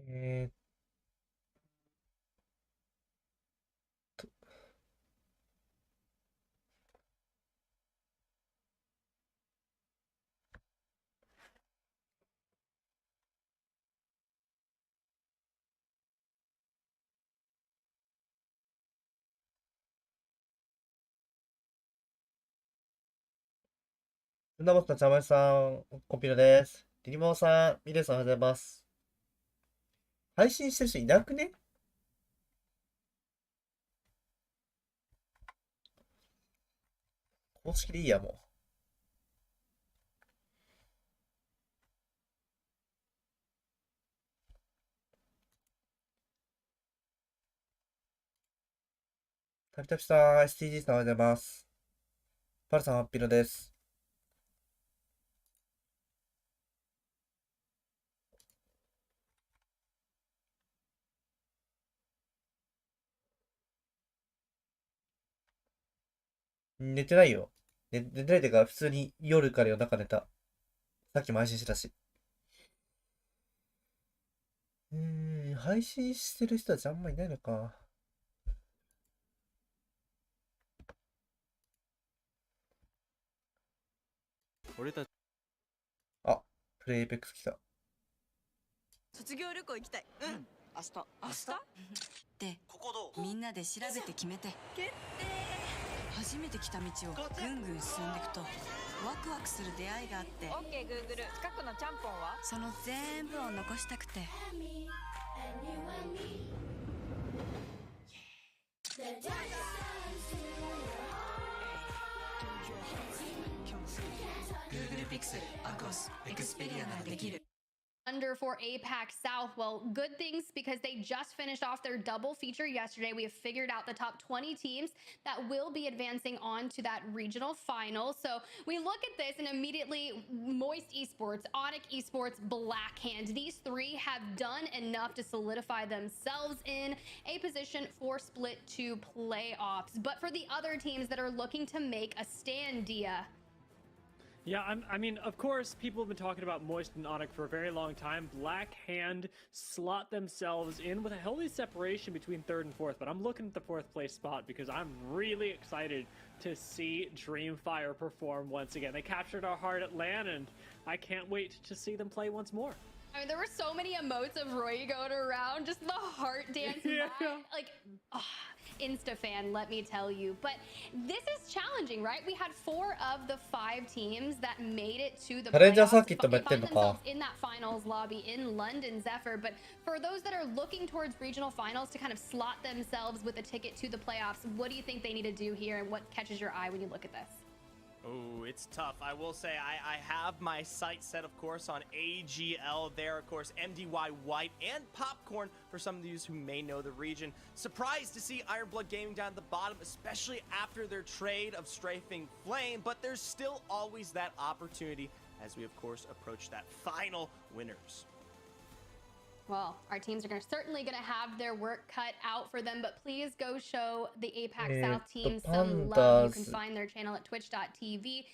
えーっと、船本のちゃまさん、コンピュータです。リリモーさん、ミレイさんおはようございます。配信してる人いなくね？公式でいいや、もう。タピタピさん、STG さんおはようございます。パルさん、ハッピーロです。寝てないよ。寝てないっていうか、普通に夜から夜中寝た。さっきも配信してたし。配信してる人たちあんまいないのか。俺たちあ、プレイエイペックス来た。卒業旅行行きたい。うん。明日で、ここどう？みんなで調べて決めて決定。初めて来た道をぐんぐん進んでいくとワクワクする出会いがあって、オッケーグーグル、近くのちゃんぽんは？その全部を残したくて。Google Pixel ALGS Xperia ならできる。 Under for APAC South. Well, good things because they just finished off their double feature yesterday. We have figured out the top 20 teams that will be advancing on to that regional final. So we look at this and immediately Moist Esports, Onyx Esports, Blackhand. These three have done enough to solidify themselves in a position for split to playoffs. But for the other teams that are looking to make a stand, Dia, yeah, I mean, of course, people have been talking about Moist and Onyx for a very long time. Black Hand slot themselves in with a healthy separation between third and fourth, but I'm looking at the fourth place spot because I'm really excited to see Dreamfire perform once again. They captured our heart at LAN, and I can't wait to see them play once more. I mean, there were so many emotes of Roy going around, just the heart dance. Yeah. Like, Insta fan, let me tell you. But this is challenging, right? We had 4 of the 5 teams that made it to the playoffs, find themselves in that finals lobby in London Zephyr. But for those that are looking towards regional finals to kind of slot themselves with a ticket to the playoffs, what do you think they need to do here, and what catches your eye when you look at this? Oh, it's tough. I will say I have my sights set, of course, on AGL there, of course, MDY White and Popcorn for some of you who may know the region. Surprised to see Ironblood Gaming down at the bottom, especially after their trade of Strafing Flame, but there's still always that opportunity as we, of course, approach that final winners. Well, our teams are certainly going to have their work cut out for them, but please go show the APAC South team some love. You can find their channel at twitch.tv.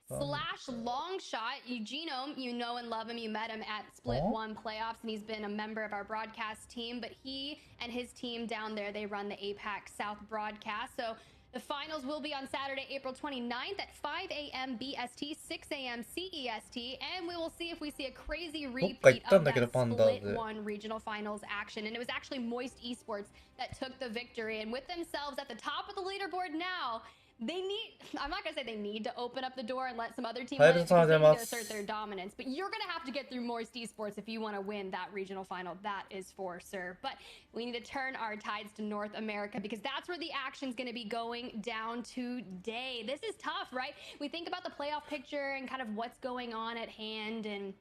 Slash Longshot, Eugenome, you know and love him. You met him at Split 1 playoffs, and he's been a member of our broadcast team. But he and his team down there, they run the APAC South broadcast. So the finals will be on Saturday, April 29th at 5 a.m. BST, 6 a.m. CEST, and we will see if we see a crazy repeat of that Split 1 regional finals action. And it was actually Moist Esports that took the victory, and with themselves at the top of the leaderboard now, they need, I'm not going to say they need to open up the door and let some other teams win it, because they need to assert their dominance, but you're going to have to get through Moist Esports if you want to win that regional final. That is for sure. But we need to turn our tides to North America, because that's where the action's going to be going down today. This is tough, right? We think about the playoff picture and kind of what's going on at hand, and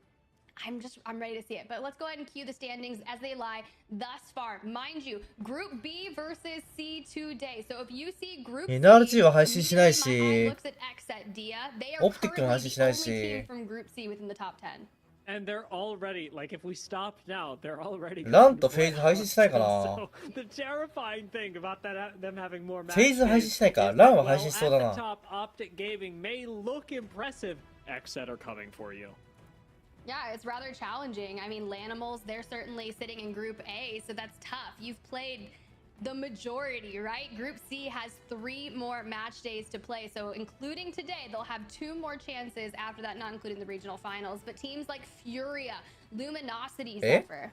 I'm ready to see it. But let's go ahead and cue the standings as they lie thus far. Mind you, Group B versus C today. So if you see Group C, NRG は配信しないし、 looks at X at Dia. They are currently the only team from Group C within the top 10. And they're already, like, if we stop now, they're already. ランとフェイズ配信しないかな。 So the terrifying thing about them having more matches. フェイズ配信しないか。ランは配信しそうだな。 Top Optic Gaming may look impressive. X that are coming for you. Yeah, it's rather challenging. I mean, Lanimals, they're certainly sitting in Group A, so that's tough. You've played the majority, right? Group C has 3 more match days to play, so including today, they'll have 2 more chances after that, not including the regional finals. But teams like Furia, Luminosity, Zephyr.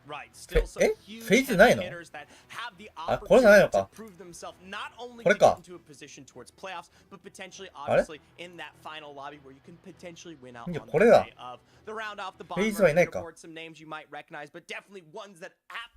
Right, still some huge フェイズないの？ hitters that have the あ、これじゃないの opportunity to か。 prove themselves not only これ to か。 get into a position towards playoffs, but potentially, あれ？ obviously, in that final lobby where you can potentially win out いや、 on こ the れだ。 day of. The round off the フェ bottom イズはいない of か。 the some names you might recognize, but definitely ones that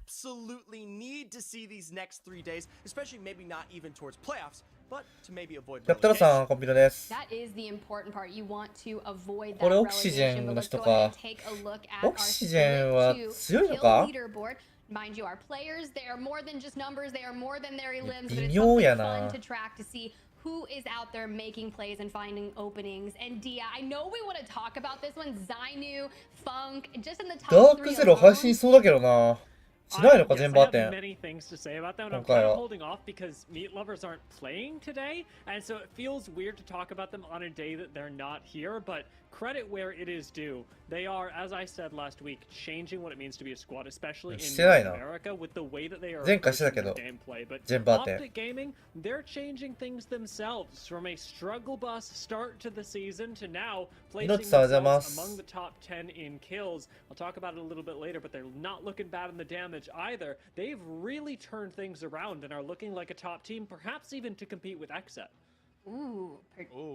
absolutely need to see these next 3 days, especially maybe not even towards playoffs, but to maybe avoid キャプテラさん、 relegation. コンピュータです。 That is the important part. You want to avoid that これオキシジェ relegation. ン But の let's 人 go か。 ahead and take a look at オ our キシジェンは split to 強いの kill か？ leaderboard. Mind you, our players, they are more than just numbers. They are more than their limbs. But 微 it's 妙 something やな。 fun to track to see who is out there making plays and finding openings. And Dia, I know we want to talk about this one. Zainu, Funk, just in the ダ top ーク 3 ゼロ配信 alone. しそうだけどな。しないのか、 Yes, 全 I 部 have 点。 many things to say about that, and I'm 今回 kind は。 of holding off because meat lovers aren't playing today, and so it feels weird to talk about them on a day that they're not here, but credit where it is due. They are, as I said last week, changing what it means to be a squad, especially in してないな。 North America, with the way that they are 前回してた approaching け their ど、 gameplay. But 全部点。 Optic Gaming, they're changing things themselves from a struggle bus start to the season to now 命 placing さんおはようございま themselves す。 among the top 10 in kills. I'll talk about it a little bit later, but they're not looking bad in the damage either. They've really turned things around and are looking like a top team, perhaps even to compete with XSET. Ooh,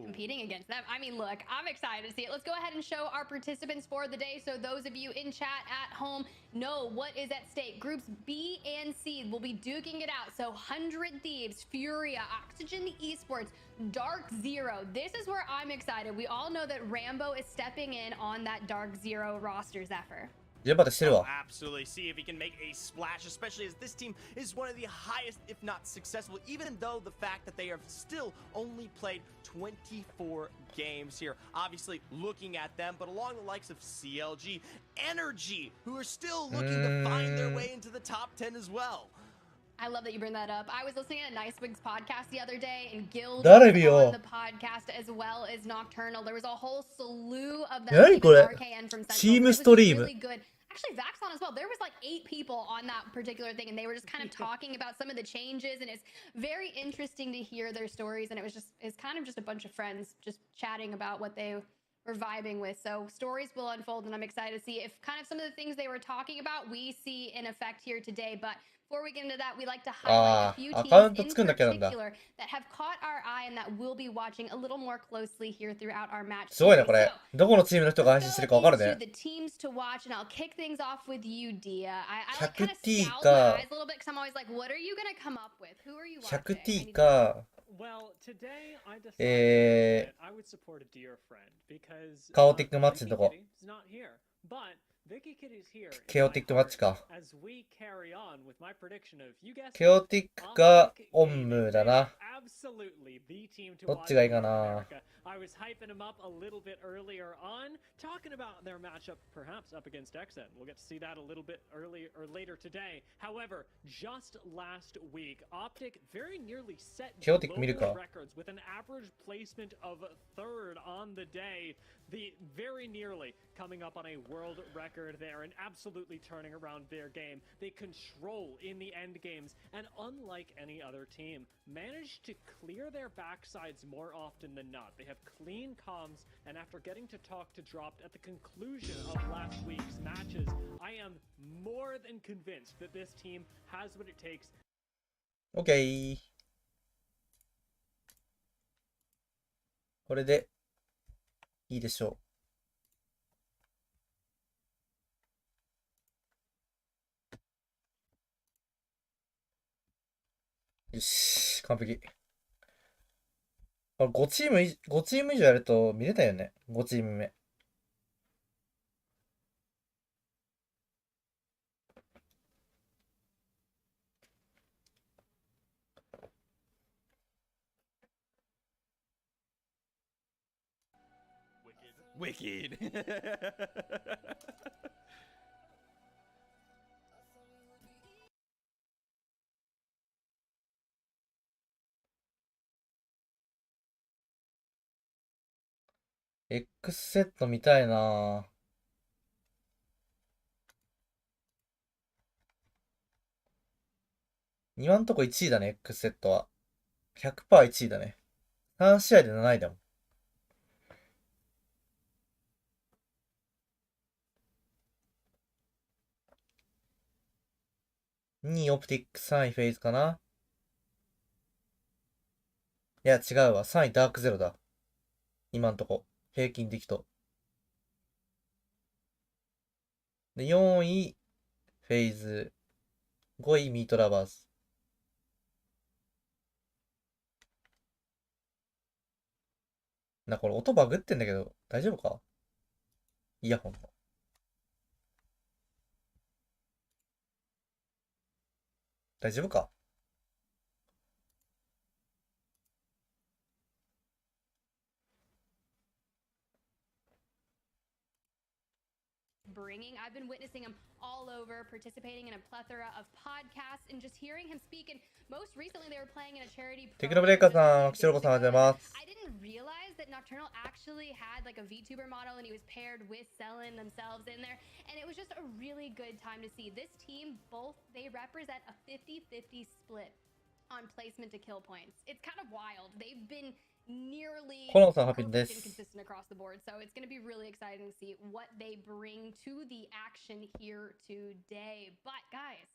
competing against them. I mean, look, I'm excited to see it. Let's go ahead and show our participants for the day. So those of you in chat at home know what is at stake. Groups B and C will be duking it out. So 100 Thieves, Furia, Oxygen Esports, Dark Zero. This is where I'm excited. We all know that Rambo is stepping in on that Dark Zero roster, Zephyr. 全部点してる Oh, わ。 absolutely. See if he can make a splash, especially as this team is one of the highest, if not successful, even though the fact that they have still only played 24 games here. Obviously, looking at them, but along the likes of CLG, Energy, who are still looking to find their way into the top 10 as well. I love that you bring that up. I was listening to Nicewigs podcast the other day, and Guild 誰 was 見よ on the podcast as well as Nocturnal. There was a whole slew of them. 何 Even これ RKN from チー Sentinel. ム It ス was トリーム really good. Actually, Vaxon as well. There was like 8 people on that particular thing, and they were just kind of talking about some of the changes, and it's very interesting to hear their stories. And it's kind of just a bunch of friends just chatting about what they were vibing with. So stories will unfold, and I'm excited to see if kind of some of the things they were talking about we see in effect here today. But before we get into that, we like to highlight a few アカウン teams ト in 作んなきゃなんだ。 particular that have caught our eye and that we'll be watching a little more closely here throughout our match すごいね、 series. これ。 So どこのチームの人が配信してるかわかる into ね。 the teams to watch, and I'll kick things off with you, Dia. I like kind of 100T scowl か my eyes a little bit because I'm always like, what are you gonna come up with? Who are you watching? 100T か、 Well, today I decided え that I would support a dear friend because カオティックマッチのとこ。 Vicky Kitty's not here, but Vicky Kitty's here. ケオティックマッチか。 As we carry on with my prediction of you guessed ケオティックか、オンムだな。 absolutely the team to どっ watch ちがいい in かな。 America. I was hyping them up a little bit earlier on, talking about their matchup perhaps up against XN. We'll get to see that a little bit early or later today. However, just last week, Optic very nearly set ケオティック見るか。 global records with an average placement of 3rd on the day. The very nearly coming up on a world record there and absolutely turning around their game. They control in the end games and unlike any other team, managed to clear their backsides more often than not. They have clean comms, and after getting to talk to Dropped at the conclusion of last week's matches, I am more than convinced that this team has what it takes. オッケー。これでいいでしょう。よし、完璧。あ、5チーム以上やると見れたよね。5チーム目。Wicked. X セット見たいな今んとこ1位だね、X セットは。100%1位だね。3試合で7位だもん。2位オプティック、3位フェイズかな。いや、違うわ。3位ダークゼロだ。今んとこ。平均的と。で、4位フェイズ。5位ミートラバーズ。これ音バグってんだけど、大丈夫か？イヤホンの。大丈夫か？I've been witnessing him all over, participating in a plethora of podcasts and just hearing him speak. And most recently, they were playing in a charity. テクノブレイカーさん、キチロボさん、ありがとうございます。I didn't realize that Nocturnal actually had like a VTuber model, and he was paired with Selin themselves in there. And it was just a really good time to see this team. Both they represent a 50-50 split on placement to kill points. It's kind of wild. They've been nearly inconsistent across the board, so it's going to be really exciting to see what they bring to the action here today. But guys,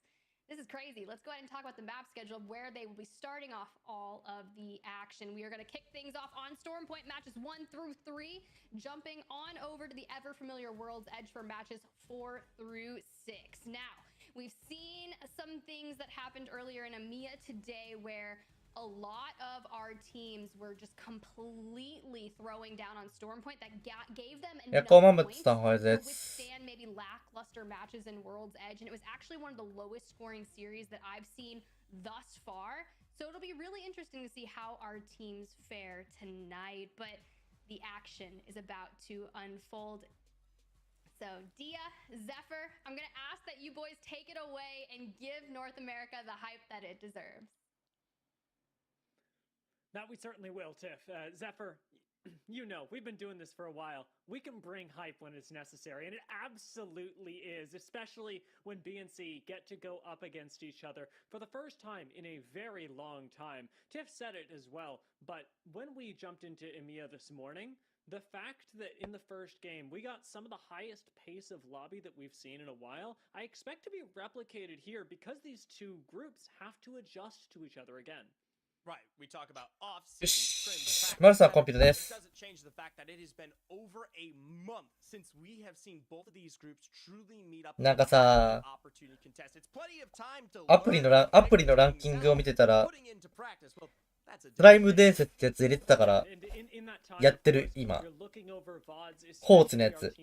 this is crazy. Let's go ahead and talk about the map schedule of where they will be starting off all of the action. We are going to kick things off on Storm Point matches 1 through 3, jumping on over to the ever familiar World's Edge for matches 4 through 6. Now, we've seen some things that happened earlier in EMEA today where a lot of our teams were just completely throwing down on Storm Point that gave them enough points to withstand maybe lackluster matches in World's Edge, and it was actually one of the lowest scoring series that I've seen thus far. So it'll be really interesting to see how our teams fare tonight, but the action is about to unfold. So Dia, Zephyr, I'm gonna ask that you boys take it away and give North America the hype that it deserves. That we certainly will, Tiff. Zephyr, you know, we've been doing this for a while. We can bring hype when it's necessary, and it absolutely is, especially when B and C get to go up against each other for the first time in a very long time. Tiff said it as well, but when we jumped into EMEA this morning, the fact that in the first game we got some of the highest pace of lobby that we've seen in a while, I expect to be replicated here because these two groups have to adjust to each other again. Right, we talk about off-season trim. マルさん、コンピューターです。 Doesn't change the fact that it has been over a month since we have seen both of these groups truly meet up. なんかさ、アプリのランキングを見てたら、スライム伝説ってやつ入れてたから、やってる、今。コーツのやつ。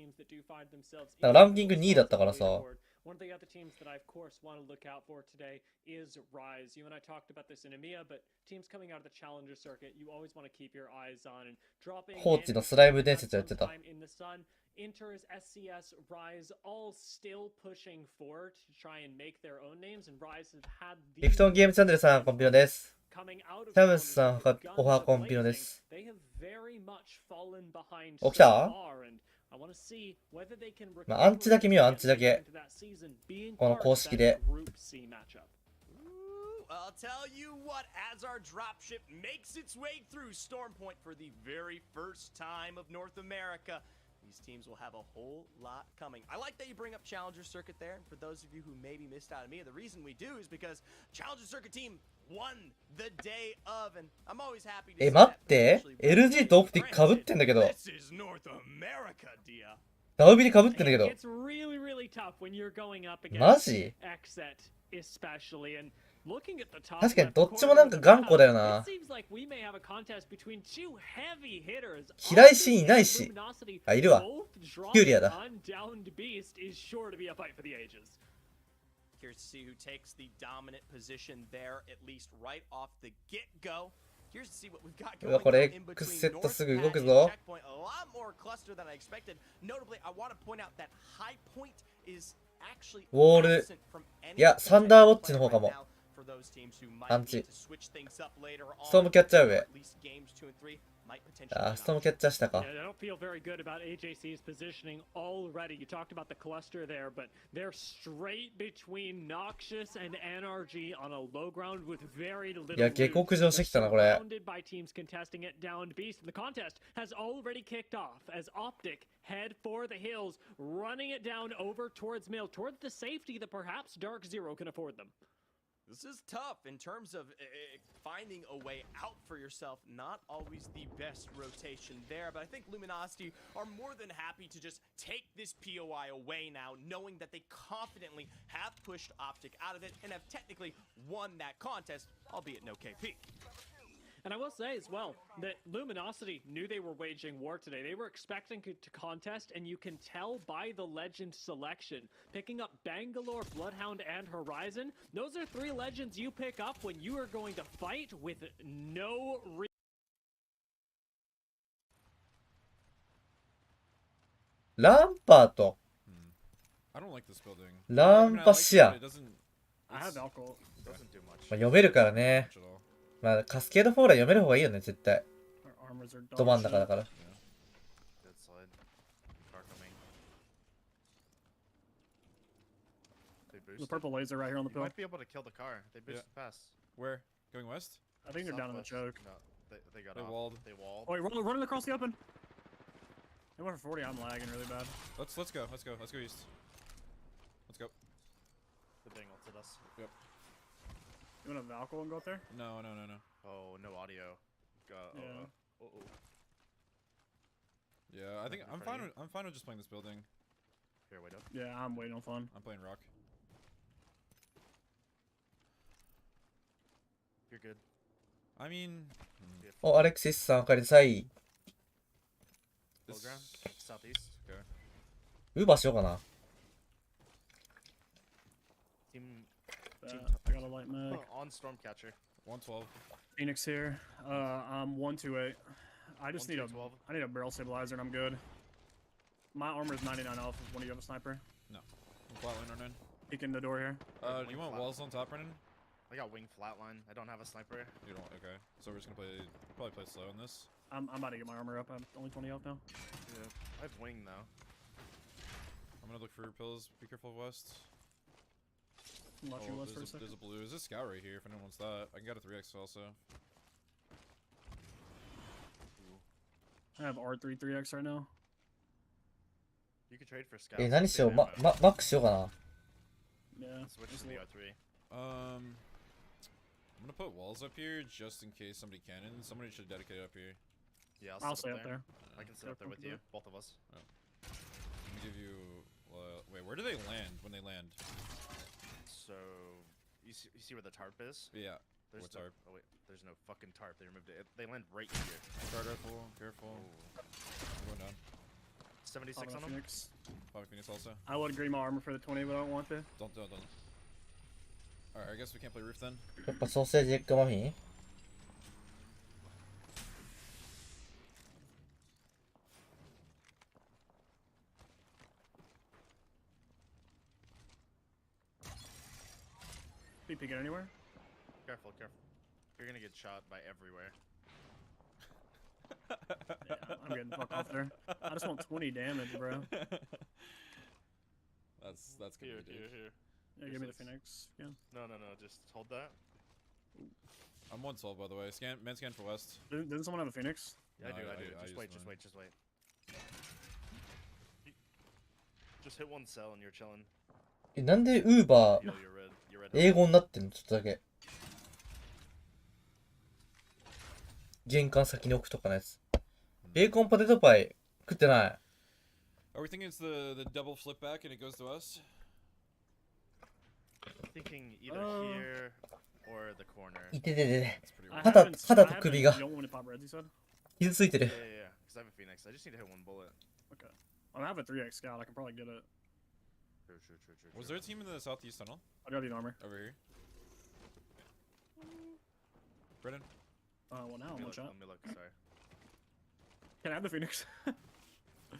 だからランキング2位だったからさ。One of the other teams that I, of course, want to look out for today is Rise. You and I talked about this in EMEA, but teams coming out of the Challenger circuit, you always want to keep your eyes on. And dropping コーチのスライム伝説やってた。 in the sun, Inters, SCS, Rise, all still pushing forward to try and make their own names, and Rise have had the リフトンゲームチャンネルさん、コンピューターです。サムスさん、おはコンピューターです。起きた？まあ、アンチだけ見よう、アンチだけ。この公式で。I'll tell you what, as our dropship makes its way through Storm Point for the very first time of North America, these teams will have a whole lot coming. I like that you bring up Challenger Circuit there. And for those of you who maybe missed out on me, the reason we do is because Challenger Circuit team won the day of, and I'm always happy to see that. 待って、LG とオプティック被ってんだけど。This is North America, Dia. ダウビリ被ってんだけど。マジ？確かにどっちもなんか頑固だよな。平井心いないし。あ、いるわ。キューリアだ。Curious to see who takes the dominant position there, at least right off the get-go. Curious to see what we've got going on in between North Pad and Checkpoint. A lot more cluster than I expected. Notably, I want to point out that High Point is actually absent from any. いや、サンダーウォッチの方かも。アンチ。ストームキャッチャー上。might potentially あ、 be 明 an 日もキャッチャーしたか。 Yeah, I don't feel very good about AJC's positioning already. You talked about the cluster there, but they're straight between Noxious and NRG on a low ground with very little いや、下克上してきたな、これ。 surrounded by teams contesting it down beast. The contest has already kicked off as Optic head for the hills, running it down over towards mill, towards the safety that perhaps Dark Zero can afford them. This is tough in terms of finding a way out for yourself. Not always the best rotation there, but I think Luminosity are more than happy to just take this POI away now, knowing that they confidently have pushed Optic out of it and have technically won that contest, albeit no KP. And I will say as well that Luminosity knew they were waging war today. They were expecting to contest, and you can tell by the legend selection. Picking up Bangalore, Bloodhound, and Horizon. Those are 3 legends you pick up when you are going to fight with noランパート。 I don't like this building. ランパシア。 It doesn't. I have alcohol. Doesn't do much. まあ、読めるからね。 Much at all. まあ、カスケードフォーラー読める方がいいよね、絶対。 Our armors are ど真ん中だから。 Good slide. Car coming. They The boosted. purple laser right here on the You pillar. might be able to kill the car. They boosted fast. Where? Going west? I think they're down in the Southwest. choke. No, they got They off. walled. They walled. Oh, wait, running across the open. They went for 40. I'm lagging really bad. Let's go. Let's go east. Let's go. The bang ulted us. You want to Valkyrie and go up there? No. Oh, no audio. Yeah. Yeah, I think In I'm front fine. of I'm fine with just playing this building. Here, wait up. Yeah, I'm waiting on fun. I'm playing rock. You're good. I mean, お、アレクシスさん、おかえりなさい。 Low this. ground. Southeast. Okay. ウーバーしようかな。 Team I got a light mag. on Stormcatcher. 112. Phoenix here. I'm 128. I just need a 112. I need a barrel stabilizer and I'm good. My armor is 99 off. If one of you have a sniper, No. I'm flatline running. peeking the door here. Do you want walls on top running? I got wing flatline. I don't have a sniper. You don't. Okay. So we're just gonna probably play slow on this. I'm about to get my armor up. I'm only 20 off now. Yeah. I have wing though. I'm gonna look for pills. Be careful west. I'm watching Oh, west for a there's second. a blue. There's a scout right here if anyone wants that. I can get a 3x also. I have R3 3x right now. You could trade for scouts. え、何しよう、 They マ have ックしようかな。 Yeah. Switch just to the a- R3. I'm gonna put walls up here just in case somebody cannons. Somebody should dedicate up here. Yeah, I'll stay up there. I can sit up there with you, both of us. Let me give you. Wait, where do they land when they land? So you see where the tarp is? Yeah. There's What no, tarp? Oh wait, there's no fucking tarp. They removed it. They land right here. Guard rifle. Careful. I'm going down. 76 Popping on a them. Phoenix. Probably Phoenix also. I would agree my armor for the 20, but I don't want to. Don't. Alright, I guess we can't play roof then. やっぱソーセージエッグマフィン Be peeking anywhere? Careful. You're gonna get shot by everywhere. Yeah, I'm getting fucked off there. I just want 20 damage, bro. That's gonna be dude. Here. Yeah, give me the Phoenix. Yeah. No. Just hold that. I'm 112 by the way. Man scan for west. Didn't someone have a Phoenix? Yeah, I do. I Just used wait. mine. Just wait. Just hit one cell and you're chilling. え、なんでウーバー You're red. You're red. 英語になってんのちょっとだけ。玄関先に置くとかのやつ。ベーコンポテトパイ食ってない。 Are we thinking it's the double flip back and it goes to us? Thinking either here or the corner. いてててて。 It's pretty I weird. 肌 haven't- 肌 I と haven't- 首が You don't want to pop reds, you said? 傷ついてる。 Yeah. Because I have a Phoenix. I just need to hit one bullet. Okay. I have a 3x scout. I can probably get it. True. Was there a team in the southeast tunnel? I got the armor. Over here. Brennan? Well, now I'm one shot. Let me look. Sorry. Can I have the Phoenix?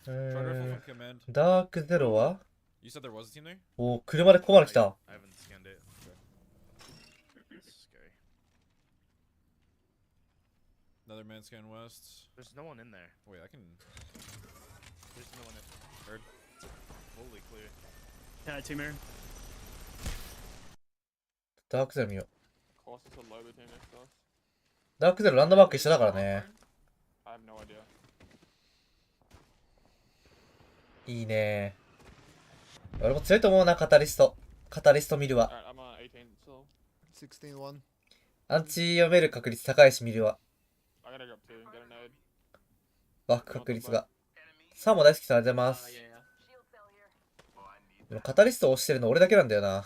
Guard rifle from command. ダークゼロは You said there was a team there? お、車でここまで来た。 I haven't scanned it. This is scary. あ、 This is scary. あ、 This is scary. あ、 This is scary. Another man scan west. There's no one in there. Wait, I can. There's no one in. Heard. Totally clear. Yeah, two mirror. ダークゼロ見よう。 Closest to low between next to us. ダークゼロランドマーク一緒だからね。 I have no idea. いいね。俺も強いと思うな、カタリスト。カタリスト見るわ。 Alright, I'm on 18 still. 16-1. アンチ読める確率高いし見るわ。 I gotta go up 2 and get a nade. バック確率が。サーモ大好きさんありがとうございます。でもカタリスト押してるの俺だけなんだよな。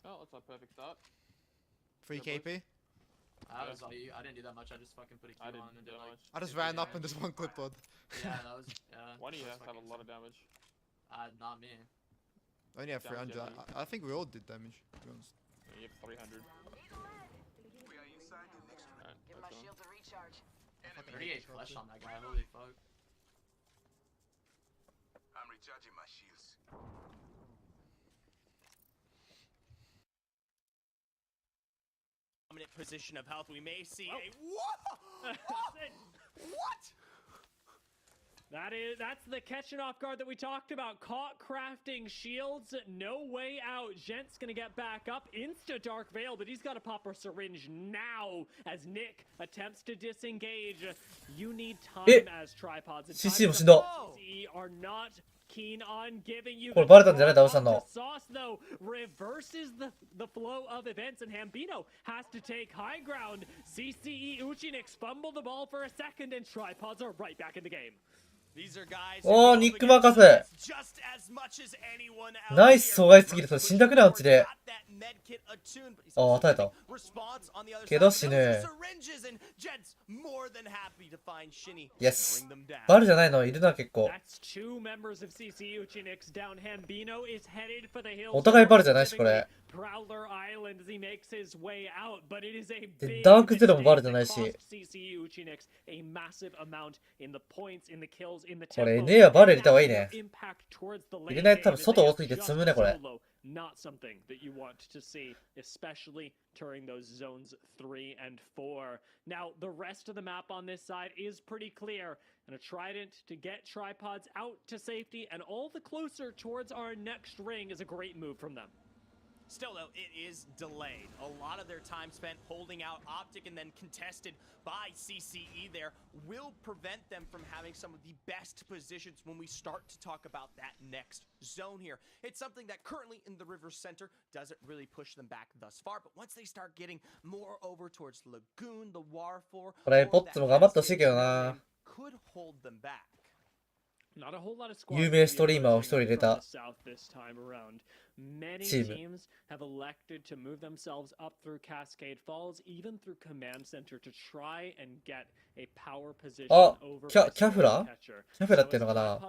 Oh, that's a perfect start. Free KP. I didn't do that much. I just fucking put a Q I didn't on and do did that like. much. I just ran up and just one clipboard. Yeah, that was. Why do you that have was to have a fucking lot of insane. damage? Not me. I only have Damage 300. enemy. I think we all did damage, to be honest. Yeah, you have 300. Alright, Give my that's shield a recharge. Fucking 38 flesh on that guy. Holy fuck. I'm recharging my shields. Dominant position of health. We may see a what? What? That's the catching off guard that we talked about. Caught crafting shields, no way out. Gent's gonna get back up. Insta Dark Veil, but he's gotta pop a syringe now as Nick attempts to disengage. You need time as tripods. And CC も time 死んだ。 are not keen on giving you これバレたんじゃないダウさんの。 Sauce though reverses the flow of events, and Hambino has to take high ground. CCE Uchinix fumble the ball for a second, and tripods are right back in the game. These are guys おー、ニック任せ。 just as much as anyone else ナイス阻害すぎる。それ死んだくらい、うちで。 got that med kit attuned, but he's ああ、 also 与えた。 response on the other けど side. 死ぬ。 Those are syringes, and Jed's more than happy to find Shinny and Yes. bring them down. バルじゃないのいるな、結構。 That's two members of CC Uchinix down. Hambino is headed for the hills. お互いバルじゃないし、これ。 Prowler Island as he makes his way out, but it is a で big ダークゼロもバルじゃないし。 cost CC Uchinix a massive amount in the points, in the kills, in the これ tempo. NA はバル入れた方がいいね。 Impact towards the 入 lane れないと多 game 分 as 外 they 多すぎて are 積むね、これ。 just solo. Not something that you want to see, especially during those zones 3 and 4. Now, the rest of the map on this side is pretty clear, and a trident to get tripods out to safety and all the closer towards our next ring is a great move from them. Still, though, it is delayed. A lot of their time spent holding out Optic and then contested by CCE there will prevent them from having some of the best positions when we start to talk about that next zone here. It's something that currently in the River Center doesn't really push them back thus far, but once they start getting more over towards Lagoon, the War4, これ、ポッツも頑張ってほしいけどな。 could hold them back. Not a whole lot of squads 有名ストリーマーを一人入れ from た the south this time around. Many チーム。 teams have elected to move themselves up through Cascade Falls, even through Command Center, to try and get a power position あ、 over キャフラ Catcher. キャフラっていうのかな。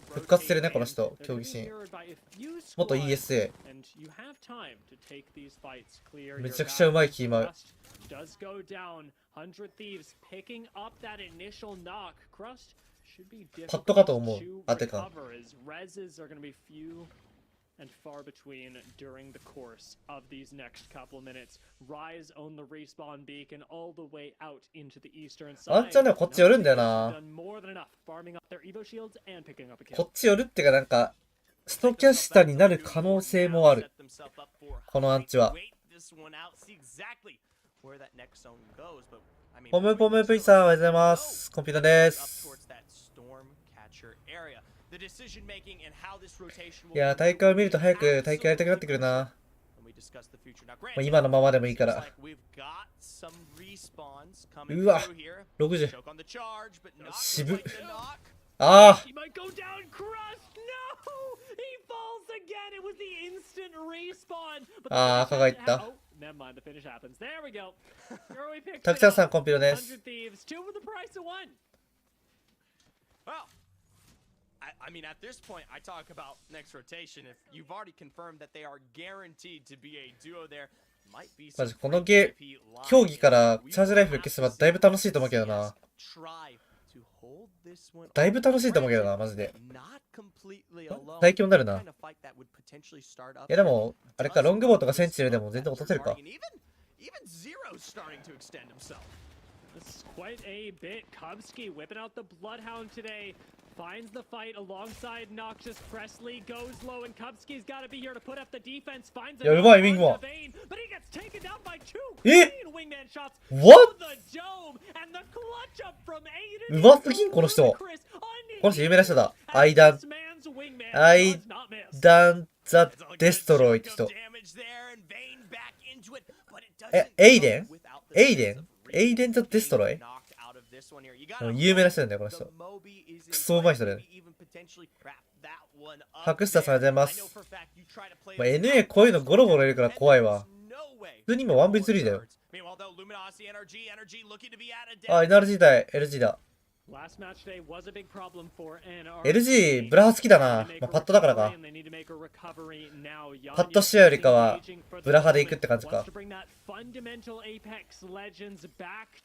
復活してるね、この人、 They're 競技シーン。 mirrored by a few 元 squads, ESA。 and you have time to take these fights clear め your ちゃくちゃうまい back. キーマウ。 Crust does go down. 100 Thieves picking up that initial knock. Crust should be パッドかと difficult 思う。 to あ、てか。 recover as reses are going to be few and far between during the course of these next couple minutes. Rise own the respawn beacon all the way out into the eastern ワン side. チャンでもこっち寄るんだよ They've な。 done more than enough, farming up their Evo shields and picking up a こ kill. っち寄るってかなんか、ストキャスターになる可能性もある。このアンチは。 ポムポム V さん、おはようございます。コンピューターです。いやー、大会を見ると早く大会やりたくなってくるな。まあ、今のままでもいいから。うわ、60。渋っ。ああ。ああ、赤がいった。たくちゃんさん、コンピューターです。I mean, at this point, I talk about next rotation. If you've already confirmed that they are guaranteed to be a duo there, might be マ some ジこの競技からチャージライフル消せばだいぶ楽しいと思うけどな。だいぶ楽しいと思うけどな、マジで。最強になるな。いやでも、あれか、ロングボウとかセンチネルでも全然落とせるか。This is quite a bit. Kubsky whipping out the Bloodhound today. Finds the fight alongside Noxious. Presley goes low, and Kubsky's got to be here to put up the defense. Finds aやばい、ウィングマン。 but he gets taken down by two え clean wingman shots. What? The dome and the clutch up from うますぎん、この人。この人有名な人だ。アイダンザ・デストロイって人。エイデンザ・デストロイ有名な人なんだよ、この人。クソうまい人だよね。白下されてます。NA こういうのゴロゴロいるから怖いわ。普通に今 1v3 だよ。あ、NRG 対 LG だ。LG ブラハ好きだな。まあ、パッドだからか。パッドシェアよりかはブラハで行くって感じか。で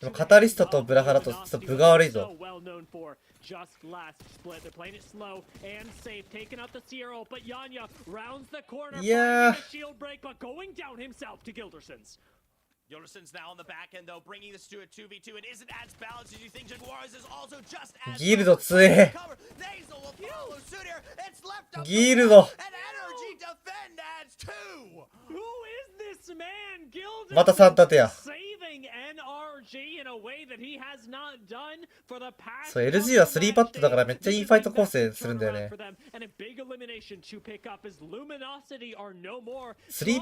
もカタリストとブラハだとちょっと分が悪いぞ。いやー。Yolderson's now on the back end though, bringing this to a 2v2. It isn't as balanced as you think. Jaguars is also just as ギルド強え。ギルド。また3立てや。そう、LG は3パッドだからめっちゃいいファイト構成するんだよね。3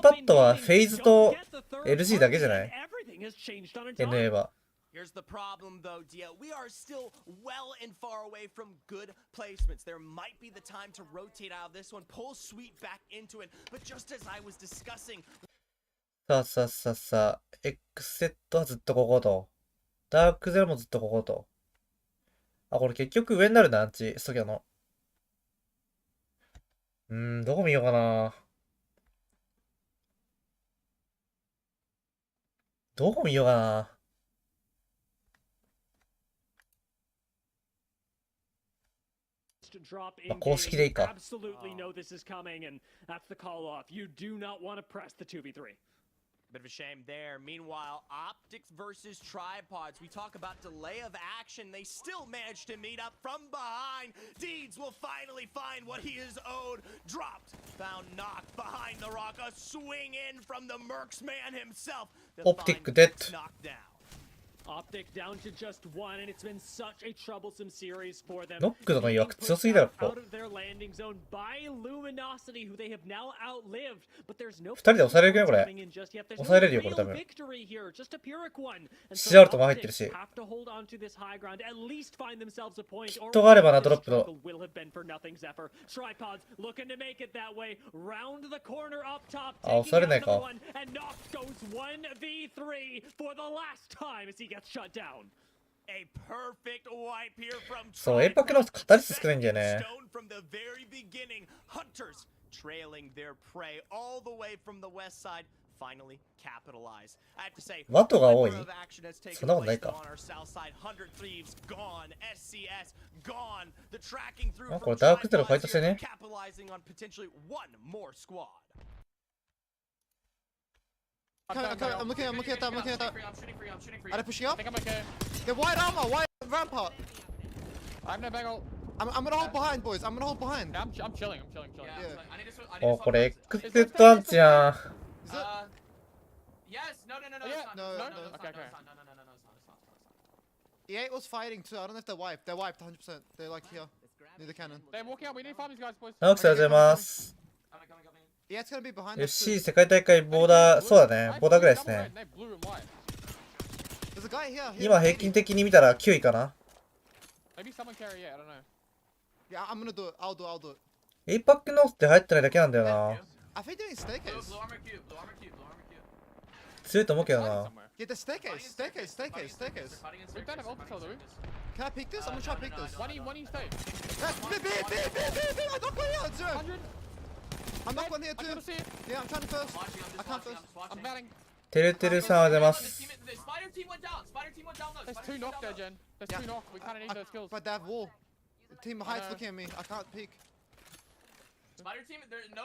パッドはフェイズと LG だけじゃない ?NA は。Here's the problem though, Dia. We are still well and far away from good placements. There might be the time to rotate out of this one, pull Sweet back into it. But just as I was discussing... さあ。エクセットはずっとここと。ダークゼロもずっとここと。あ、これ結局上になるな、アンチ、ストキャの。どこ見ようかな。どこ見ようかな。まあ、公式でいいか。Bit of a shame there. Meanwhile, Optics versus Tripods. We talk about delay of action. They still manage to meet up from behind. Deeds will finally find what he is owed. Dropped. Found knocked behind the rock. A swing in from the Mercs man himself. Optic dead. Knocked down. Optic down to just one, and it's been such a troublesome series for them. ノックの曰く強すぎだろ、ここ。Out of their landing zone by Luminosity, who they have now outlived, but there's no 2人で抑えれるよ、これ。抑えれるよ、これ多分。シアルトも入ってるし。キットがあればな、ドロップの。あ、抑えれないか。そう、エイパックのカタリス少ないんだよね。ワトが多い？そんなことないか。あ、これダークゼロファイトしてね。I'm looking at that. I'm shooting free. Are they pushing up? I think I'm okay. They're wide armor, wide rampart. I have no bagel. I'm gonna hold behind, boys. I'm gonna hold behind. Yeah, I'm chilling. Yeah. お、これ X セットアンチやん。Yes, no, it's not. No. Okay. E8 was fighting too. I don't know if they're wiped. They're wiped 100%. They're like here, near the cannon. They're walking out. We need to farm these guys, boys. 直樹ありがとうございます。E8's gonna be behind us. FC 世界大会ボーダー、そうだね。ボーダーぐらいですね。There's a guy here. 今平均的に見たら9位かな。Maybe someone carry it. I don't know. Yeah, I'm gonna do it. I'll do it. エイパックノースって入ってないだけなんだよな。I think they're in staircase. Blue armor cube. 強いと思うけどな。Yeah, the staircase. We don't have ultra, do we? Can I pick this? I'm gonna try to pick this. Why do you stay? B. I don't go here. Zero. I'm not going here too. Yeah, I'm trying to first. I can't first. I'm batting. てるてるさんは出ます。Spider team went down. There's two knock there, Jen. There's two knock. We kind of need those kills. But they have wall. The team behind looking at me. I can't peek.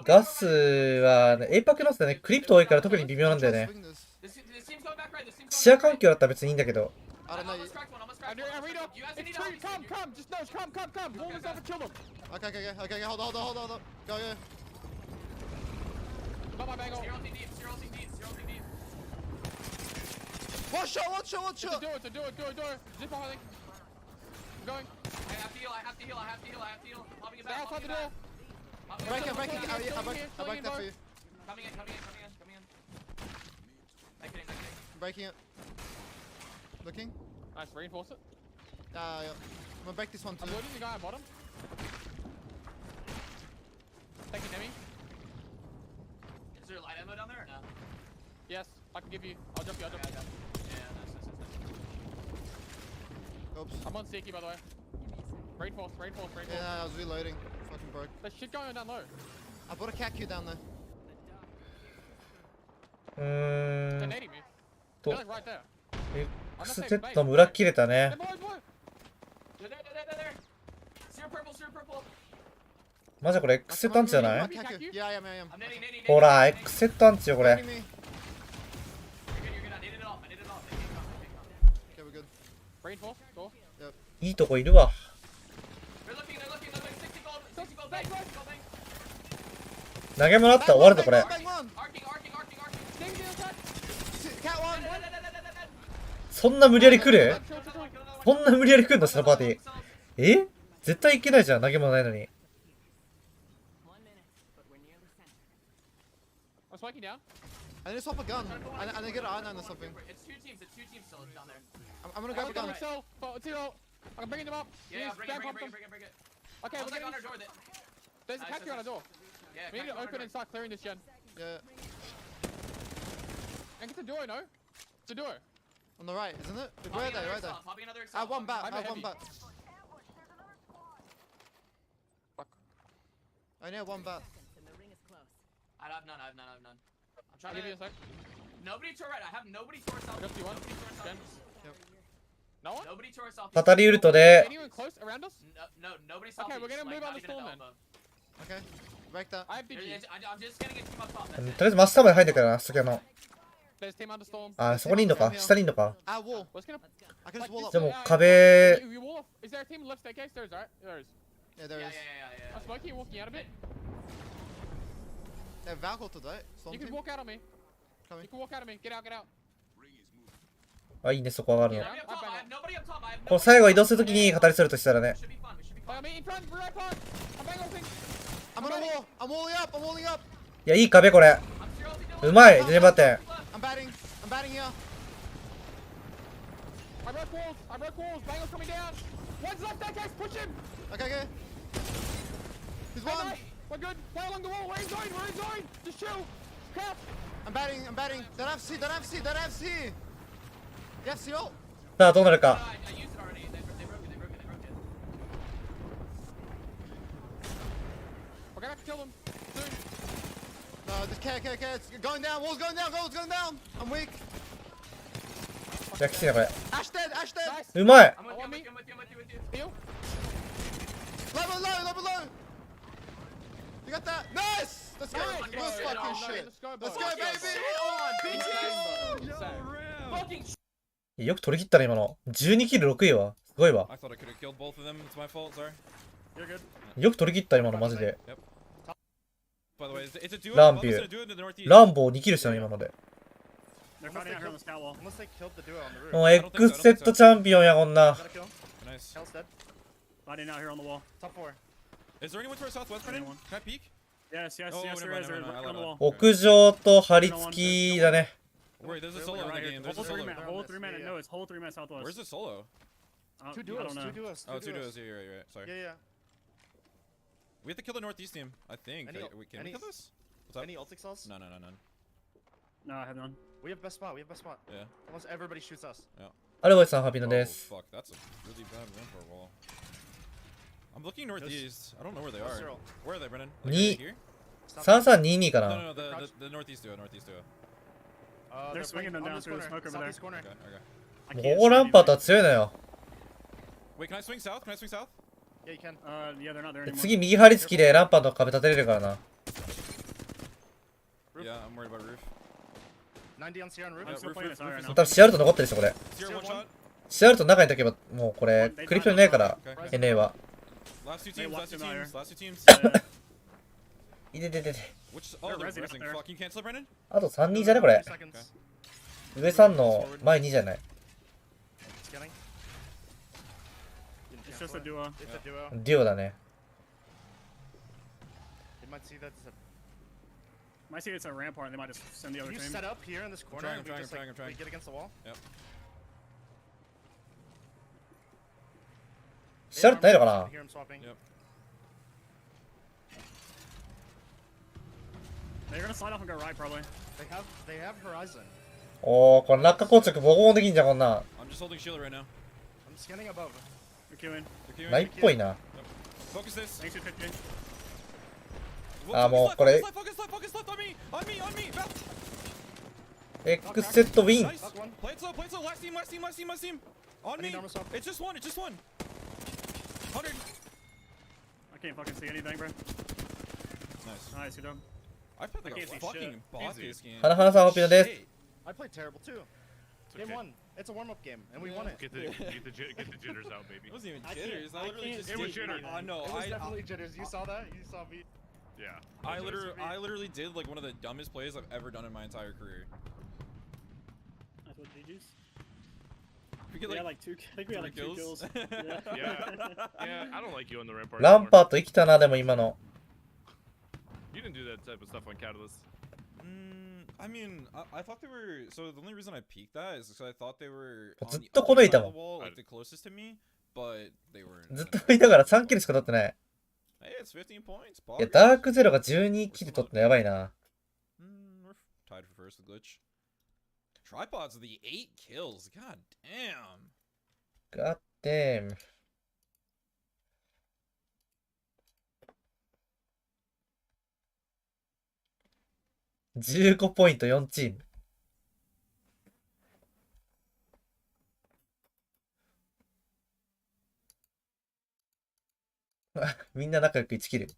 ガスは、ね、エイパックノースでね、クリプト多いから特に微妙なんだよね。視野環境だったら別にいいんだけど。I don't know. Almost cracked one. Almost cracked I one. read up. You guys It's need true. help. Come. Just nose. Come. Wall this up and kill them. Okay. Hold on. Go. Not my bang on. Zero ulti deep. Zero ulti deep. Zero ulti deep. One shot. It's a do it. Zip off, I think. I'm going. I have to heal. I have to heal. Popping it Stay back. outside Popping the it door. back. Breaking. I Coming backed that for you. in. Back in. Breaking it. Looking. Nice. Reinforce it. Yeah. I'm gonna break this one too. I'm looting the guy on bottom. Taking Demi. Is there light ammo down there or no? Yes. I can give you. I'll jump you. Yeah, nice. Oops. I'm on Siki, by the way. Reinforce. Yeah, I was reloading. Fucking broke. There's shit going on down low. I bought a cat queue down there. They're nading me. They're like right there. X テッドも裏切れたね。 They're there. Zero purple. マジこれ X セットアンチじゃない？ Yeah, I am. I'm nading. ほら X セットアンチよこれ。 You're good. I need it all. Okay, we're good. Reinforce. Go. いいとこいるわ。 They're looking. 60 gold. Bang.投げ物あったら終わるぞこれ。 Bang one. Arcing. Cat one. そんな無理やり来る？そんな無理やり来るんだそのパーティー。絶対いけないじゃん投げ物ないのに。 I'm spiking down. I need to swap a gun. I need to get an iron or something. It's two teams still down there. I'm gonna grab a gun. I'm bringing them up. Yeah, bring it. Okay, I'll we're take getting... on our door then. There's a cat on our door. Yeah, We need to open and start clearing this gen. Yeah. And get the duo, no? It's a duo. On the right, isn't it? Right there. Popping another I have one bat. I'm I have heavy. one bat. Fuck. I only have one bat. I have none. I'm I'll trying give you a to... sec. Nobody to our right. I have nobody to our south. I just see one. Nobody to our Gen. south. No one? Nobody to our south. 語りウルトで Anyone close around us? No, nobody south. Okay, we're gonna move on the storm then. Okay. Break that. I have DG. I'm just getting it to my top. とりあえず真下まで入んだけどな先の。 There's team under storm. あそこにいんのか下にいんのか。 Our wall. What's gonna... I can just wall up. でも壁 You wall off. Is there a team left staircase? There is, right? There is. Yeah, there is. Yeah. I'm smoking, walking out a bit. Yeah, Valkyrie today. Storm You can team. walk out on me. Coming. You can walk out on me. Get out. あいいねそこ上がるの。 Nobody up top. I have この最後移動するときに語りするとしたらね。 should be fun. We should be I'm in front. Right front. I'm bang off. I'm on a wall. I'm walling up. いやいい壁これ。 fun. うまいジェネバテン。 I'm batting here. I broke walls. Bang off coming down. One's left staircase. Push him. Okay. He's Hey, one. nice. We're good. Play along the wall. We're in zone. Just chill. Crap. I'm batting. Don't have C. You have C ult. さあどうなるか。 I used it already. They broke it. We're gonna have to kill them soon. No, just care. It's going down. Wall's going down. Gold's going down. I'm weak. じゃあきついなこれ。 Ash dead. Nice. うまい。 I'm with you. Heal. Level low. You got that? Nice. Let's go. Nice. Good fucking shit. Let's go, Let's go, baby. Fuckingよく取り切ったね今の。12キル6位はすごいわ。 I thought I could have killed both of them. It's my fault. Sorry. You're good. よく取り切った今のマジで。 By the way, it's a duo. Lamp Well, here. it's a duo in the northeast. ランボー2キルしたの今ので。 They're fighting out here on the scout wall. Unless they killed the duo on the roof. もう X セットチャンピオンやこんな。 Got a kill. Nice. Hell's dead. Fighting out here on the wall. Top 4. Is there anyone to our southwest, Brennan? Anyone. Can I peek? Yes, Oh, there is. never mind. Right on the wall. 屋上と張り付きだね。 Wait, there's a solo in the Right game. here. There's a Whole solo. 3-man. Whole 3-man. No, it's whole 3-man southwest. Where's the solo? Two duos. Oh, two duos. Yeah, you're right. Sorry. Yeah. We have to kill the northeast team, I think. Any- Can we kill this? What's up? Any ult cells? No, none. No, I have none. We have best spot. Yeah. Almost everybody shoots us. アルゴイさんハピノ Oh, です。 fuck. That's a really bad win for a wall. I'm looking northeast. I don't know where they are. Cyril. Where are they, Brennan? Ni- Like right here? 3322か No, な。 no, the northeast duo. They're swinging them down through the smoke over there. Southeast corner. Okay. I もう can't ここ see ランパーと anybody. は強いのよ。 Wait, can I swing south? Yeah, you can. Yeah, they're not there anymore. 次右張り付きでランパーの壁立てれるからな。 Yeah, I'm worried about roof. 90 on CR on roof. I'm still roof, playing roof, this out right roof now. 多分シアルト残ってるでしょこれ。 Zero one shot. CR と中にとけば、もうこれ、クリプトないから、NA は。Last two teams, last two teams, last two teams. いてててて。Oh, they're resing. Fuck, you cancel it, Brennan? あと3人じゃねこれ。上3の前2じゃない。It's just a duo. It's a duo. デュオだね。They might see that as a. Might see it's a rampart and they might just send the other You team. set up here in this corner and we just like trying. we get against the wall. Yep. CR ってないのかな。 Hear him swapping. Yep. They're gonna slide off and go right probably. They have Horizon. おー、これ落下硬直ボコボコできんじゃん、こんな。I'm just holding shield right now. I'm scanning above. They're queuing. They're queuing. ないっぽいな。Focus this. Thanks for 50. あー、もうこれ。 Focus left on me. On me. X セットウィン。 Nice. Play it slow. Last team. On me. It's just one. 100. I can't fucking see anything, bro. Nice. Nice, you done. I played like I a can't see fucking shit. bot this game. 花花さん、ホピノです。 I played terrible too. Game one. It's a warm-up game, and we won it. Get the jitters out, baby. It wasn't even jitters. I literally just It was jitters. No, It was definitely jitters. You saw that? You saw me. Yeah. I literally did like one of the dumbest plays I've ever done in my entire career. That's what GG's. We get We like, had like two. I think we had like 2 kills. Yeah. Yeah. I don't like you on the rampart. ランパート生きたな、でも今の。 You didn't do that type of stuff on Catalyst. I mean, I thought they were. So the only reason I peeked that is because I thought they were ず on っ the とこ other のい side た of も the ん。 wall, like the closest to me, but they weren't. ずっといながら3キルしか取ってない。 Hey, it's 15 points. いや、ダークゼロが12キル取ってのやばいな。We're tied for first with glitch. Tripods of the 8 kills. God damn. God damn. 15ポイント4チーム。みんな仲良く1キル。い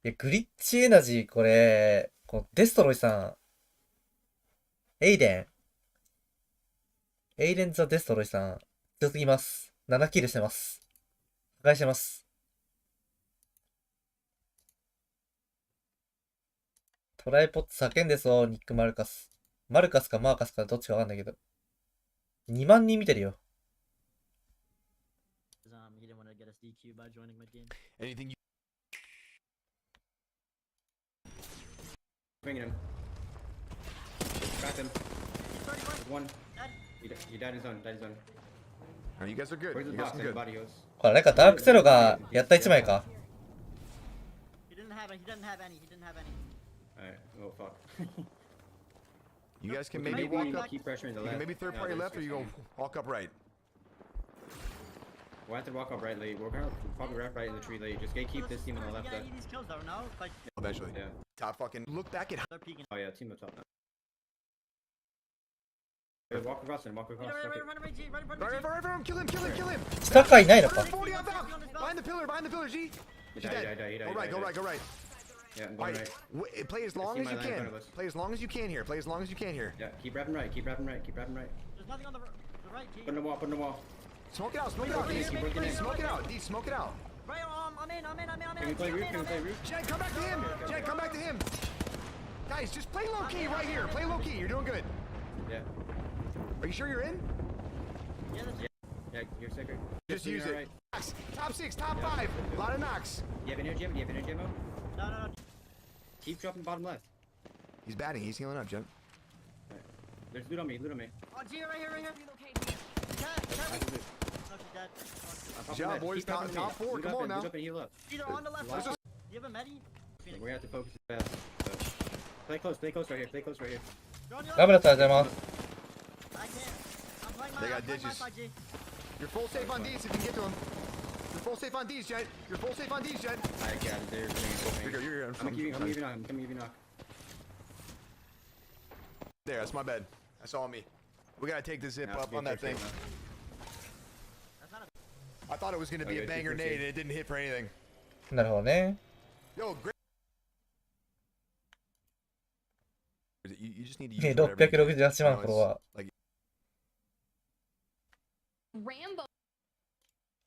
や、グリッチエナジー、これ、デストロイさん。エイレンザ・デストロイさん。強すぎます。7キルしてます。破壊してます。トライポット叫んでそう、ニック・マルカス。マルカスかマーカスかどっちかわかんないけど。2万人見てるよ。Anything you Bringing him. Crack him. One. You died in zone. Oh, you guys are good. Where's the You guys box? are good. Everybody goes. これなんかダークゼロがやった1枚か。He doesn't have any. Alright, oh fuck. You guys can We maybe walk up. keep pressuring the You left. can maybe third party left, or you go walk up right. We'll have to walk up right late. We're gonna probably wrap right in the tree late. Just gatekeep this team on the left. Yeah, these kills though, no? Like, Eventually. Yeah. Top fucking. Look back at. they're peeking. Oh yeah, team up top now. Hey, walk across and walk across. Run Okay. away, G. Run, Right. Kill him. Star いないのか。 40 on top. Behind the pillar, G. He She's died. dead. Go right. Yeah, I'm going right. Play as long see as my you line in can. front of us. Play as long as you can here. Yeah, keep wrapping right. There's nothing on the right, G. Put in the wall. Smoke it out. Smoke it out. Right, I'm in. Can we play roof? Jed, come back to him. Guys, just play low key right here. Play low key. You're doing good. Yeah. Are you sure you're in? Yeah, you're sick. Just use it. Right. Top 6, top 5. A lot of knocks. Do you have energy ammo? No. Keep dropping bottom left. He's batting. He's healing up, Jed. Right. There's loot on me. Oh, G, right here. Cat. Nice loot. No, she's dead. Pop Job, the med. boys. Keep dropping Top me. 4. Loot Come up on and now. loot up and heal up. Either on the left. Last Do you have a medi? We have to focus fast. So. Play close right here.ガブラットありがとうございます。 I can't. I'm playing my They got I'm playing my ditches. side, G. You're full safe on D's if you can get to him. You're full safe on D's, Jed. I got it. They're You're I'm gonna give you knock. There, that's my bed. That's all me. We gotta take the zip Yeah, up be on that first thing. safe I thought it was gonna be Okay, a banger keep nade proceed. and it didn't hit for anything. なるほどね。 Yo, great. You just need to use ね、whatever you can. 668万フォロワー。Rambo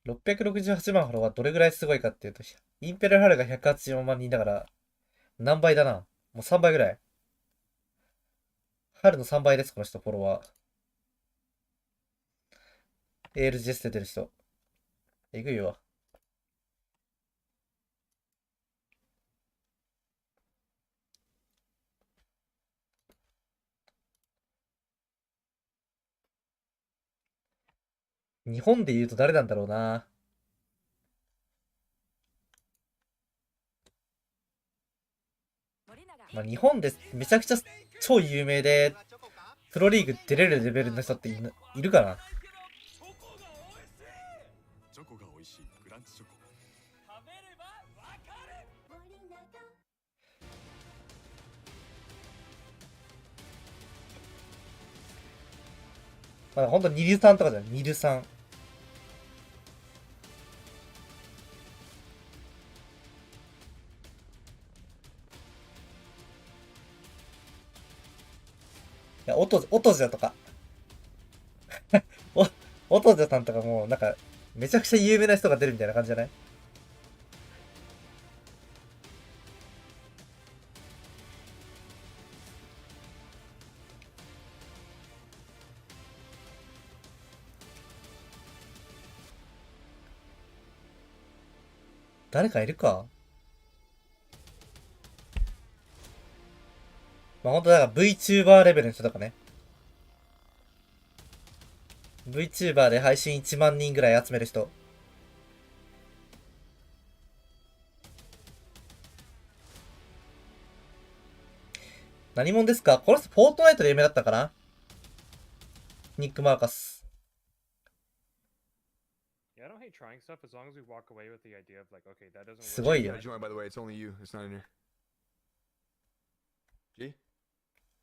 668万フォロワーどれぐらいすごいかっていうと、インペラルハルが184万人だから、何倍だな。もう3倍ぐらい。春の3倍です、この人、フォロワー。ALGS 出てる人。えぐいわ。日本で言うと誰なんだろうな。まあ、日本でめちゃくちゃ超有名で、プロリーグ出れるレベルの人っているかな。チョコが美味しいグランチチョコ。食べればわかる。まだほんとニルさんとかじゃん、ニルさん。いや、オトジャとか。オトジャさんとかもう、なんか、めちゃくちゃ有名な人が出るみたいな感じじゃない？誰かいるか？まあ、ほんとだから VTuber レベルの人とかね。VTuber で配信1万人ぐらい集める人。何者ですか？この人、フォートナイトで有名だったかな？ニック・マーカス。すごいよ。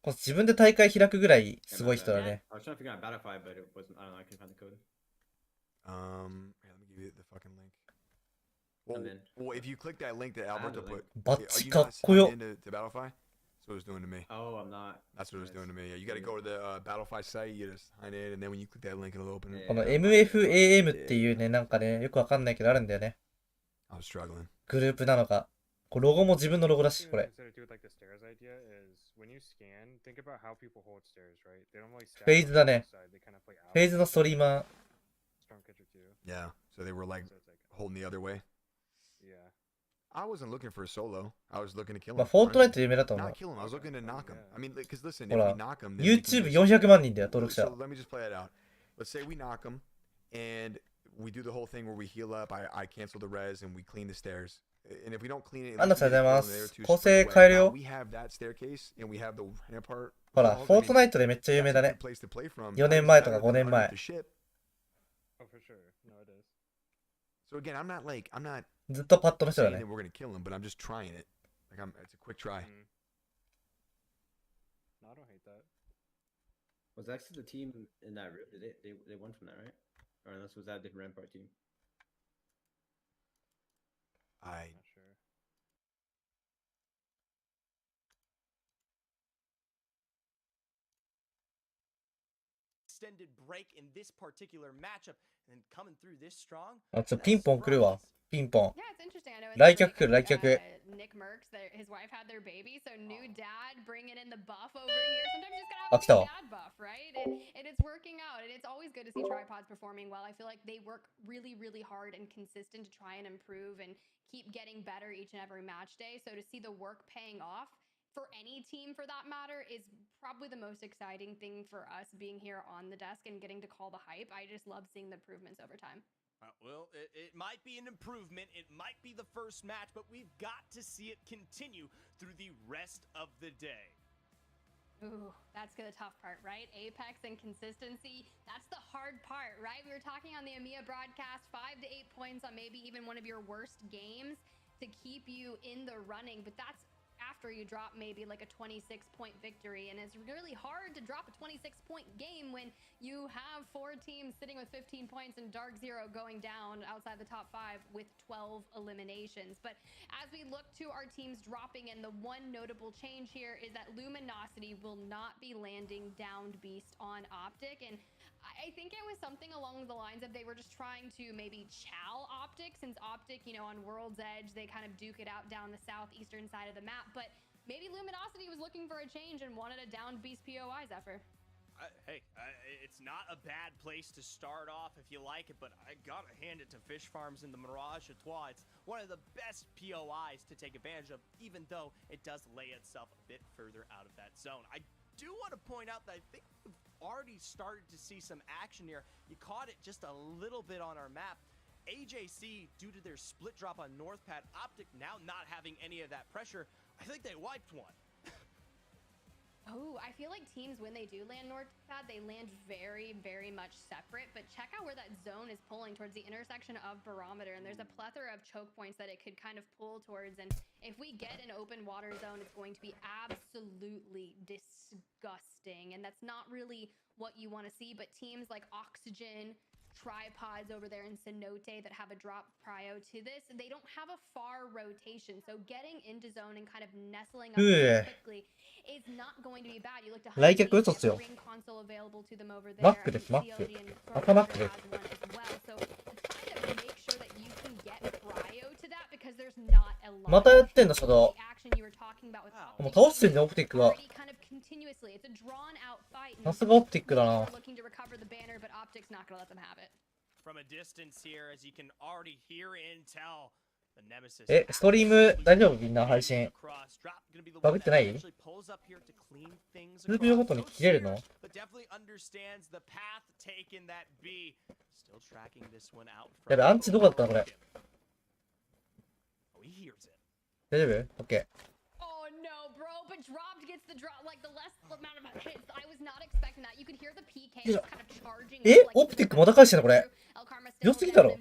こ自分で大会開くぐらいすごい人だね。バッチかっこよ。That's what it was doing to me. Oh, I'm not. That's what it was doing to me. Yeah, you got to go to the Battlefy site, you just sign in, and then when you click that link, it'll open. この MFAM っていうね、なんかね、よくわかんないけどあるんだよね。I was struggling. グループなのか。これロゴも自分のロゴだし、これ。フェイズだね。フェイズのストリーマー。Yeah, so they were like holding the other way. I wasn't looking for a solo. I was looking to kill him. まあ、フォートナイト有名だと思う。Not kill him. I was looking to knock him. I mean, because listen, ほ if ら we knock him, then YouTube400 万人だよ、登録者。So let me just play it out. Let's say we knock him, and we do the whole thing where we heal up. I cancel the res, and we clean the stairs. And if we don't clean it, ありがとうございます。構成変えるよ。we have that staircase, and we have the rampart. ほら、フォートナイトでめっちゃ有名だね。4年前とか5年前。So again, I'm not ずっとパッドの人だね。 saying that we're gonna kill him, but I'm just trying it. Like it's a quick try. No, I don't hate that. Was actually the team in that room? Did they won from that, right? Or unless was that a different Rampart team? Not sure. Extended break in this particular matchup and then coming through this strong. あ、ピンポン来るわ。ピンポン。 Yeah, it's interesting. I know 来客来る、来客。 Nick Merckx, his wife had their baby, so new dad bringing in the buff over here. Sometimes you just gotta have あ、来た a わ。 dad buff, right? And it's working out, and it's always good to see tripods performing well. I feel like they work really, really hard and consistent to try and improve and keep getting better each and every match day. So to see the work paying off for any team, for that matter, is probably the most exciting thing for us being here on the desk and getting to call the hype. I just love seeing the improvements over time. Well, it might be an improvement. It might be the first match, but we've got to see it continue through the rest of the day. Ooh, that's the tough part, right? Apex and consistency. That's the hard part, right? We were talking on the EMEA broadcast, 5 to 8 points on maybe even one of your worst games to keep you in the running, but that's after you drop maybe like a 26-point victory, and it's really hard to drop a 26-point game when you have 4 teams sitting with 15 points and Dark Zero going down outside the top 5 with 12 eliminations. But as we look to our teams dropping, and the one notable change here is that Luminosity will not be landing Downed Beast on Optic, and I think it was something along the lines of they were just trying to maybe chow Optic, since Optic, you know, on World's Edge, they kind of duke it out down the southeastern side of the map. But maybe Luminosity was looking for a change and wanted a down Beast POI, Zephyr. Hey, it's not a bad place to start off if you like it, but I gotta hand it to Fish Farms in the Mirage Etoile. It's one of the best POIs to take advantage of, even though it does lay itself a bit further out of that zone. I do want to point out that I think we've already started to see some action here. You caught it just a little bit on our map. AJC, due to their split drop on North Pad, Optic now not having any of that pressure, I think they wiped one. Oh, I feel like teams, when they do land North Pad, they land very, very much separate. But check out where that zone is pulling towards the intersection of Barometer. And there's a plethora of choke points that it could kind of pull towards. And if we get an open water zone, it's going to be absolutely disgusting. And that's not really what you want to see. But teams like Oxygen, Tripods over there in Cenote that have a drop prio to this, they don't have a far rotation, so getting into zone and kind of nestling up quickly is not going to be bad. You look to来客嘘っすよ。 ring console available to them over there. マックです、マック。赤マックです。 So kind of make sure that you can get prio to that because there's not a lot またやってんだ、初動。 action you were talking about with もう倒してんじゃん、オプティックが。 kind of continuously. It's a drawn out fight. さすがオプティックだな。 Looking to recover the banner, but Optic's not going to let them have it. From a distance here, as you can already hear intel, the Nemesis. ストリーム大丈夫みんな配信。バグってない？数秒ごとに切れるの？ やべ、アンチどこだったのこれ。大丈夫？ OK。 No, bro, but dropped gets the drop, like the less amount of hits. I was not expecting that. You could hear the PK just kind of charging. オプティックまた返してんのこれ。良すぎだろ。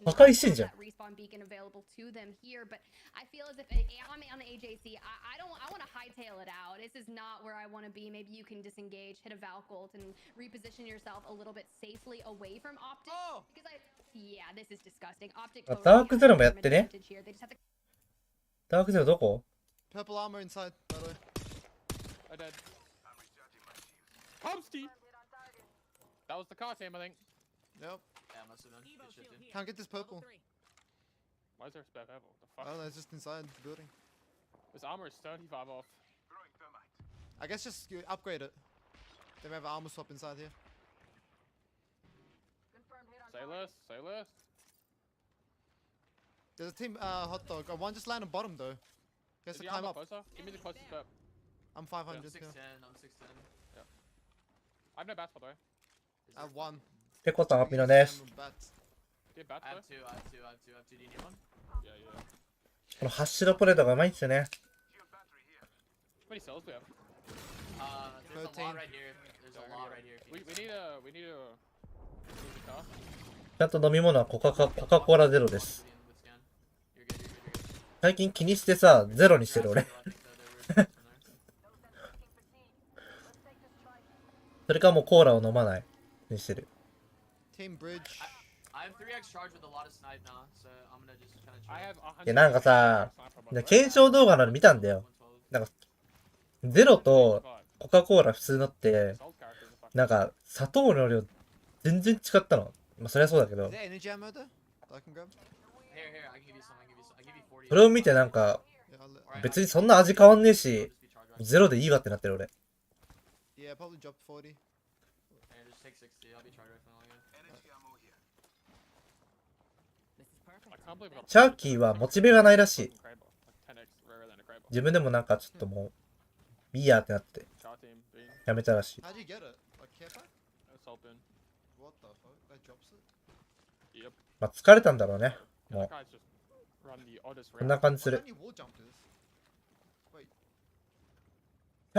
破壊してんじゃん。 Respawn beacon available to them here, but I feel as if on the AJC, I want to hightail it out. This is not where I want to be. Maybe you can disengage, hit a Valk ult, and reposition yourself a little bit safely away from Optic. Because yeah, this is disgusting. Optic. ダークゼロもやってね。 ダークゼロどこ？ Purple armor inside, by the way. I did. Homsky! That was the car team, I think. Yep. Yeah, must have been. Can't get this purple. Why is there a spare purple? What the fuck? I don't know, it's just inside the building. This armor is 35 off. I guess just upgrade it. They may have armor swap inside here. Say less, say less. There's a team hot dog. One just landed bottom though. Guess to climb up. Closer? Give me the closest perp. I'm 500. I'm 610. Yeah. I'm 610. Yeah. I have no bats by the way. I have one. ペコさんハッピーのです。 Do you have bats? I have two. I have two. I have two. I have two. Do you need one? Yeah, yeah. このハッシュドポテトがうまいんですよね。 How many cells do we have? There's a lot right here. There's a lot right here. We need a car. ちゃんと飲み物はコカ・コーラゼロです。最近気にしてさ、ゼロにしてる俺。それかもうコーラを飲まないにしてる。Team bridge. I have 3x charge with a lot of snipe now, so I'm gonna just kind of. I have いやなんかさ、検証動画なの見たんだよ。なんかゼロとコカ・コーラ普通のって、なんか砂糖の量全然違ったの。まあそりゃそうだけど。それを見てなんか別にそんな味変わんねえし、ゼロでいいわってなってる俺。Yeah, probably drop 40. Just take 60. I'll be charged right now. Yeah. チャーキーはモチベがないらしい。自分でもなんかちょっともういいやってなってやめたらしい。How do you get it? Like care pack? What the fuck? That drops it? まあ疲れたんだろうね。もうこんな感じする。チ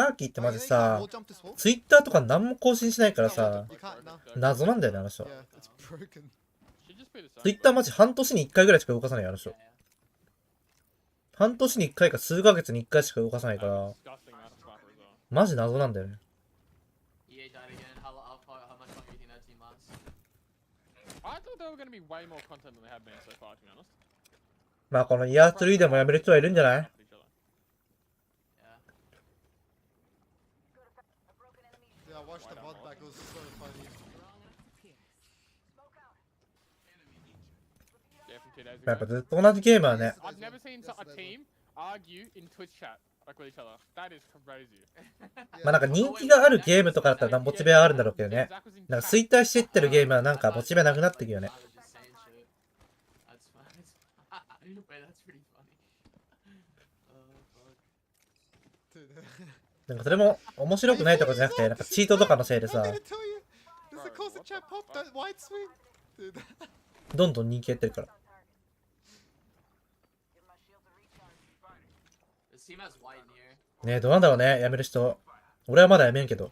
ャーキーってマジさ、ツイッターとか何も更新しないからさ、謎なんだよねあの人。ツイッターマジ半年に1回ぐらいしか動かさないよあの人。半年に1回か数ヶ月に1回しか動かさないから、マジ謎なんだよね。まあこのイヤー3でもやめる人はいるんじゃない？ watched the VOD back. It was so funny. Yeah, from 2 days やっぱ ago. ずっと同じゲームはね。 I've never seen a team argue in Twitch chat like with each other. That is crazy. まあなんか人気があるゲームとかだったらモチベはあるんだろうけどね。なんか衰退していってるゲームはなんかモチベなくなってくよね。なんかそれも面白くないとかじゃなくて、なんかチートとかのせいでさ、どんどん人気減ってるから。ねえ、どうなんだろうね、やめる人。俺はまだやめんけど。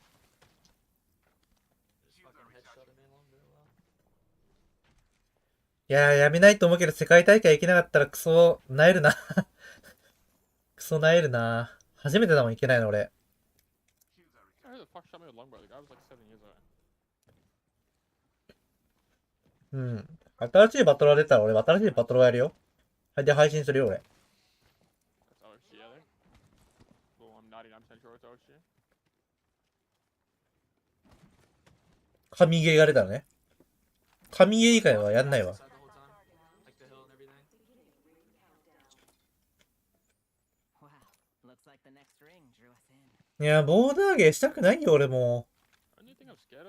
いやー、やめないと思うけど、世界大会行けなかったらクソ、なえるな。クソなえるな。初めてだもん、行けないの俺。うん。新しいバトルが出たら俺、新しいバトルをやるよ。で、配信するよ、俺。神ゲーが出たらね。神ゲー以外はやんないわ。いや、ボーダーゲーしたくないよ、俺も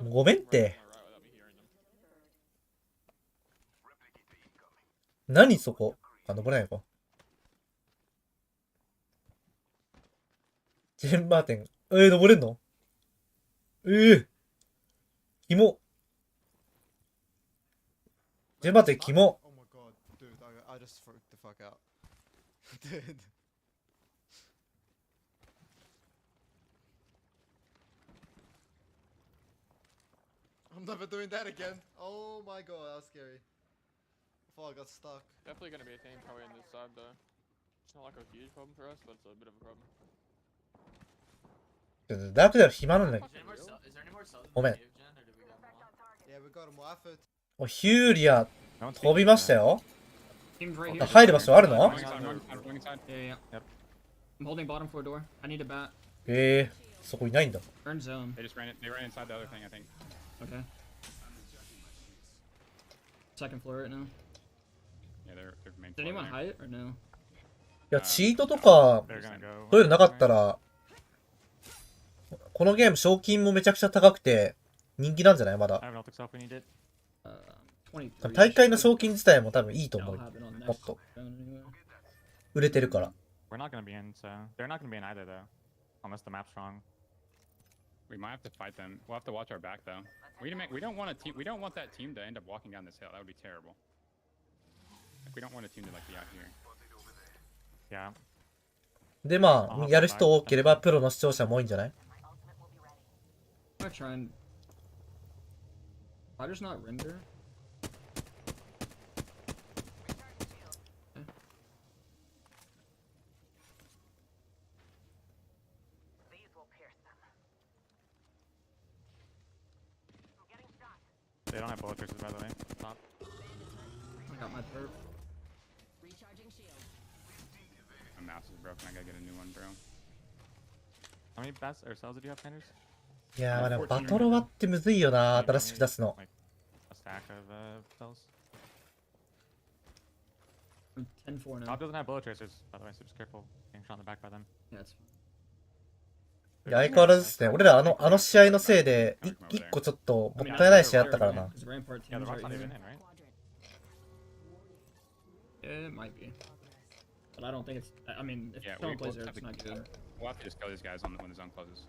う。ごめんって。何そこ。あ、登れないか。ジェンバー店。登れんの？キモ。ジェンバー店キモ。Oh my god, dude, I just freaked the fuck out. Dude. I'm never doing that again. Oh my god, that was scary. I thought I got stuck. Definitely gonna be a team probably on this side though. It's not like a huge problem for us, but it's a bit of a problem. ダークでは暇なんだけど。ごめん。お、ヒューリア、飛びましたよ。入る場所あるの？そこいないんだ。いや、チートとか、そういうのなかったら、このゲーム賞金もめちゃくちゃ高くて人気なんじゃないまだ。大会の賞金自体も多分いいと思う。もっと。売れてるから。We're not gonna be in, so they're not gonna be in either though, unless the map's wrong. We might have to fight them. We'll have to watch our back though. We don't want a team. We don't want that team to end up walking down this hill. That would be terrible. Like, we don't want a team to like be out here. Yeah. でまあやる人多ければプロの視聴者も多いんじゃない？ I'm gonna try and. Why does not render? They don't have bullet piercers by the way. Top. I got my perp. My mouse is broken. I gotta get a new one, bro. How many bats or cells did you have, Sanders? いやーでもバトロワってむずいよな、新しく出すの。Top doesn't have bullet tracers, by the way, so just careful getting shot in the back by them. いや相変わらずですね。俺らあの試合のせいで一個ちょっともったいない試合あったからな。Yeah, it might be. But I don't think it's. I mean, if someone plays there, it's not good. We'll have to just kill these guys when the zone closes.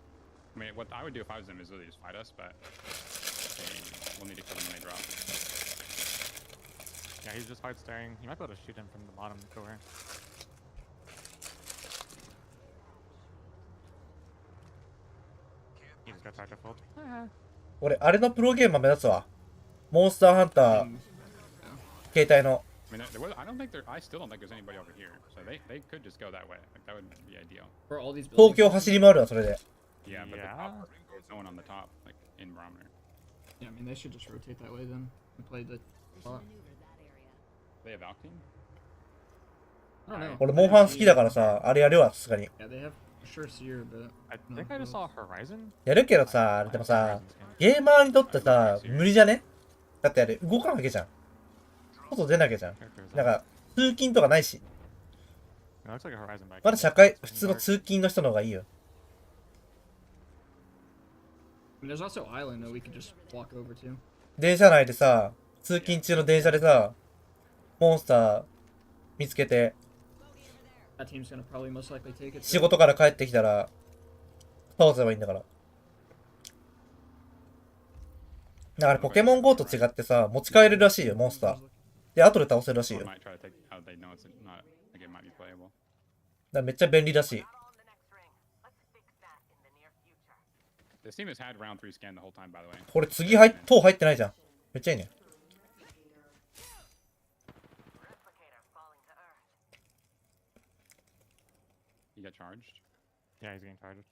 I mean, what I would do if I was them is literally just fight us, but we'll need to kill them when they drop. Yeah, he's just hard staring. You might be able to shoot him from the bottom. Go where? He just got tried to fold. 俺、あれのプロゲーマー目指すわ。モンスターハンター、携帯の。I mean, I don't think I still don't think there's anybody over here, so they could just go that way. Like that would be ideal. 東京走り回るわ、それで。Yeah, but the top, there's no one on the top, like in barometer. Yeah, I mean they should just rotate that way then and play the spot. They have Valkyrie? I don't know. 俺モンハン好きだからさ、あれやるわ、さすがに。Yeah, they have sure Seer, but I think I just saw Horizon. やるけどさ、でもさ、ゲーマーにとってさ、無理じゃね？だってあれ、動かなきゃじゃん。外出なきゃじゃん。なんか、通勤とかないし。まだ普通の通勤の人の方がいいよ。There's also island that we could just walk over to. 電車内でさ、通勤中の電車でさ、モンスター見つけて、That team's gonna probably most likely take it. 仕事から帰ってきたら、倒せばいいんだから。だからポケモン GO と違ってさ、持ち帰れるらしいよ、モンスター。で、後で倒せるらしいよ。だからめっちゃ便利らしい。これ次塔入ってないじゃん。めっちゃいいね。He got charged? Yeah, he's getting charged.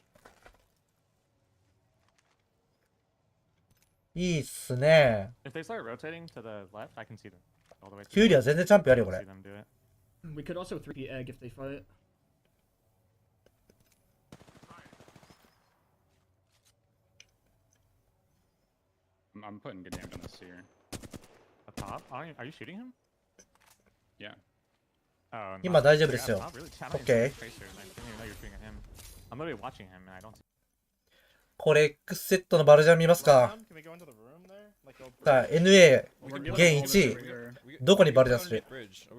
いいっすね。If they start rotating to the left, I can see them all the way. キュウリは全然チャンピオンあるよ、これ。We could also 3P egg if they fight. I'm putting good damage on this Seer. Up top? Are you shooting him? Yeah. 今大丈夫ですよ。OK。これ X セットのバルジャン見ますか？さあ、NA 現1位。どこにバルジャンする？ Bridge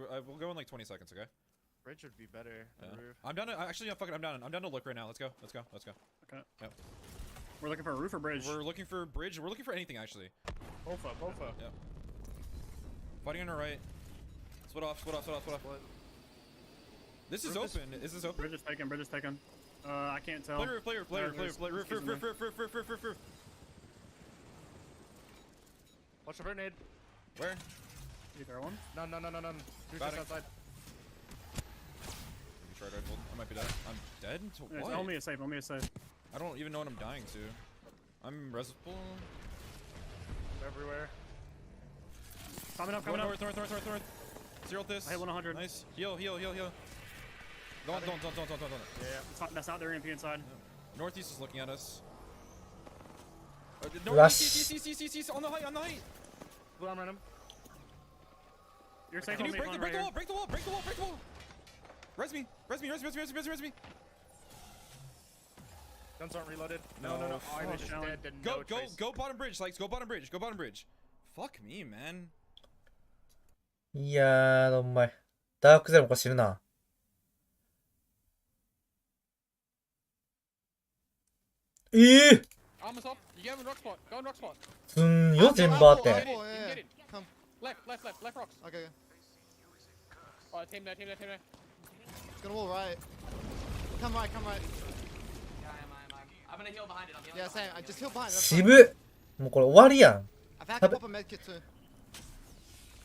would be better. I'm down to actually. Fuck it. I'm down to look right now. Let's go. Okay. Yep. We're looking for a roof or bridge. We're looking for bridge. We're looking for anything actually. Both up. Yep. Fighting on our right. Split off. This is open. Is this open? Bridge is taken. I can't tell. Play roof. Watch the grenade. Where? You throw one? None. Two just outside. I might be dead. I'm dead? To what? Only a save. I don't even know what I'm dying to. I'm resistable. Everywhere. Coming up. North. Zero this. I hit 100. Nice. Heal. Don't. Yeah. That's not their EMP inside. Northeast is looking at us. Rush. On the height. Blue arm random. You're safe. Can you break the wall? Break the wall. Res me. Guns aren't reloaded. No. Oh, I missed dead. Go bottom bridge, Sykes. Go bottom bridge. Fuck me, man. いやー、お前。ダークゼロもこれ死ぬな。Armor's off. You get him in rock spot. Go in rock spot. すんよ、全バーって。Left rocks. Okay. Oh, team there. It's gonna wall right. Come right. I'm gonna heal behind it. Yeah, same. I just heal behind. 渋っ。もうこれ終わりやん。I've had to pop a medkit too.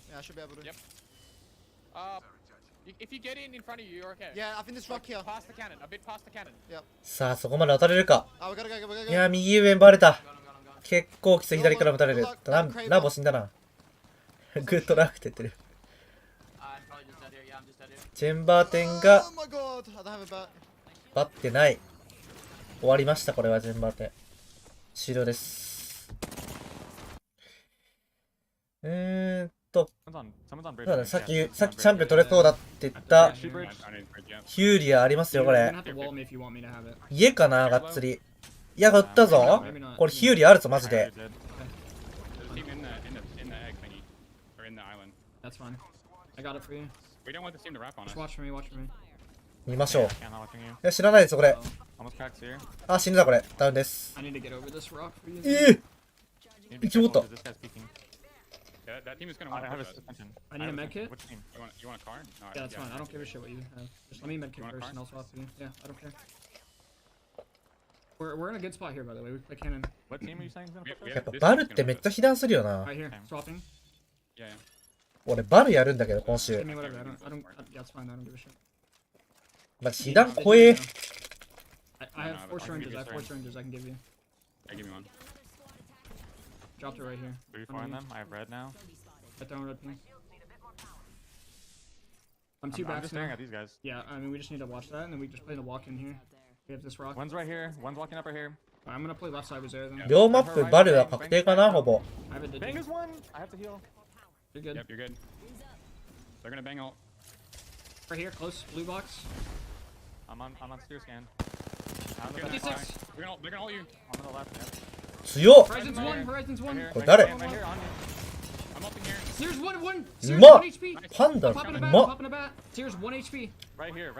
Yeah, I should be able to. Yep. If you get in front of you, you're okay. Yeah, I think this rock here. Past the cannon. A bit past the cannon. Yep. さあ、そこまで渡れるか。 We gotta go. いや、右上バレた。結構きつい左からも撃たれる。ラボ死んだな。グッドラックって言ってる。チェンバー店がバってない。終わりました、これはチェンバー店。終了です。そうだ、さっきチャンピオン取れそうだって言ったヒューリアありますよ、これ。家かな、がっつり。いや、売ったぞ。これヒューリアあるぞ、マジで。見ましょう。いや、知らないですよ、これ。あ、死んだ、これ。ダウンです。生き物。That team is gonna want to have a suspension. I need a medkit. Which team? You want a car? No, yeah, that's fine. I don't give a shit what you have. Just let me medkit first and I'll swap you. Yeah, I don't care. We're in a good spot here, by the way. We play cannon. What team are you saying is gonna push us? やっぱバルってめっちゃ被弾するよな。Right here, swapping. Yeah. 俺バルやるんだけど、今週。Give me whatever. I don't. Yeah, it's fine. I don't give a shit. まじ被弾怖え。I have 4 syringes. I have 4 syringes I can give you. I give me one. Dropped it right here. 3-4 in them. I have red now. I throw red ping. I'm 2 backs just staring now. at these guys. Yeah, I mean we just need to watch that and then we just play the walk in here. We have this rock. One's right here. One's walking up right here. I'm gonna play left side with Zare then. 両マップバルは確定かな、ほぼ。 I have a Bang digi. is one. I have to heal. You're good. Yep, you're good. They're gonna bang ult. Right here, close, blue box. I'm on steer scan. On the 56. back. They're gonna ult you. On the left. Yep. 強っ Horizon's one, Horizon's one. これ誰 Right here on you. I'm ulting here. Sears one. う Sears まっ 1 HP. パンダ Popping a う bat, まっ popping a bat. Sears 1 HP. Right here.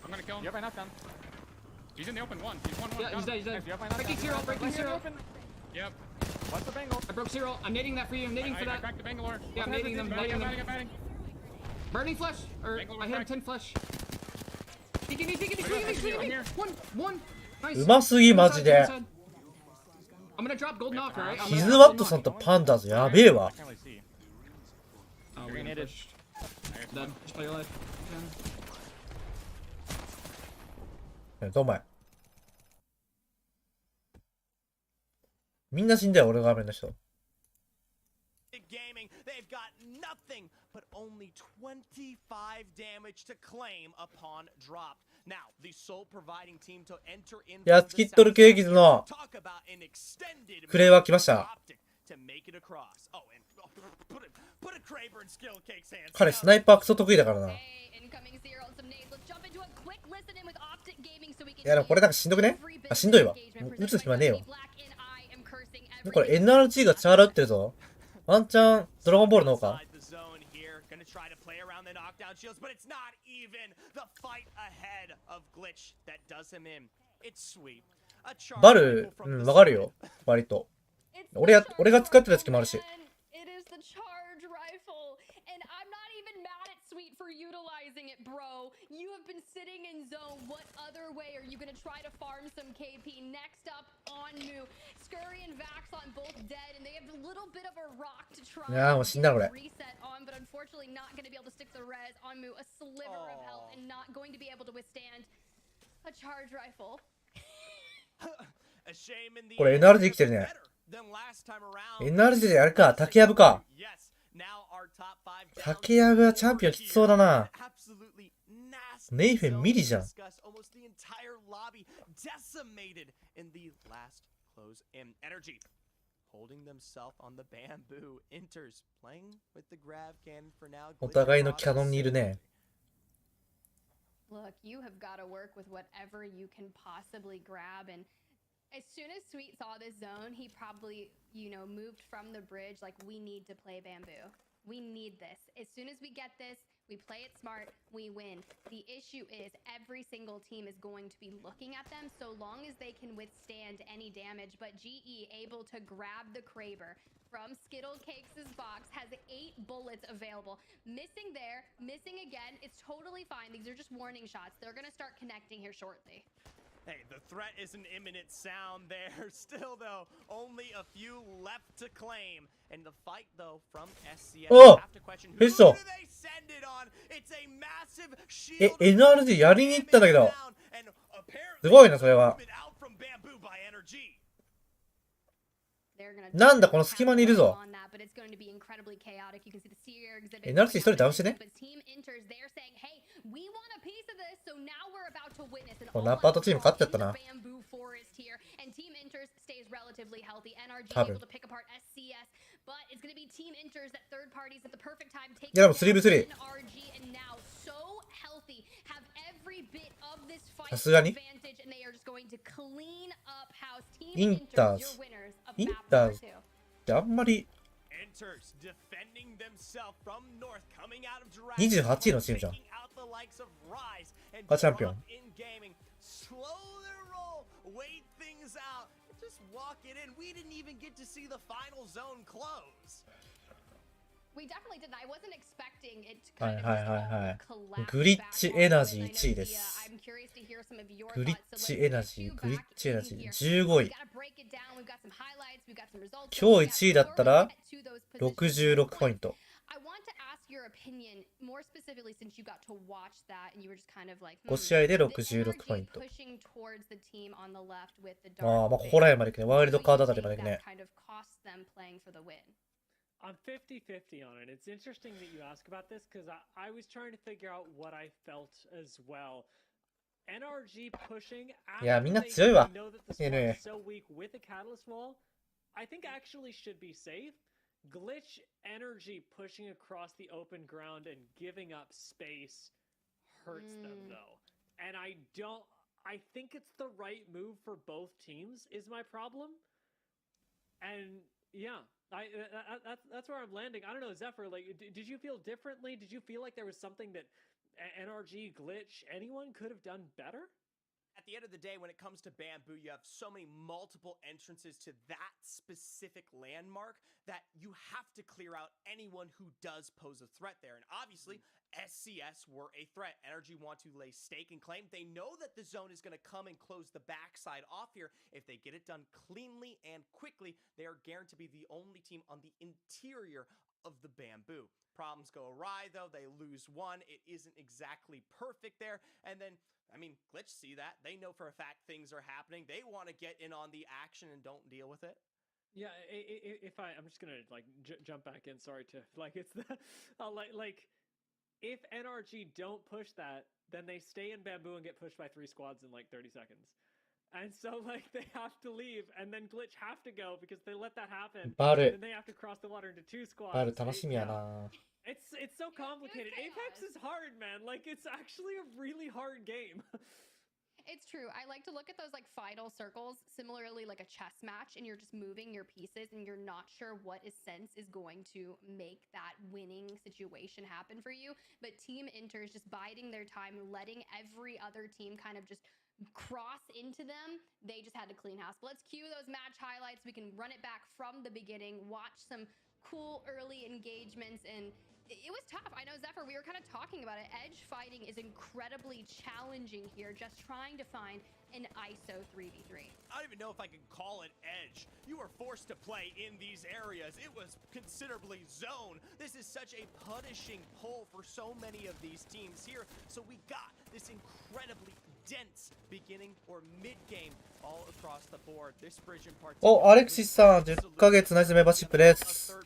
I'm gonna kill him. You have my knockdown. He's in the open one. He's 1-1. Yeah, he's dead, he's dead. You have my knockdown. Breaking zero, breaking Right here, zero. open. Yep. What's the bangle? I broke zero. I'm nading that for you. I'm nading for I that. cracked the Bangalore. Yeah, I'm nading them, nading them. Burning flesh. Or Bangalore I hit him cracked. 10 flesh. Swinging. One. Nice. うますぎマジで。 I'm gonna drop gold knock, right? ヒズワットさんとパンダーズやべえわ。 Oh, we're gonna push. Dead. Just play your life. お前。みんな死んだよ、俺が画面の人。 Gaming, they've got nothing but only 25 damage to claim upon drop. Now, the sole providing team to enter in やつきっとるケーキズの talk about an extended クレーは来ました。 to make it across. Oh, and put a Kraber in Skill Cake's hands. 彼スナイパークソ得意だからな。いやでもこれなんかしんどくね？あ、しんどいわ。撃つ暇ねえわ。これ NRG がチャーラ打ってるぞ。ワンチャンドラゴンボールの方か？ バル、わかるよ。割と。俺が使ってた時もあるし。Sweet for utilizing it, bro. You have been sitting in zone. What other way are you gonna try to farm some KP? Next up, Onmu. Scurry and Vax on both dead, and they have a little bit of a rock to try to reset on, but unfortunately not gonna be able to stick the res. Onmu, a sliver of health, and not going to be able to withstand a charge rifle. これ NRG 来てるね。NRG であれか、竹やぶか。竹やぶはチャンピオンきつそうだな。ネイフェンミリじゃん。お互いのキャノンにいるね。Look, you have got to work with whatever you can possibly grab, and as soon as Sweet saw this zone, he probably, moved from the bridge like, we need to play bamboo. We need this. As soon as we get this, we play it smart, we win. The issue is every single team is going to be looking at them so long as they can withstand any damage, but GE able to grab the Kraber from Skittle Cakes' box, has 8 bullets available. Missing there, missing again, it's totally fine. These are just warning shots. They're gonna start connecting here shortly. Hey, the threat is an imminent sound there. Still, though, only a few left to claim. And the fight, though, from SCS, Oh! have to question who do they send it on? It's a massive shield. NRG やりに行ったんだけど。すごいな、それは。なんだ、この隙間にいるぞ。NRG 一人倒してね。このアパートチーム勝っちゃったな。多分。いやでも 3v3。さすがにインターズってあんまり28位のチームじゃん。がチャンピオン。はいはいはいはい。グリッチエナジー1位です。グリッチエナジー15位。今日1位だったら66ポイント。5試合で66ポイント。ああ、まあここら辺まで来て、ワイルドカードあたりまで来ね。I'm 50-50 on it. It's interesting that you ask about this because I was trying to figure out what I felt as well. NRG pushing いや、 after みんな they 強いわ。 know that the squad NA is so weak with a catalyst wall, I think actually should be safe. Glitch energy pushing across the open ground and giving up space hurts them though. And I think it's the right move for both teams is my problem. And yeah, that's where I'm landing. I don't know, Zephyr, like, did you feel differently? Did you feel like there was something that NRG, Glitch, anyone could have done better? At the end of the day, when it comes to Bamboo, you have so many multiple entrances to that specific landmark that you have to clear out anyone who does pose a threat there. And obviously, SCS were a threat. Energy want to lay stake and claim. They know that the zone is going to come and close the backside off here. If they get it done cleanly and quickly, they are guaranteed to be the only team on the interior of the Bamboo. Problems go awry, though. They lose one. It isn't exactly perfect there. And then, I mean, Glitch see that. They know for a fact things are happening. They want to get in on the action and don't deal with it. Yeah, if I'm just gonna like jump back in. Sorry to like it's the like if NRG don't push that, then they stay in Bamboo and get pushed by 3 squads in like 30 seconds. And so like they have to leave, and then Glitch have to go because they let that happen. Baru. Then they have to cross the water into 2 squads. バル楽しみやな。 It's so complicated. Apex is hard, man. Like it's actually a really hard game. It's true. I like to look at those like final circles, similarly like a chess match, and you're just moving your pieces and you're not sure what sense is going to make that winning situation happen for you. But Team Inter is just biding their time, letting every other team kind of just cross into them. They just had to clean house. But let's cue those match highlights. We can run it back from the beginning, watch some cool early engagements, and it was tough. I know, Zephyr, we were kind of talking about it. Edge fighting is incredibly challenging here, just trying to find an ISO 3v3. I don't even know if I can call it edge. You were forced to play in these areas. It was considerably zone. This is such a punishing pull for so many of these teams here. So we got this incredibly dense beginning or mid game all across the board. This bridge in particular. お、アレクシスさん、10ヶ月ナイスメンバーシップです。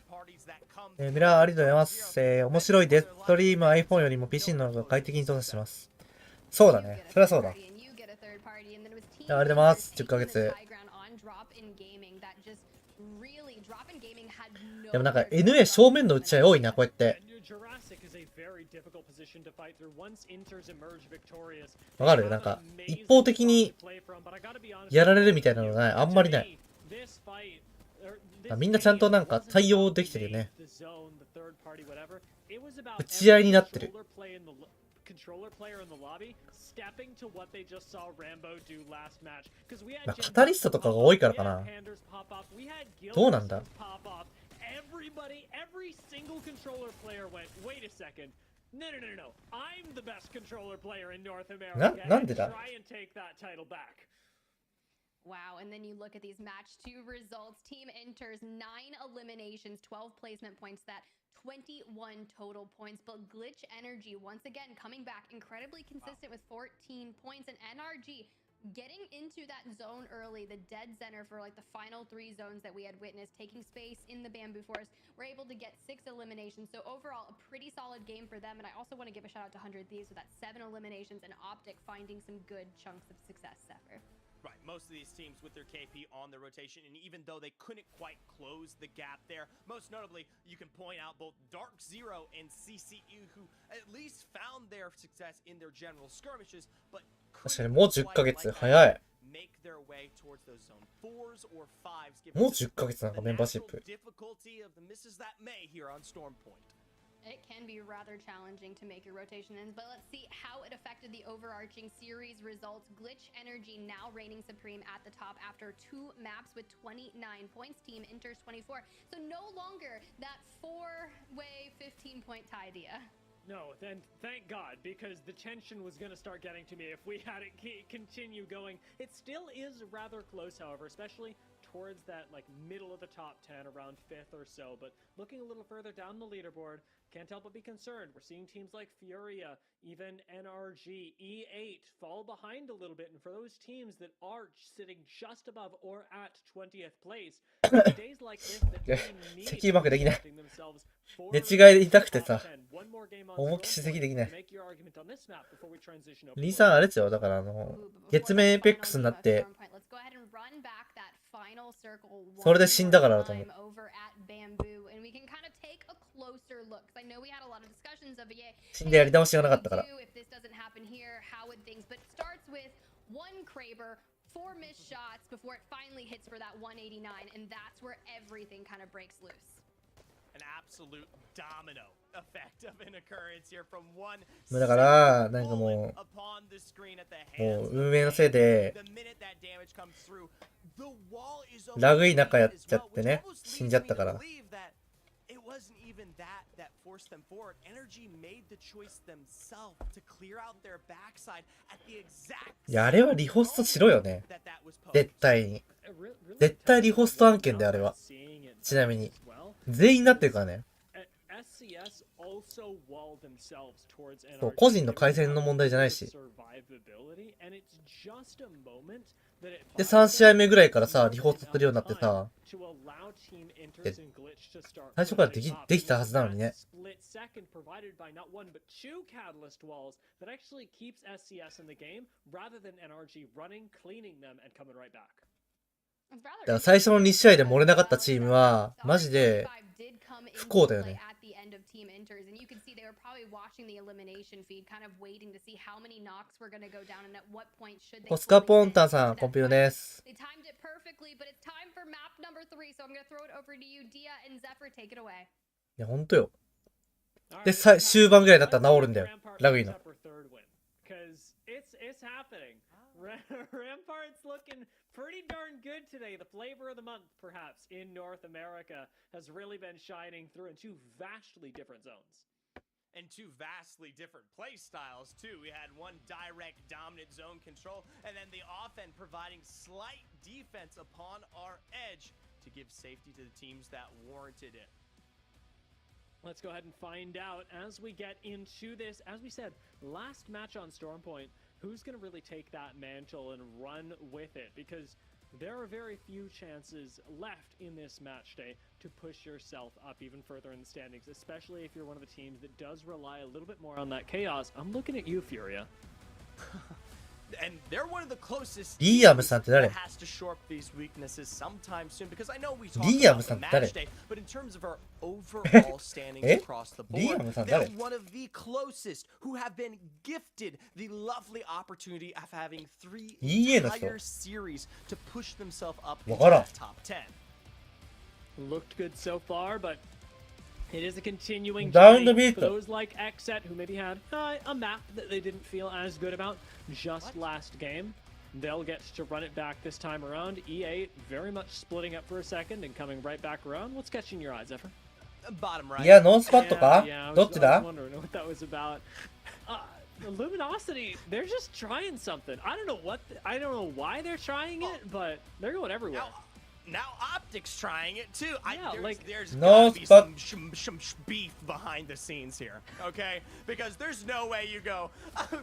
ミラーありがとうございます。面白いデストリーム iPhone よりも PC の方が快適に操作します。そうだね。そりゃそうだ。ありがとうございます。10ヶ月。でもなんか NA 正面の打ち合い多いな、こうやって。わかる？なんか一方的にやられるみたいなのない。あんまりない。みんなちゃんとなんか対応できてるよね。打ち合いになってる。まあ、カタリストとかが多いからかな。どうなんだ？Every single controller player went, wait a second. No. I'm the best controller player in North America. なんでだ？ Try and take that title back. Wow, and then you look at these match 2 results. Team Inter's 9 eliminations, 12 placement points, that 21 total points. But Glitch Energy, once again, coming back incredibly consistent with 14 points. And NRG getting into that zone early, the dead center for like the final 3 zones that we had witnessed, taking space in the Bamboo Forest. We're able to get 6 eliminations. So overall, a pretty solid game for them. And I also want to give a shout out to 100 Thieves with that 7 eliminations and Optic finding some good chunks of success, Zephyr. Right, most of these teams with their KP on the rotation, and even though they couldn't quite close the gap there, most notably, you can point out both Dark Zero and CCU, who at least found their success in their general skirmishes, but 確かにもう10ヶ月早い。 make their way towards those zone 4s or 5s, もう10ヶ月なんかメンバーシップ。 difficulty of the misses that may here on Stormpoint. It can be rather challenging to make your rotation ends, but let's see how it affected the overarching series results. Glitch Energy now reigning supreme at the top after 2 maps with 29 points. Team Inter's 24. So no longer that 4-way 15-point tie, Dia. No, then thank God, because the tension was going to start getting to me if we had it continue going. It still is rather close, however, especially towards that like middle of the top 10, around 5th or so. But looking a little further down the leaderboard, can't help but be concerned. We're seeing teams like Furia, even NRG, E8 fall behind a little bit. And for those teams that are sitting just above or at 20th place, days like this that really need to be protecting themselves for 寝違いで痛くてさ、重きしすぎできない。リーさんあれですよ、だから月面エイペックスになって、それで死んだからだと思う。死んでやり直しがなかったから。4 missed shots before it finally hits for that 189, and that's where everything kind of breaks loose. An absolute domino effect of an occurrence here from one だから、なんかもう運営のせいで、ラグい中やっちゃってね、死んじゃったから。It wasn't even that forced them forward. Energy made the choice themselves to clear out their backside at the exact. いや、あれはリホストしろよね。絶対に。絶対リホスト案件であれは。ちなみに。全員なってるからね。そう、個人の回線の問題じゃないし。で、3試合目ぐらいからさ、リホストするようになってさ、最初からできたはずなのにね。だから最初の2試合で漏れなかったチームは、マジで不幸だよね。コスカポンタンさん、コンピューです。いや、ほんとよ。で、終盤ぐらいだったら治るんだよ。ラグいの。Rampart's looking pretty darn good today. The flavor of the month, perhaps, in North America has really been shining through in two vastly different zones. And two vastly different play styles, too. We had one direct dominant zone control, and then the offense providing slight defense upon our edge to give safety to the teams that warranted it. Let's go ahead and find out as we get into this. As we said, last match on Stormpoint, who's going to really take that mantle and run with it? Because there are very few chances left in this match day to push yourself up even further in the standings, especially if you're one of the teams that does rely a little bit more on that chaos. I'm looking at you, Furia. And they're one of the closest that has to shore up these weaknesses sometime soon, because I know we talked about the match day, but in terms of our overall standings across the board, they're one of the closest who have been gifted the lovely opportunity of having 3 entire series to push themselves up into the top 10. Looked good so far, but it is a continuing journey for those like Xset who maybe had a map that they didn't feel as good about just last game. They'll get to run it back this time around. E8 very much splitting up for a second and coming right back around. What's catching your eyes, Zephyr? Bottom right. Yeah, no spot to ka? I was wondering what that was about. Luminosity, they're just trying something. I don't know why they're trying it, but they're going everywhere. Now Optic's trying it too. There's no gotta be some beef behind the scenes here, okay? Because there's no way you go,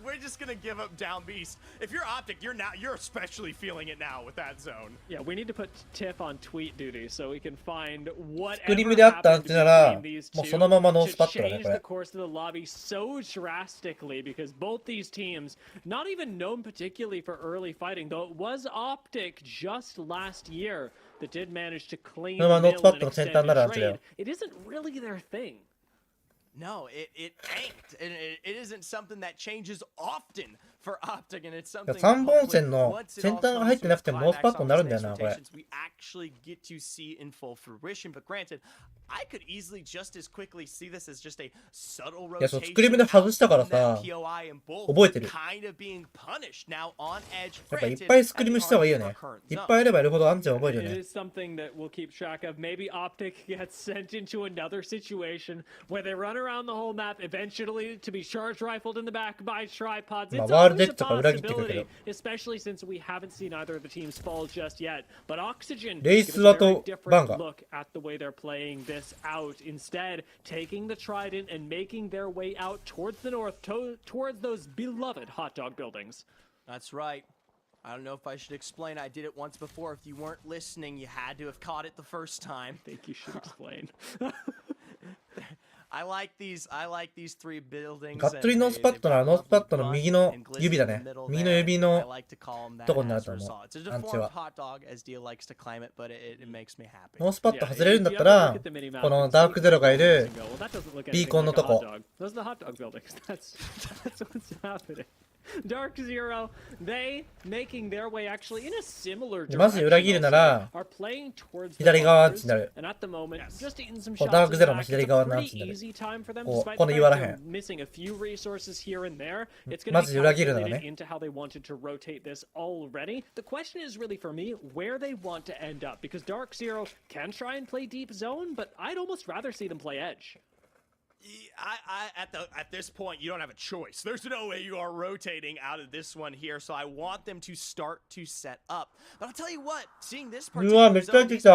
we're just gonna give up down beast. If you're Optic, you're especially feeling it now with that zone. Yeah, we need to put Tiff on tweet duty so we can find whatever happened between these two to change the course of the lobby so drastically, because both these teams, not even known particularly for early fighting, though it was Optic just last year that did manage to clean mill and extend the trade. It isn't really their thing. No, it ain't. It isn't something that changes often for Optic, and it's something 3本線の先端が入ってなくてもノースパットになるんだよな、これ。we actually get to see in full fruition. But granted, I could easily just as quickly see this as just a subtle いや、そう、 rotation スクリームで外したから from さ、 that POI and both 覚えてる。 kind of being punished now on edge. やっぱいっぱいスクリームした方がいいよね。いっぱいやればやるほどアンチは覚えるよ It ね。 is something that we'll keep track of. Maybe Optic gets sent into another situation where they run around the whole map, eventually to be charge rifled in the back by tripods. It's always a possibility, especially since we haven't seen either of the teams fall just yet. But Oxygen gives a very different look at the way they're playing this out. Instead, taking the Trident and making their way out towards the north, towards those beloved hot dog buildings. That's right. I don't know if I should explain. I did it once before. If you weren't listening, you had to have caught it the first time. I think you should explain. I like these three buildings. がっつりノースパッドならノースパッドの右の指だね。右の指のとこになると思う。アンチは。ノースパッド外れるんだったら、このダークゼロがいるビーコンのとこ。Those are the hot dog buildings. That's what's happening. Dark Zero, they making their way actually in a similar direction. マジ裏切るなら、左側アンチになる。ダークゼロの左側のアンチになる。この岩らへん。マジ裏切るならね。The question is really for me where they want to end up, because Dark Zero can try and play deep zone, but I'd almost rather see them play edge. At this point, you don't have a choice. There's no way you are rotating out of this one here, so I want them to start to set up. But I'll tell you what, seeing this particular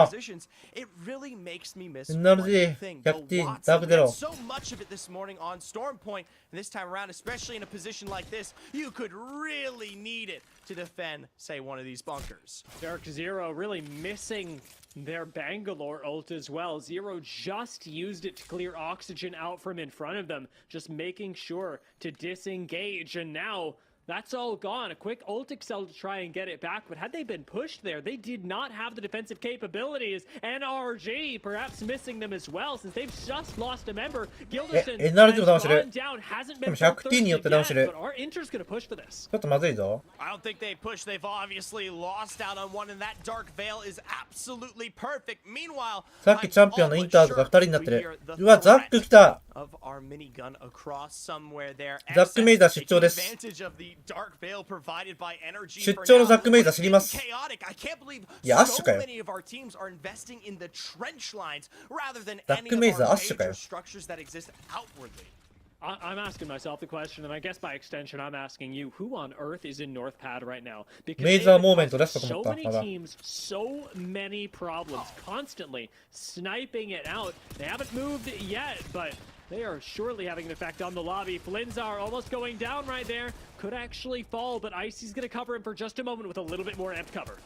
positions, it really makes me miss one thing. So much of it this morning on Storm Point, and this time around, especially in a position like this, you could really need it to defend, say, one of these bunkers. Dark Zero really missing their Bangalore ult as well. Zero just used it to clear Oxygen out from in front of them, just making sure to disengage, and now that's all gone. A quick ult excel to try and get it back, but had they been pushed there, they did not have the defensive capabilities. NRG perhaps missing them as well, since they've just lost a member. Gilderson has gone down, hasn't been thirsty yet, but our Inter's gonna push for this. ちょっとまずいぞ。 I don't think they pushed. They've obviously lost out on one, and that Dark Veil is absolutely perfect. Meanwhile, さっきチャンピオンのインターとか2人になってる。うわ、ザック来た。 of our minigun across somewhere there. ザックメイザー出張です。 Dark veil provided by energy. 出張のザックメイザー知ります。 I can't believe いや、アッシュかよ。 many of our teams are investing in the trench lines rather than ザックメイザーアッシュかよ。 structures that exist outwardly. I'm asking myself the question, and I guess by extension, I'm asking you, who on earth is in North Pad right now? Because they have so many teams, so many problems, constantly sniping it out. They haven't moved yet, but they are surely having an effect on the lobby. Flinzar almost going down right there. Could actually fall, but Icy's going to cover him for just a moment with a little bit more amp cover.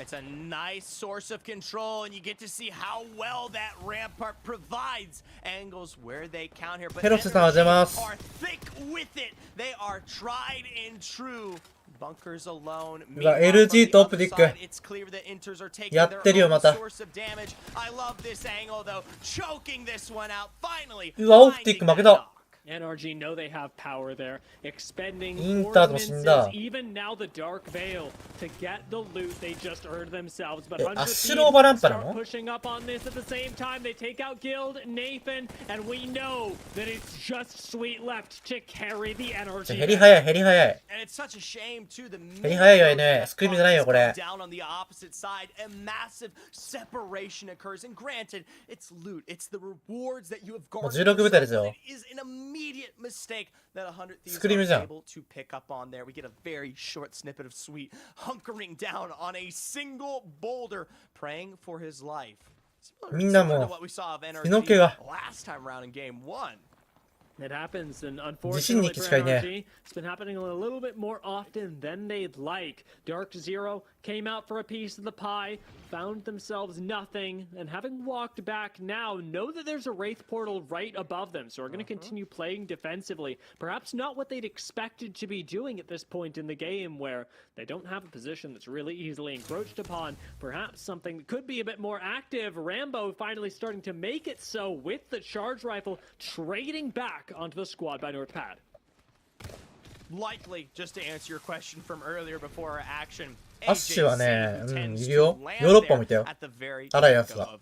It's a nice source of control, and you get to see how well that rampart provides angles where they count here. But are thick with it. They are tried and true. Bunkers alone. LG とオプティック It's clear that Inters are taking やってるよまた。 source of damage. I love this angle though. Choking this one out. Finally. うわ、オプティック負けた。 NRG know they have power there, expending ordinances, even now the Dark Veil to get the loot they just earned themselves. But アッシュのオーバーランパなの start pushing up on this at the same time. They take out Guild, Nathan, and we know that it's just Sweet left to carry the NRG. ヘリ早い、ヘリ早い。 And it's such a shame too. The ヘリ早いよね。スクリームじゃないよこれ。 down on the opposite side, a massive separation occurs. And granted, it's loot. It's the rewards that you have garnered. 16部隊ですよ。 It is an immediate mistake that 100 Thieves スクリームじゃん。 are able to pick up on there. We get a very short snippet of Sweet hunkering down on a single boulder, praying for his life. みんなもう血の気が。 Last time round in game 1. It happens, and unfortunately for NRG, it's been happening a little bit more often than they'd like. Dark Zero came out for a piece of the pie, found themselves nothing, and having walked back now, know that there's a Wraith portal right above them, so we're going to continue playing defensively. Perhaps not what they'd expected to be doing at this point in the game, where they don't have a position that's really easily encroached upon. Perhaps something that could be a bit more active. Rambo finally starting to make it so with the charge rifle, trading back onto the squad by North Pad. Likely, just to answer your question from earlier before our action, アッシュはね、いるよ。ヨーロッパもいたよ。荒いやつは。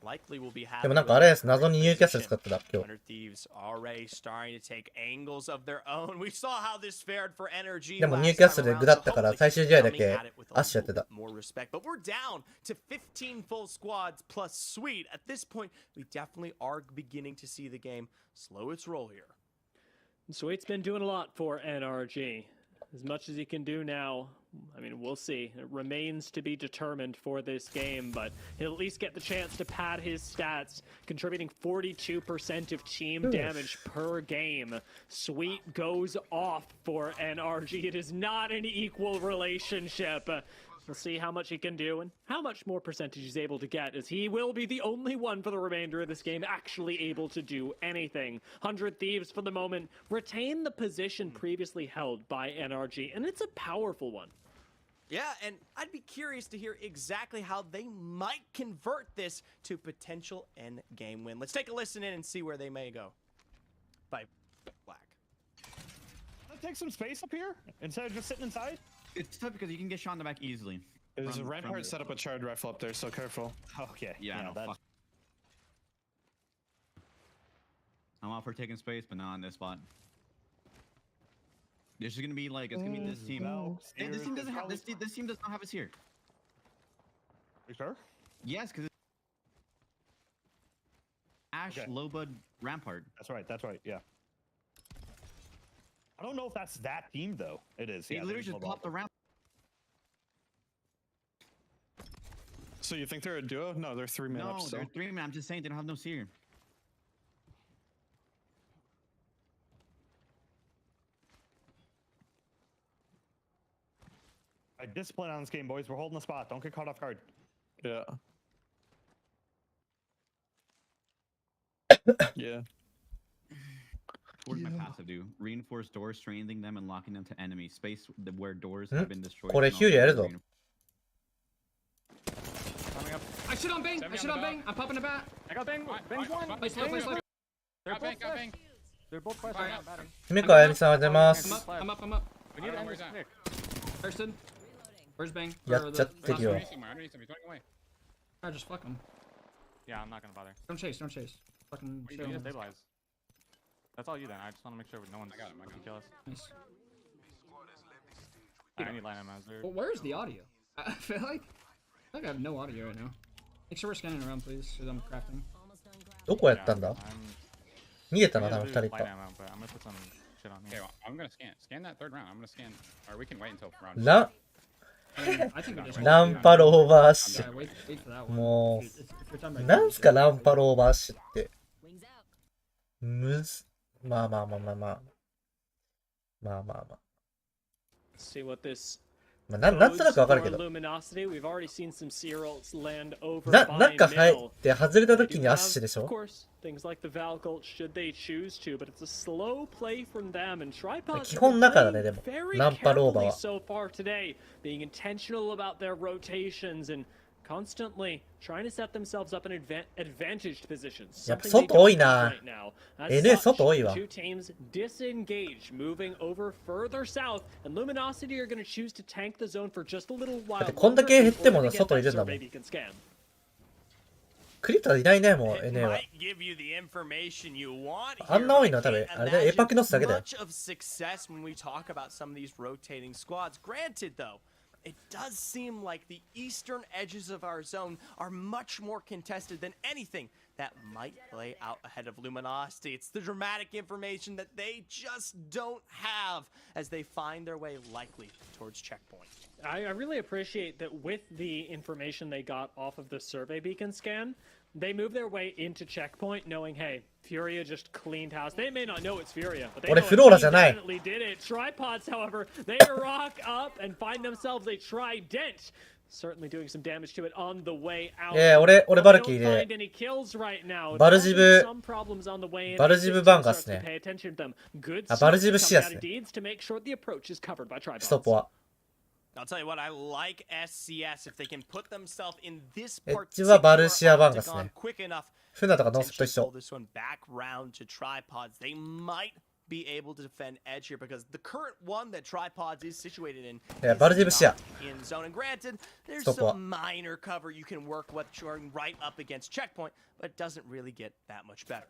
likely will be でも happy なんかあ with れ their です。謎にニューキャッスル使ってた、今日。 Hunter Thieves already starting to take angles of their own. We saw how this fared for NRG でも last ニューキャッス time ルで around, グだ so ったから hopefully 最終試合だ coming け at it with アッ a シュやってた。 more respect. But we're down to 15 full squads plus Sweet. At this point, we definitely are beginning to see the game slow its roll here. Sweet's been doing a lot for NRG. As much as he can do now, I mean, we'll see. It remains to be determined for this game, but he'll at least get the chance to pad his stats, contributing 42% of team damage per game. Sweet goes off for NRG. It is not an equal relationship. We'll see how much he can do and how much more percentage he's able to get, as he will be the only one for the remainder of this game actually able to do anything. 100 Thieves, for the moment, retain the position previously held by NRG, and it's a powerful one. Yeah, and I'd be curious to hear exactly how they might convert this to potential end game win. Let's take a listen in and see where they may go. By Black. Let's take some space up here instead of just sitting inside. It's tough because you can get shot in the back easily. There's a rampart set up a charged rifle up there, so careful. Okay. Yeah, no, that. I'm out for taking space, but not on this spot. This is gonna be like it's gonna be this team. No, This team doesn't have this team does not have us here. You sure? Yes, because Ash, Lobud, Rampart. That's right. That's right. Yeah. I don't know if that's that team though. It is. He literally just popped the ramp. So you think they're a duo? No, they're 3-man up. No, they're 3-man. I'm just saying they don't have no seer. Discipline on this game, boys. We're holding the spot. Don't get caught off guard. Yeah. Yeah. What does my passive do? Reinforce doors, straining them and locking them to enemies. Space where doors have been destroyed. これヒューリやるぞ。 I should on bang. I should on bang. I'm popping a bat. I got bang. Bang one. Nice, nice, nice, nice. Got bang. They're both flash on batting. 姫川あやみさんおはようございます。 I'm up. I'm up. We need to end this quick. Thurston. Where's bang? やっちゃってるよ。 I just fuck him. Yeah, I'm not gonna bother. Don't chase. Don't chase. Fucking You chill. need to stabilize. That's all you then. I just want to make sure no one's gonna kill us. Nice. I need line ammo. Well, where's the audio? I feel like I have no audio right now. Make sure we're scanning around, please, because I'm crafting. どこやったんだ？逃げたな、多分2人 Light か。 ammo, but I'm gonna put some shit on here. Okay, well, I'm gonna scan that third round. I'm gonna scan, or we can wait until round. ラ I think we just ランパローバーッシ Yeah, wait for that ュ。 one. も If you're talking う、 about なんすかランパローバーッシュって。まあまあまあまあまあ。まあまあまあ。 See what this まあ、なんとなくわかるけど。 Luminosity. We've already seen some serials land over 中 by 入 middle. って外れた時にアッシュでし Of ょ course, things like the Valcult should they choose to, but it's a slow play from them and Tripods 基本だからね、でも。 very ランパローバー carefully は。 so far today, being intentional about their rotations and constantly trying to set themselves up in advantaged positions. やっぱ Something they 外多い don't な have right now. As NA such, 外多いわ。 two teams disengage, moving over further south, and Luminosity are going to choose to tank the zone for just a little だ while. ってこんだけ減っても longer in order to get 外い that るんだもん。 survey beacon scan. クリプタいないね、もう NA は。 Might give you the information you want あんな多いのは多分、 here, あれだよ、エパクノスだけだよ。 much of success when we talk about some of these rotating squads. Granted, though, it does seem like the eastern edges of our zone are much more contested than anything that might play out ahead of Luminosity. It's the dramatic information that they just don't have as they find their way likely towards checkpoint. I really appreciate that with the information they got off of the survey beacon scan, they move their way into checkpoint knowing, hey, Furia just cleaned house. They may not know it's Furia, but they know he definitely did it. Tripods, however, they rock up and find themselves a trident. Certainly doing some damage to it on the way out. いやいや、俺バルキー Don't で find any kills right now. バルジブ Some problems on the way in. バルジブバンガーっすね。 Pay attention to them. Good あ、バルジブ stuff 視野っ coming す out ね。 of deeds to make sure the approach is covered by tripods. ストップは。 I'll tell you what, I like SCS if they can put themselves in this エッジはバルシアバンガーっす octagon ね。 quick enough. フナとかノースと一 Pull 緒。 this one back round to tripods. They might be able to defend edge here because the current one that Tripods is situated in is not in zone. And granted, there's some minor cover you can work with right up against checkpoint, but it doesn't really get that much better.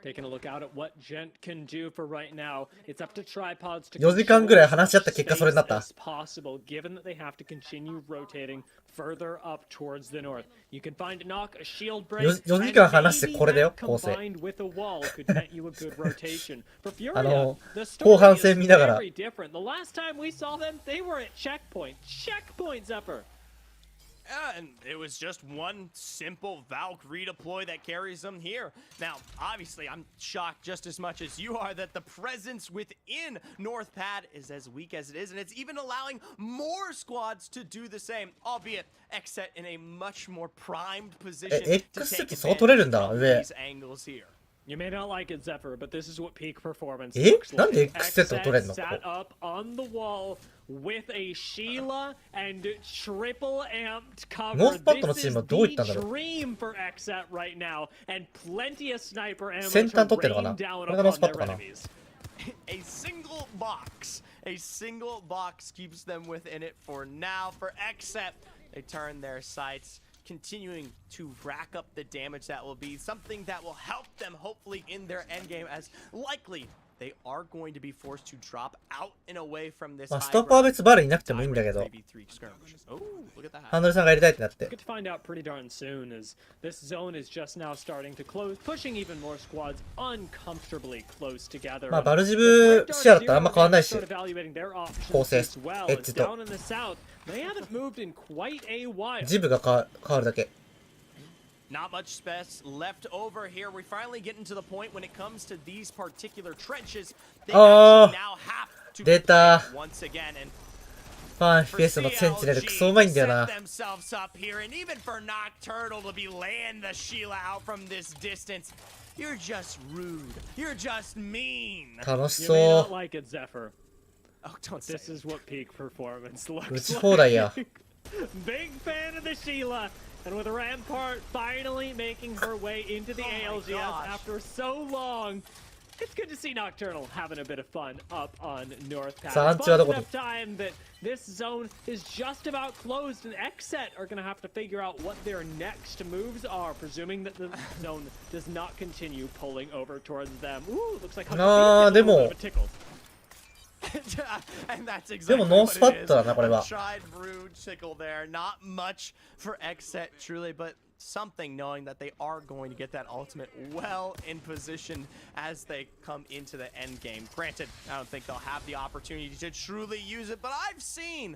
Taking a look out at what Gent can do for right now. It's up to Tripods to 4時間ぐらい話し合った結果それになった。 as possible, given that they have to continue rotating further up towards the north. You can find knock a shield break. 4時間話してこれだよ、構成。 combined with a wall could net you a good rotation. For Furia, the 後半 story 戦 is 見ながら。 very different. The last time we saw them, they were at checkpoint. Checkpoint, Zephyr. And it was just one simple Valk redeploy that carries them here. Now, obviously, I'm shocked just as much as you are that the presence within North Pad is as weak as it is, and it's even allowing more squads to do the same, albeit Xset in a much more primed position to take advantage of these angles here. You may not like it, Zephyr, but this is what peak performance looks like. Xset sat up on the wall with a Sheila and triple amped cover. This is the dream for Xset right now, and plenty of sniper ammo to rain down upon their enemies. A single box keeps them within it for now. For Xset, they turn their sights, continuing to rack up the damage that will be something that will help them hopefully in their endgame, as likely they are going to be forced to drop out and away from this. ストッパー別バルいなくてもいいんだけど。ハンドルさんがやりたいってなって。 Good to find out pretty darn soon, as this zone is just now starting to close, pushing even more squads uncomfortably close together. まあバルジブ視野だったらあんま変わんないし。構成、エッジと。 They haven't moved in quite a while. ジブが変わるだけ。 Not much space left over here. We're finally getting to the point when it comes to these particular trenches. They actually now have to play once again. And FPS のセンチネルクソうまいんだよな。 themselves up here, and even for Nocturnal to be laying the Sheila out from this distance, you're just rude. You're just mean. 楽し You そ may う。 not like it, Zephyr. Oh, don't say This is what peak performance 打 looks ち放題や。 like. Big fan of the Sheila. And with Rampart finally making her way into the ALGS after so long, it's good to see Nocturnal having a bit of fun up on North Path. But enough time that this zone is just about closed, and Xset are going to have to figure out what their next moves are, presuming that the zone does not continue pulling over towards them. Ooh, looks like a bit of a tickle. And that's exactly what it is. A tried rude tickle there. Not much for Xset, truly, but something knowing that they are going to get that ultimate well in position as they come into the end game. Granted, I don't think they'll have the opportunity to truly use it, but I've seen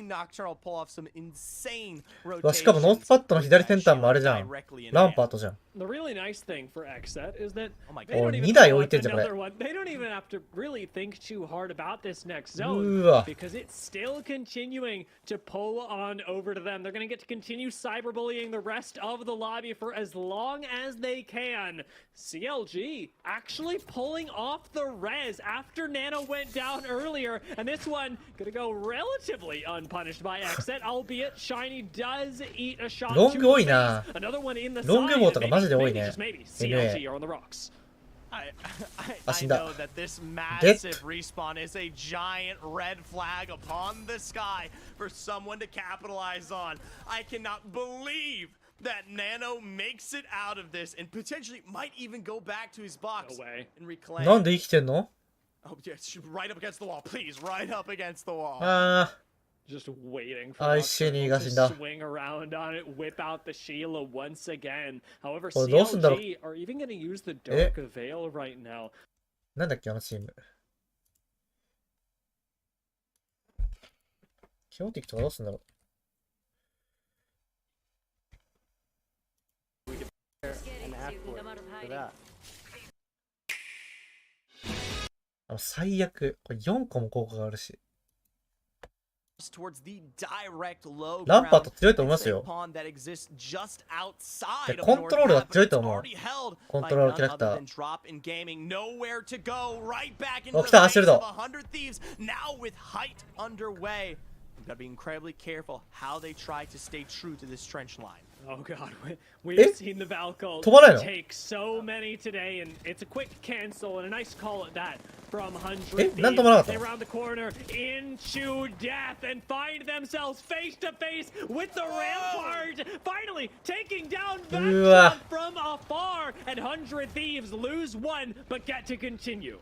Nocturnal pull off some insane rotations. しかもノースパッドの左先端もあれじゃん。ランパートじゃん。 The really nice thing for Xset is that they Oh, don't even 2台置いてんじゃんこれ。 another one. They don't even have to really think too hard about this next zone うわ。 because it's still continuing to pull on over to them. They're going to get to continue cyberbullying the rest of the lobby for as long as they can. CLG actually pulling off the res after Nano went down earlier, and this one gonna go relatively unpunished by Xset, albeit Shiny does eat a shot. ロング多いな。 Another one in the ロング棒とかマジで多い maybe ね。 just maybe CLG are on the rocks. I know that this massive respawn is a giant red flag upon the sky for someone to capitalize on. I cannot believe that Nano makes it out of this and potentially might even go back to his box and reclaim. なんで生きてんの? Oh, yes, right up against the wall, please, right up against the wall. Just waiting for Nocturnal to だ。 swing around on it, whip out the Sheila once again. However, これどうすんだろう? CLG are even going to use the Dark Veil right now. なんだっけあのチーム。基本的とかどうすんだろう? that. 最悪。これ4個も効果があるし。ランパート強いと思いますよ。で、コントロールは強いと思う。コントロールキャラクター。お、来た、アシェルド。Gotta be incredibly careful how they try to stay true to this trench line. Oh god, we've seen the Valkyrie 飛ばないの？ take so many today, and it's a quick cancel and a nice call at that from 100 え、なんともなかった They の？ round the corner into death and find themselves face to face with the Rampart, finally taking down Vectron from afar, and 100 Thieves lose one but get to continue.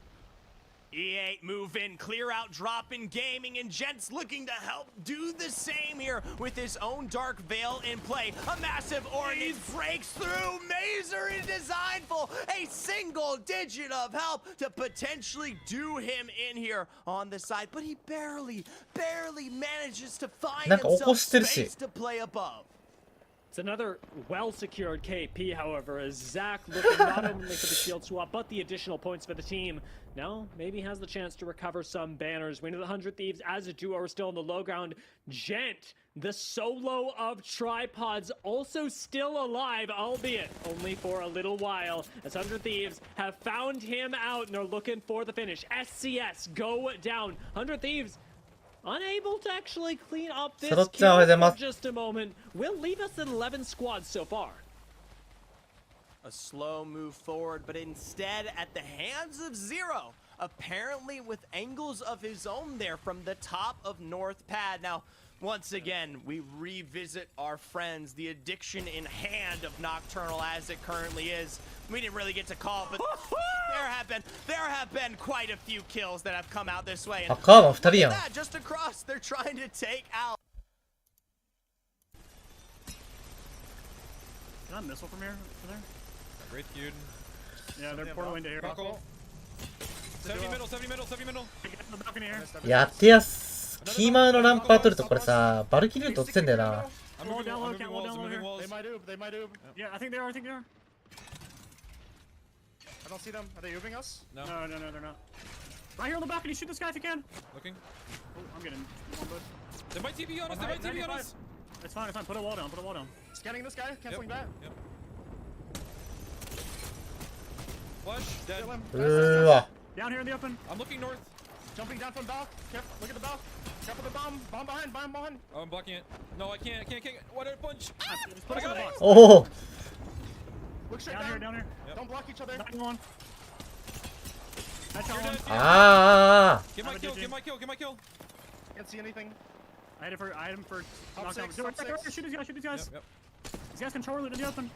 E8 move in, clear out, drop in gaming, and Gents looking to help do the same here with his own Dark Veil in play. A massive Ordnance breaks through. Mazer is designed for a single digit of help to potentially do him in here on the side, but he barely manages to find himself space to play above. It's another well-secured KP, however, as Zach looking not only for the shield swap, but the additional points for the team. Now, maybe has the chance to recover some banners. We know the 100 Thieves as a duo are still on the low ground. Gent, the solo of tripods, also still alive, albeit only for a little while, as 100 Thieves have found him out and are looking for the finish. SCS go down. 100 Thieves unable to actually clean up this kill for just a moment. Will leave us at 11 squads so far. A slow move forward, but instead at the hands of Zero, apparently with angles of his own there from the top of North Pad. Now, once again, we revisit our friends, the addiction in hand of Nocturnal as it currently is. We didn't really get to call it, but there have been quite a few kills that have come out this way. And look at that, just across, they're trying to take out. Can I missile from here? From there? Great feud. Yeah, they're portal into here. 70 middle, 70 middle, 70 middle. やってやす。キーマンのランパー取るとこれさ、バルキリュート落ちてんだよな。I'm moving down low, can't wall down low here. They might oob, they might oob. Yeah, I think they are, I think they are. I don't see them. Are they oobing us? No, they're not. Right here on the balcony, shoot this guy if you can. Looking. Oh, I'm getting one bud. They might TP on us, they might TP on us. It's fine, it's fine. Put a wall down, put a wall down. Scanning this guy, canceling that. Yep. Flush, dead. Down here in the open. I'm looking north. Jumping down from balc. Careful, look at the balc. Careful the bomb. Bomb behind. Oh, I'm blocking it. No, I can't. What a punch. Just put it in the box. Oh. Look straight down here. Yep. Don't block each other. 9-1. Get my kill. Can't see anything. I hit him for knockdown. Shoot these guys. Yep. These guys control loot in the open.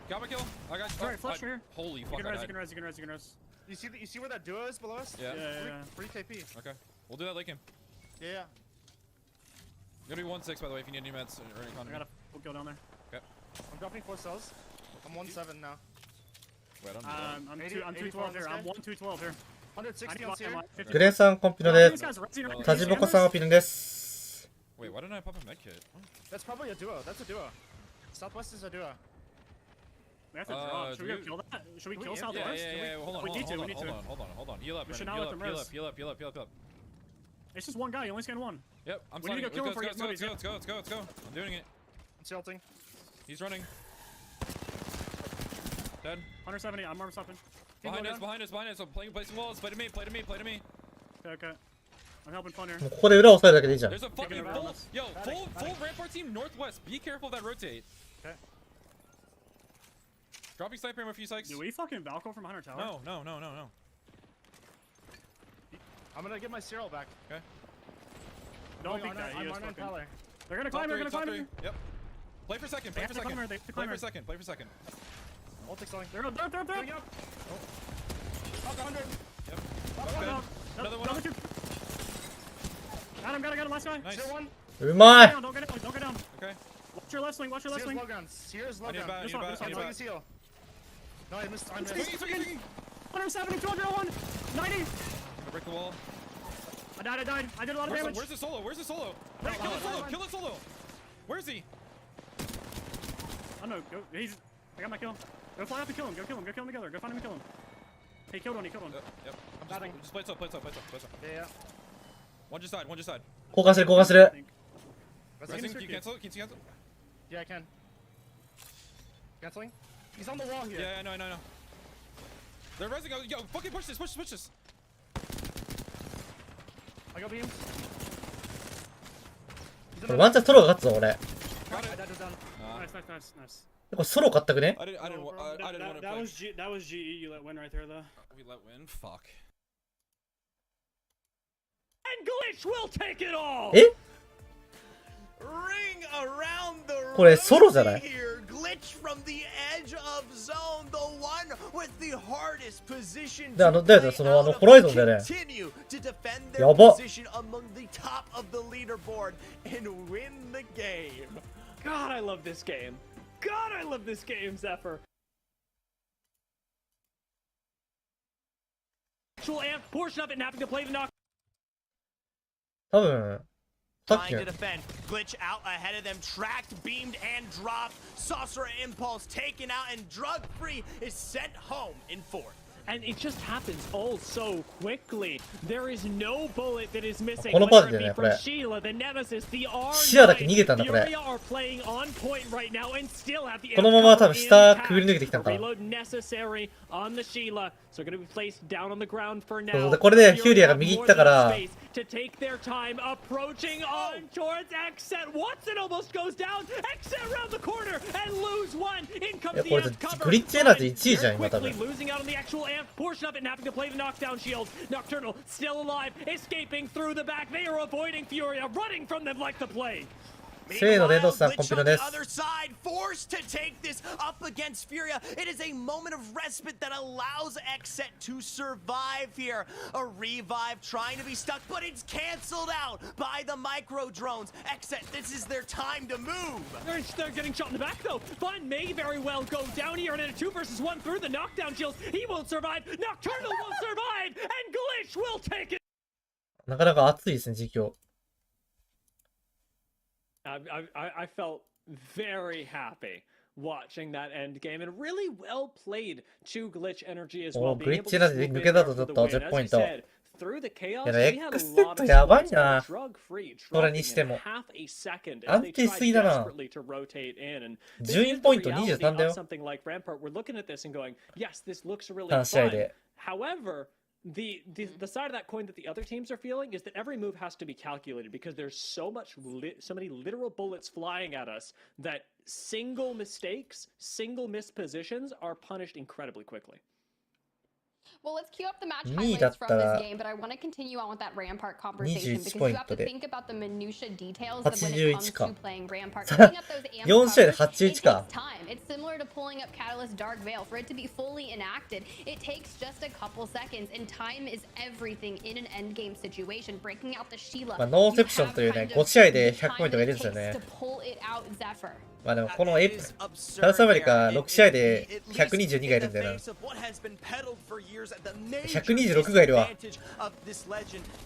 Got my kill. I got Alright, flush here. Holy fuck. You can res. You see where that duo is below us? Yeah. Free KP. Okay. We'll do that like him. Yeah. Gonna be 1-6 by the way if you need any meds or any condom. We'll go down there. Okay. I'm dropping 4 cells. I'm 1-7 now. Wait, I'm 212 here. I'm 1-212 here. 160 on here. グレーさんコンピノで、タジボコさんオピノです。 Wait, why didn't I pop a medkit? That's probably a duo. That's a duo. Southwest is a duo. We have to drop. Should we kill that? Should we kill Southwest? Yeah. Hold on. Heal up. We should not let them rest. Heal up. It's just one guy. You only scan one. Yep. I'm we need to go kill him for let's go. I'm doing it. I'm tilting. He's running. Dead. 170. I'm armor stopping. Behind us. I'm placing walls. Play to me. Okay. I'm helping fun here. もうここで裏押さえるだけでいいじゃん。 There's a fucking full Rampart team northwest. Be careful of that rotate. Okay. Dropping sniper ammo for you, Sykes. Do we fucking Valko from Hunter Tower? No. I'm gonna get my serial back. Okay. Don't think that. I'm on Tyler. They're gonna climb. Yep. Play for second. Play for second. Ultic selling. They're up. Up 100. Yep. Another one. Another two. Got him. Last guy. Nice. One. うまい。 Don't go down. Okay. Watch your left swing. Here's low ground. This one. Seal. No, I missed. 170, 201, 90. Break the wall. I died. I did a lot of damage. Where's the solo? Hey, kill the solo. Where is he? I don't know. I got my kill. Go fly up and kill him. Go kill him together. Go find him and kill him. He killed one. Yep. I'm just play top. Yeah. One just side. 交換してる。 Can you cancel? Yeah, I can. Canceling? He's on the wall here. Yeah, I know. They're resing. Yo, fucking push this. I got beams. これワンチャン取ろうが勝つぞ俺。That was done. Nice. これソロ買ったくね？ I didn't want to play. That was GE. You let win right there, though. We let win? Fuck. And Glitch will take it all. え？ Ring around the これソロじゃない？ here. Glitch from the edge of zone. The one with the hardest position で、 to だよね、そのホライゾンだよね。 continue to defend や their ば。 position among the top of the leaderboard and win the game. God, I love this game. God, I love this game, Zephyr. Actual amp portion of it and having to play the knock. 多分、さっき Trying to defend. Glitch out ahead of them. Tracked, beamed, and dropped. Sorcerer Impulse taken out, and Drug Free is sent home in 4th. And it just happens all so quickly. There is no bullet that is missing. このパーティー Whether だよね、it こ be れ。 from Sheila, the Nemesis, the R9, 視野だけ逃げたんだ、これ。 Furia are playing on point right now and still have the このまま多分下くぐり抜けてきたんか。 reload necessary on the Sheila. So going to be placed down on the ground for そう now. で、これでフューリアが右行ったから、 To take their time approaching on towards Xset. Watson almost goes down. Xset around the corner and lose one. In comes いや、 the これ amp cover. グリッチエナジー1位じゃん、今多 Quickly 分。 losing out on the actual amp portion of it and having to play the knockdown shield. Nocturnal still alive, escaping through the back. They are avoiding Furia, running from them like the plague. せーのでどうしたコンピノです。 Other side forced to take this up against Furia. It is a moment of respite that allows Xset to survive here. A revive trying to be stuck, but it's canceled out by the micro drones. Xset, this is their time to move. They're getting shot in the back though. Fun may very well go down here and in a 2 versus 1 through the knockdown shields. He won't survive. Nocturnal will survive, and Glitch will take it. なかなか熱いですね、実況。I felt very happy watching that end game and really well played to Glitch Energy as well. グリッチエナジー抜けたとちょっと10ポイント。 Through the chaos, いや、 we had a X セ lot ッ of トやばい splits な。 drug free, それにして dropping も。 in half a second 安 as they 定しすぎ tried だな。 desperately to rotate in. And 12ポイント23だよ。 something like Rampart, we're looking at this and going, yes, this looks really 3試合 fun. で。 However, the side of that coin that the other teams are feeling is that every move has to be calculated because there's so many literal bullets flying at us that single mistakes, single missed positions are punished incredibly quickly. Well, let's queue up the match 2位だっ highlights from た this ら game, but I want to continue on with that Rampart conversation because 21 you ポイン have ト to で think about the minutia details of when it 81 comes か to playing Rampart. Pulling up those amp 4試合で covers, it 81 takes か time. It's similar to pulling up Catalyst Dark Veil. For it to be fully enacted, it takes just a couple seconds, and time is everything in an endgame situation. Breaking out the Sheila, まあ、ノーセプションというね、5試合で100ポイントがいるんですよね。 to pull it out, Zephyr. まあでもこのサウスアメリカ6試合で122がいるんだよな。126がいるわ。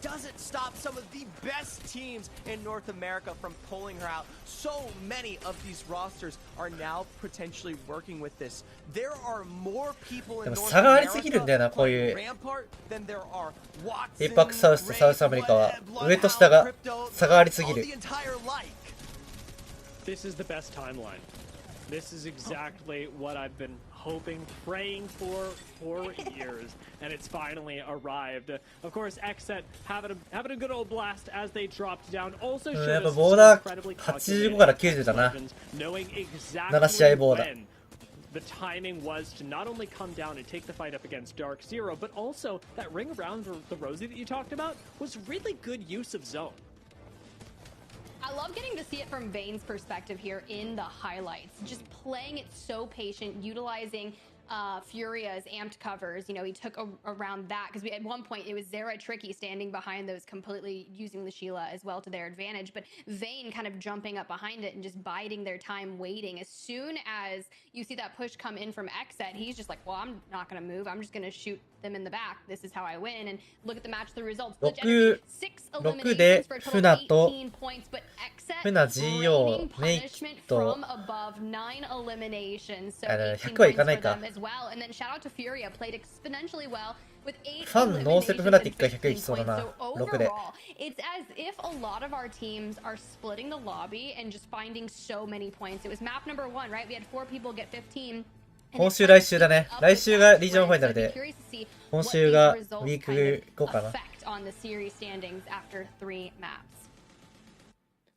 Doesn't stop some of the best teams in North America from pulling her out. So many of these rosters are now potentially working with this. There are more people in でも North 差がありすぎるんだよ America な、こういう Rampart than there are エイパックサウスとサウスアメリカは上と下が差がありすぎる。 This is the best timeline. This is exactly what I've been hoping, praying for years, and it's finally arrived. Of course, Xset having a good old blast as they dropped down. Also showed us incredibly85から90だな。 knowing 7試合 exactly ボーダー。 when the timing was to not only come down and take the fight up against Dark Zero, but also that ring around the Rosie that you talked about was really good use of zone. I love getting to see it from Vane's perspective here in the highlights. Just playing it so patient, utilizing Furia's amped covers. You know, he took around that because at one point it was Zera Tricky standing behind those, completely using the Sheila as well to their advantage. But Vane kind of jumping up behind it and just biding their time, waiting. As soon as you see that push come in from Xset, he's just like, well, I'm not going to move. I'm just going to shoot them in the back. This is how I win. And look at the match, the results. 6でフナとフナ GO メイキと100はいかないか。 ファンノーセプフナティックが100いきそうだな。6で。 It's as if a lot of our teams are splitting the lobby and just finding so many points. It was map number 1, right? We had 4 people get 15. 今週来週だね。来週がリージョンファイナルで、今週がウィーク5かな。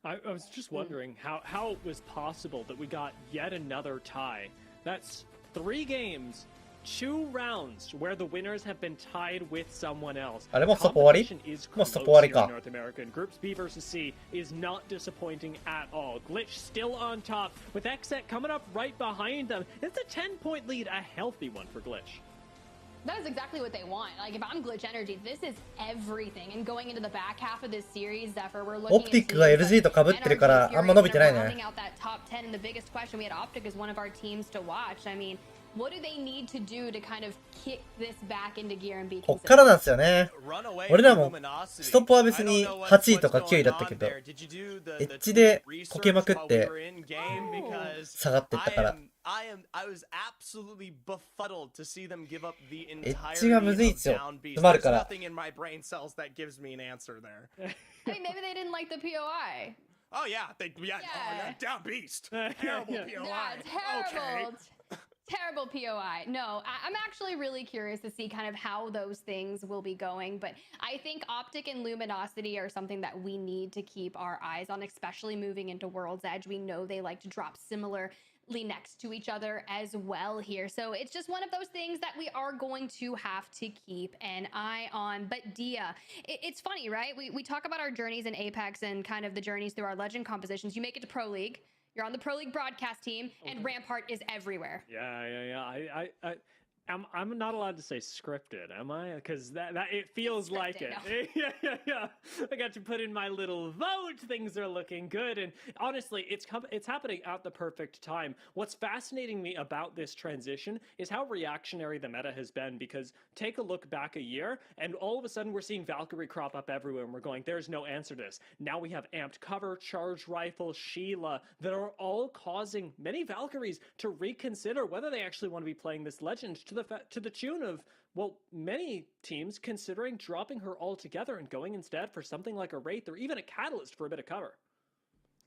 I was just wondering how it was possible that we got yet another tie. That's 3 games, 2 rounds where the winners have been tied with someone else. あれもうストップ終わり？もうストップ終わりか。 North America and Groups B versus C is not disappointing at all. Glitch still on top with Xset coming up right behind them. It's a 10-point lead, a healthy one for Glitch. That is exactly what they want. Like, if I'm Glitch Energy, this is everything. And going into the back half of this series, Zephyr, we're looking at オプティックが LG と被ってるからあんま伸びてないね。 rounding out that top 10. And the biggest question, we had Optic as one of our teams to watch. I mean, what do they need to do to kind of kick this back into gear and be こっからなんですよね。俺らもストップは別に8位とか9位だったけど、エッジでこけまくって下がってったから。I was absolutely befuddled to see them give up the エッジがむずいんですよ。詰まるから。 Nothing in my brain cells that gives me an answer there. I mean, maybe they didn't like the POI. Oh yeah, oh, yeah, down beast. Terrible POI. Yeah, terrible. Terrible POI. No, I'm actually really curious to see kind of how those things will be going. But I think Optic and Luminosity are something that we need to keep our eyes on, especially moving into World's Edge. We know they like to drop similarly next to each other as well here. So it's just one of those things that we are going to have to keep an eye on. But Dia, it's funny, right? We talk about our journeys in Apex and kind of the journeys through our Legend compositions. You make it to Pro League. You're on the Pro League broadcast team, and Rampart is everywhere. Yeah. I'm not allowed to say scripted, am I? Because that it feels scripted, like it. No. Yeah. I got to put in my little vote. Things are looking good, and honestly, it's happening at the perfect time. What's fascinating me about this transition is how reactionary the meta has been. Because take a look back a year, and all of a sudden we're seeing Valkyrie crop up everywhere, and we're going, "There's no answer to this." Now we have amped cover, charged rifle, Sheila that are all causing many Valkyries to reconsider whether they actually want to be playing this Legend to the tune of, well, many teams considering dropping her altogether and going instead for something like a Wraith or even a Catalyst for a bit of cover.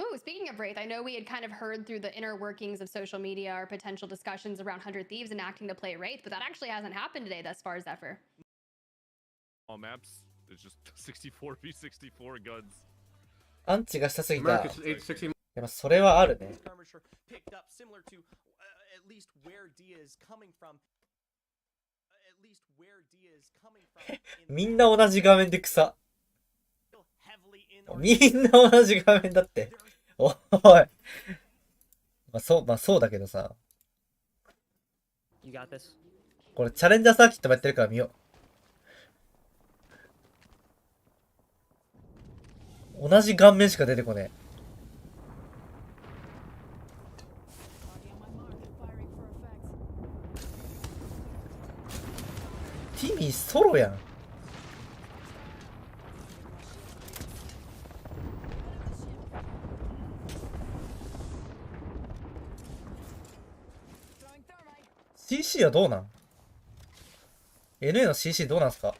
Ooh, speaking of Wraith, I know we had kind of heard through the inner workings of social media or potential discussions around 100 Thieves and acting to play Wraith, but that actually hasn't happened today thus far, Zephyr. All maps, it's just 64v64 guns. アンチがしたすぎた。やっぱそれはあるね。みんな同じ画面で草。みんな同じ画面だって。おい。まあそうだけどさ。これチャレンジャーサーキットもやってるから見よう。同じ顔面しか出てこねえ。ティミーソロやん。CC はどうなん？ NA の CC どうなんすか？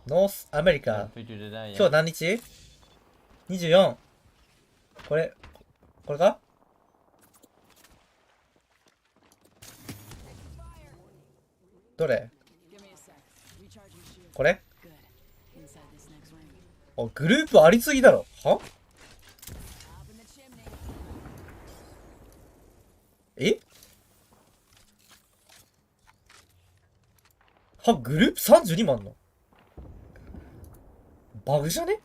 ノースアメリカ。今日何日？ 24。これか？どれ？これ？お、グループありすぎだろ。は？え？は、グループ32もあんの？バグじゃね？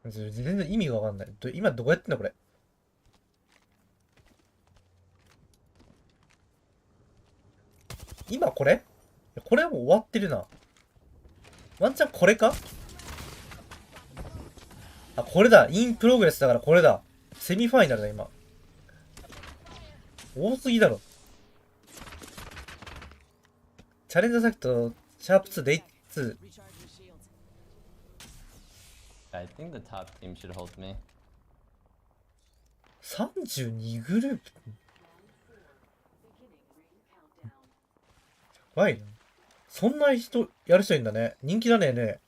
全然意味がわかんない。今どうやってんのこれ。今これ？これはもう終わってるな。ワンチャンこれか？あ、これだ。インプログレスだからこれだ。セミファイナルだ、今。多すぎだろ。チャレンジャーサーキット、シャープ2、デイ2。I think the top team should hold me. 32グループ？やばいな。そんな人、やる人いるんだね。人気だね。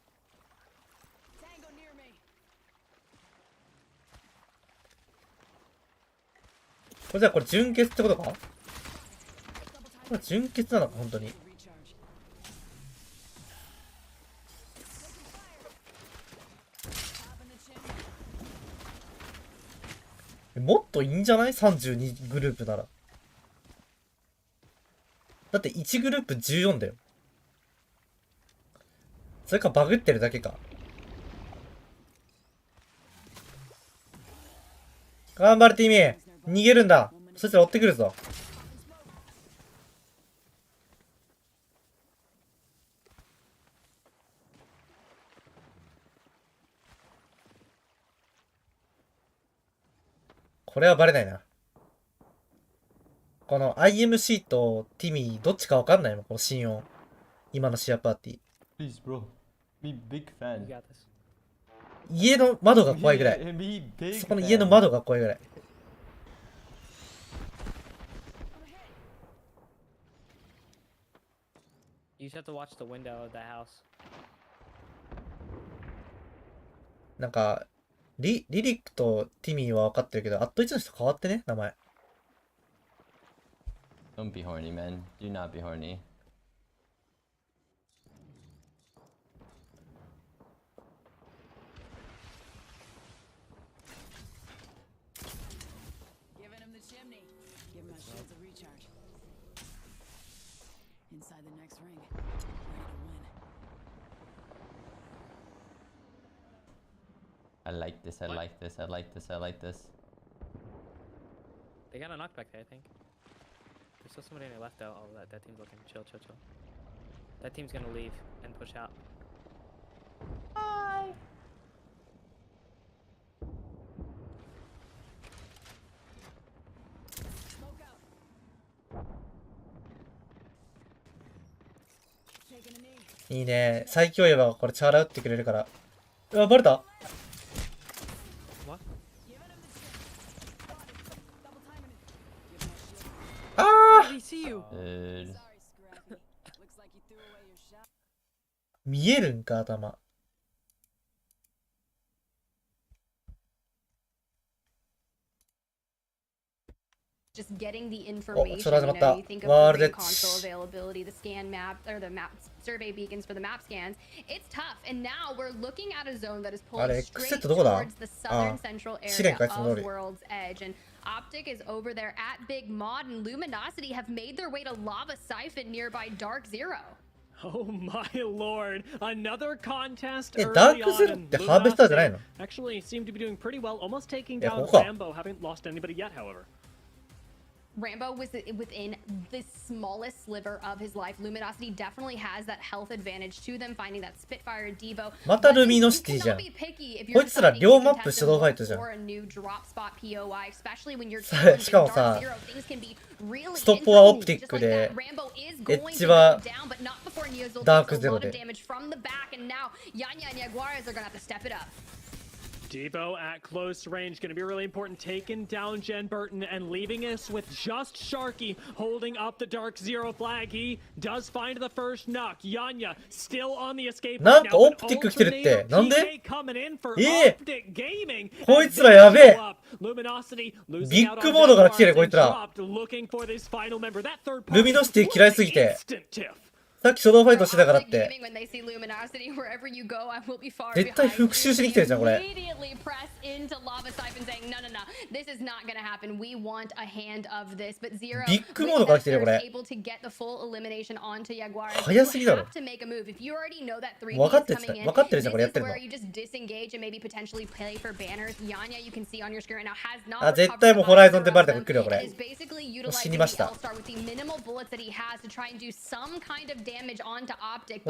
れじゃあこれ純潔ってことか？これ純潔なのか本当に。もっといいんじゃない ?32 グループなら。だって1グループ14だよ。それかバグってるだけか。頑張れティミー、逃げるんだ。そしたら追ってくるぞ。これはバレないな。この IMC とティミーどっちかわかんないもん、この心音。今のシアパーティー。Please, bro. Be big fan. 家の窓が怖いぐらい。そこの家の窓が怖いぐらい。You just have to watch the window of the house. なんか、リリックとティミーは分かってるけど、アット1の人変わってね、名前。Don't be horny, man. Do not be horny. Giving him the chimney. Give my shields a recharge. Inside the next ring. Ready to win. I like this, I like this, I like this, I like this. They got a knockback there, I think. There's still somebody on your left out. Oh, that team's looking. Chill. That team's gonna leave and push out. Bye. Taking a knee. いいね。最強エヴァがこれチャラ打ってくれるから。うわ、バレた？ What? ああ！見えるんか、頭。Just getting the information, so that's you what know, that you think of word the it's- console availability, the scan map, or the map survey beacons for the map scans. It's tough, and now we're looking at a zone that is pulling Alex, straight doこだ? towards the southern Ah, central 試練 area かいつも通 of り。 World's Edge, and Optic is over there at Big Mod, and Luminosity have made their way to Lava Siphon nearby Dark Zero. Oh my lord, another contest え、 early ダークゼ on ロっ and てハーベスターじゃないの？ actually seem to be doing pretty well, almost taking え、 down ここか。 Rambo, haven't lost anybody yet, however. Rambo was within the smallest sliver of his life. Luminosity definitely has that health advantage to them, finding that Spitfire Devo. またルミノシティじゃん。こいつら両マップ手動ファイトじゃん。 For a new drop spot POI, especially when you're しかもさ、 things can be really ストップはオプティックで、エッジはダークゼロで。 damage from the back, and now Yanya and Jaguares are gonna have to step it up. Debo at close range, going to be really important, taking down Jen Burton and leaving us with just Sharky holding up the Dark Zero flag. He does find the first knock. Yanya still on the escape. なんかオプティック来てるって。なんで？こいつらやべえ。ビッグモードから来てるこいつら。ルミノシティ嫌いすぎて。さっき初動ファイトしてたからって。絶対復讐しに来てるじゃんこれ。ビッグモードから来てるよこれ。早すぎだろ。分かってるじゃんこれやってるの。あ、絶対もうホライゾンでバレたから来るよこれ。もう死にました。もう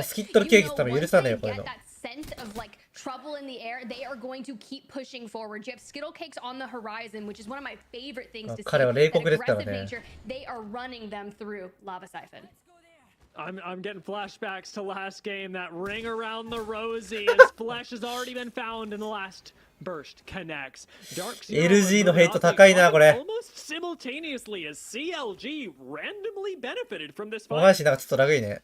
スキットルケーキって多分許さないよこれの。Scent of like trouble in the air, they are going to keep pushing forward. You have Skittle Cakes on the horizon, which is one of my favorite things to see. 彼は冷酷ですから Aggressive ね。 nature, they are running them through Lava Siphon. I'm getting flashbacks to last game. That ring around the rosy. His flesh has already been found in the last burst. Connects. Dark Zero LG のヘイト高いなこれ。 almost simultaneously as CLG randomly benefited from this お fight. 話なんかちょっとラグいね。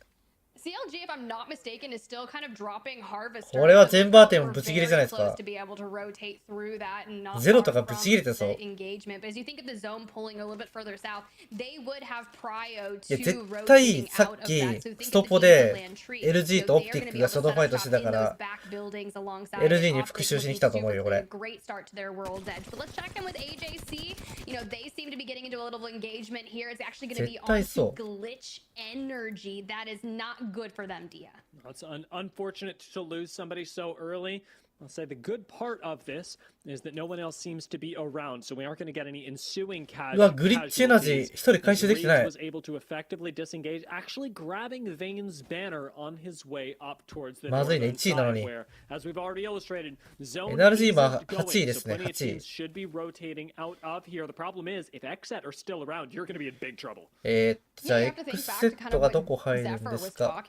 CLG, if I'm not mistaken, is still kind of dropping Harvester. これは全バーテンもブチ切れじゃないですか。 to be able to rotate through that and not ゼロとかブチ切れてそう。 engagement. But as you think of the zone pulling a little bit further south, they would have prio いや to 絶対 rotating さ out っ of き that. So think スト of the ポ Heat で land tree. LG と So オプ they're ティ gonna ック be が able シャ to ドウ set ファイ up トして shop た in か those ら back buildings alongside LG に Optic, 復讐 which しに will 来 be たと思う super よこれ。 great start to their world edge. But let's check in with AJC. You know, they seem to be getting into a little engagement here. It's actually going to be 絶対 on そう。 glitch energy. That is not good for them, Dia. It's unfortunate to lose somebody so early. I'll say the good part of this is that no one else seems to be around, so we aren't going to get any ensuing うわ、グリッチエナジー一人回収できてない。 was able to effectively disengage, actually grabbing Vane's banner on his way up towards the まずいね、 northern 1位なの side, に。 where, as we've already illustrated, zone NRG 今 isn't going, 8位ですね、 so plenty of 8位。 teams should be rotating out of here. The problem is, if XSET are still around, you're going to be in big trouble. じゃあ X セットがどこ入るんですか。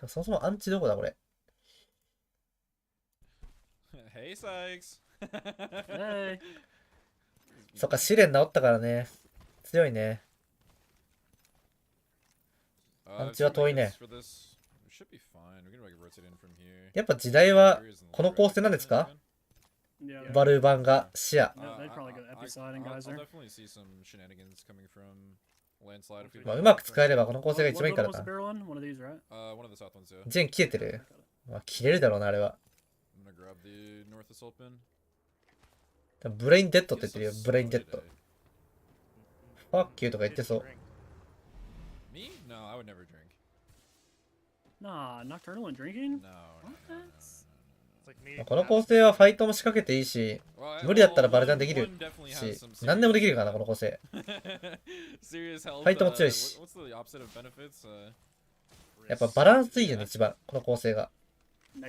そもそもアンチどこだこれ。 Hey, Sykes. Hey. そっか、試練治ったからね。強いね。アンチは遠いね。やっぱ時代はこの構成なんですか？バルー版が視野。まあ、うまく使えればこの構成が一番いいからな。ジェン切れてる？まあ、切れるだろうな、あれは。ブレインデッドって言ってるよ、ブレインデッド。ファッキューとか言ってそう。Me? No, I would never drink. Nah, nocturnal and drinking? この構成はファイトも仕掛けていいし、無理だったらバルダンできるし、何でもできるからな、この構成。ファイトも強いし。やっぱバランスいいよね、一番、この構成が。積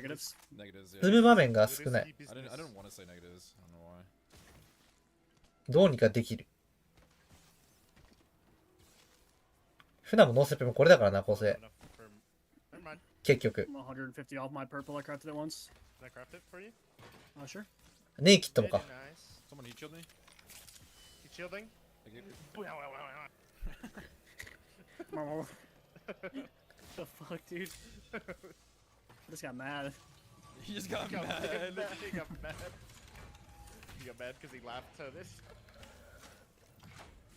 む場面が少ない。どうにかできる。フナもノーセップもこれだからな、構成。結局。ネイキットもか。The fuck, dude? I just got mad. He just got mad. He got mad. He got mad because he laughed at this.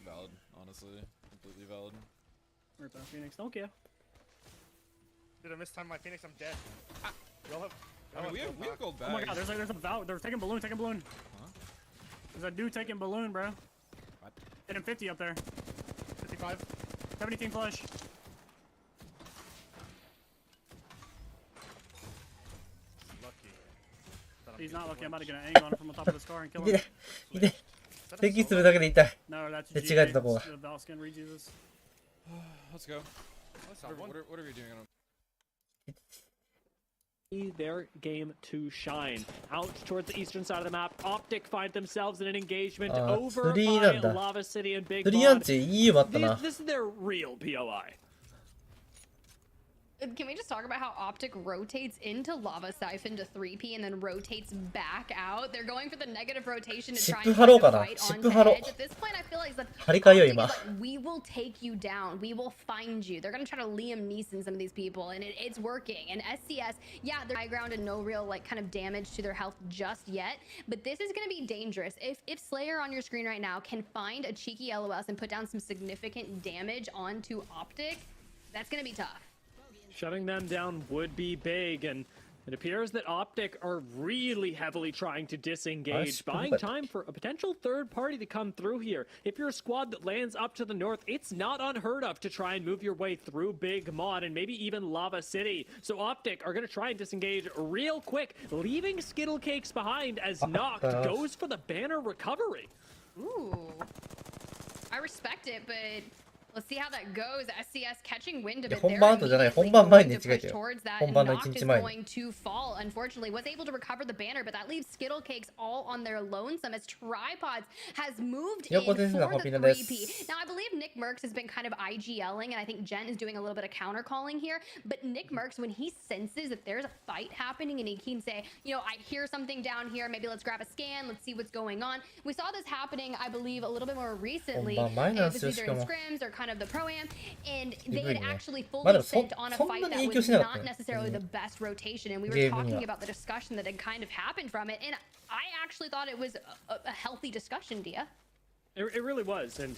Valid, honestly. Completely valid. Rip out Phoenix, don't care. Dude, I missed time my Phoenix, I'm dead. You'll have, I mean, we have gold bags. Oh my god, there's a Val. They're taking balloon, Huh? There's a dude taking balloon, bro. What? Hit him 50 up there. 55. 17 flush. He's not lucky. I'm about to get an angle on him from the top of this car and kill him. 痛い。敵するだけで痛い。 No, that's で違えたとこが。 The Val skin rejuices. Let's go. What are we doing? Their game to shine. Out towards the eastern side of the map, Optic find themselves in an engagement over by Lava City and Big Mod. This is their real POI. Can we just talk about how Optic rotates into Lava Siphon to 3P and then rotates back out? They're going for the negative rotation to try and fight on edge. At this point, I feel like Optic is like, we will take you down. We will find you. They're going to try to Liam Neeson some of these people, and it's working. And SCS, yeah, they're high ground and no real like kind of damage to their health just yet, but this is going to be dangerous. If Slayer on your screen right now can find a cheeky LOS and put down some significant damage onto Optic, that's going to be tough. Shutting them down would be big, and it appears that Optic are really heavily trying to disengage, buying time for a potential third party to come through here. If you're a squad that lands up to the north, it's not unheard of to try and move your way through Big Mod and maybe even Lava City. So Optic are going to try and disengage real quick, leaving Skittle Cakes behind as Noct goes for the banner recovery. Ooh. I respect it, but let's see how that goes. SCS catching wind of it. They're going to push towards that, and Noct is going to fall. Unfortunately, was able to recover the banner, but that leaves Skittle Cakes all on their lonesome as Tripods has moved in for the 3P. Now, I believe Nick Merckx has been kind of IGLing, and I think Jen is doing a little bit of counter calling here. But Nick Merckx, when he senses that there's a fight happening, and he can say, you know, I hear something down here, maybe let's grab a scan, let's see what's going on. We saw this happening, I believe, a little bit more recently. It was either in scrims or kind kind of the pro-am, and they had actually fully まだ sent on a そんな fight に影 that 響 was しなかった not ね。 necessarily the best rotation, and we were ゲームには。 talking about the discussion that had kind of happened from it, and I actually thought it was a healthy discussion, Dia. It really was, and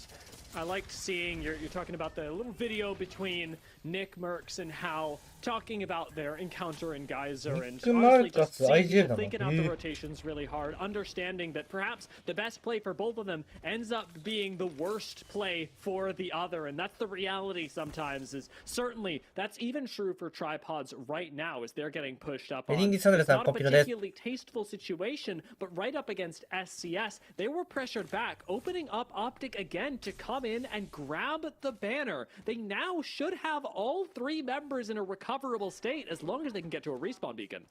I liked seeing you're talking about the little video between Nick Merckx and Hal talking about their encounter in Geyser, and honestly just seeing people thinking out the rotations really hard, understanding that perhaps the best play for both of them ends up being the worst play for the other, and that's the reality sometimes. Is certainly that's even true for tripods right now as they're getting pushed up on. It's not a particularly tasteful situation, but right up against SCS, they were pressured back, opening up Optic again to come in and grab the banner. They now should have all three members in a recoverable state as long as they can get to a respawn beacon.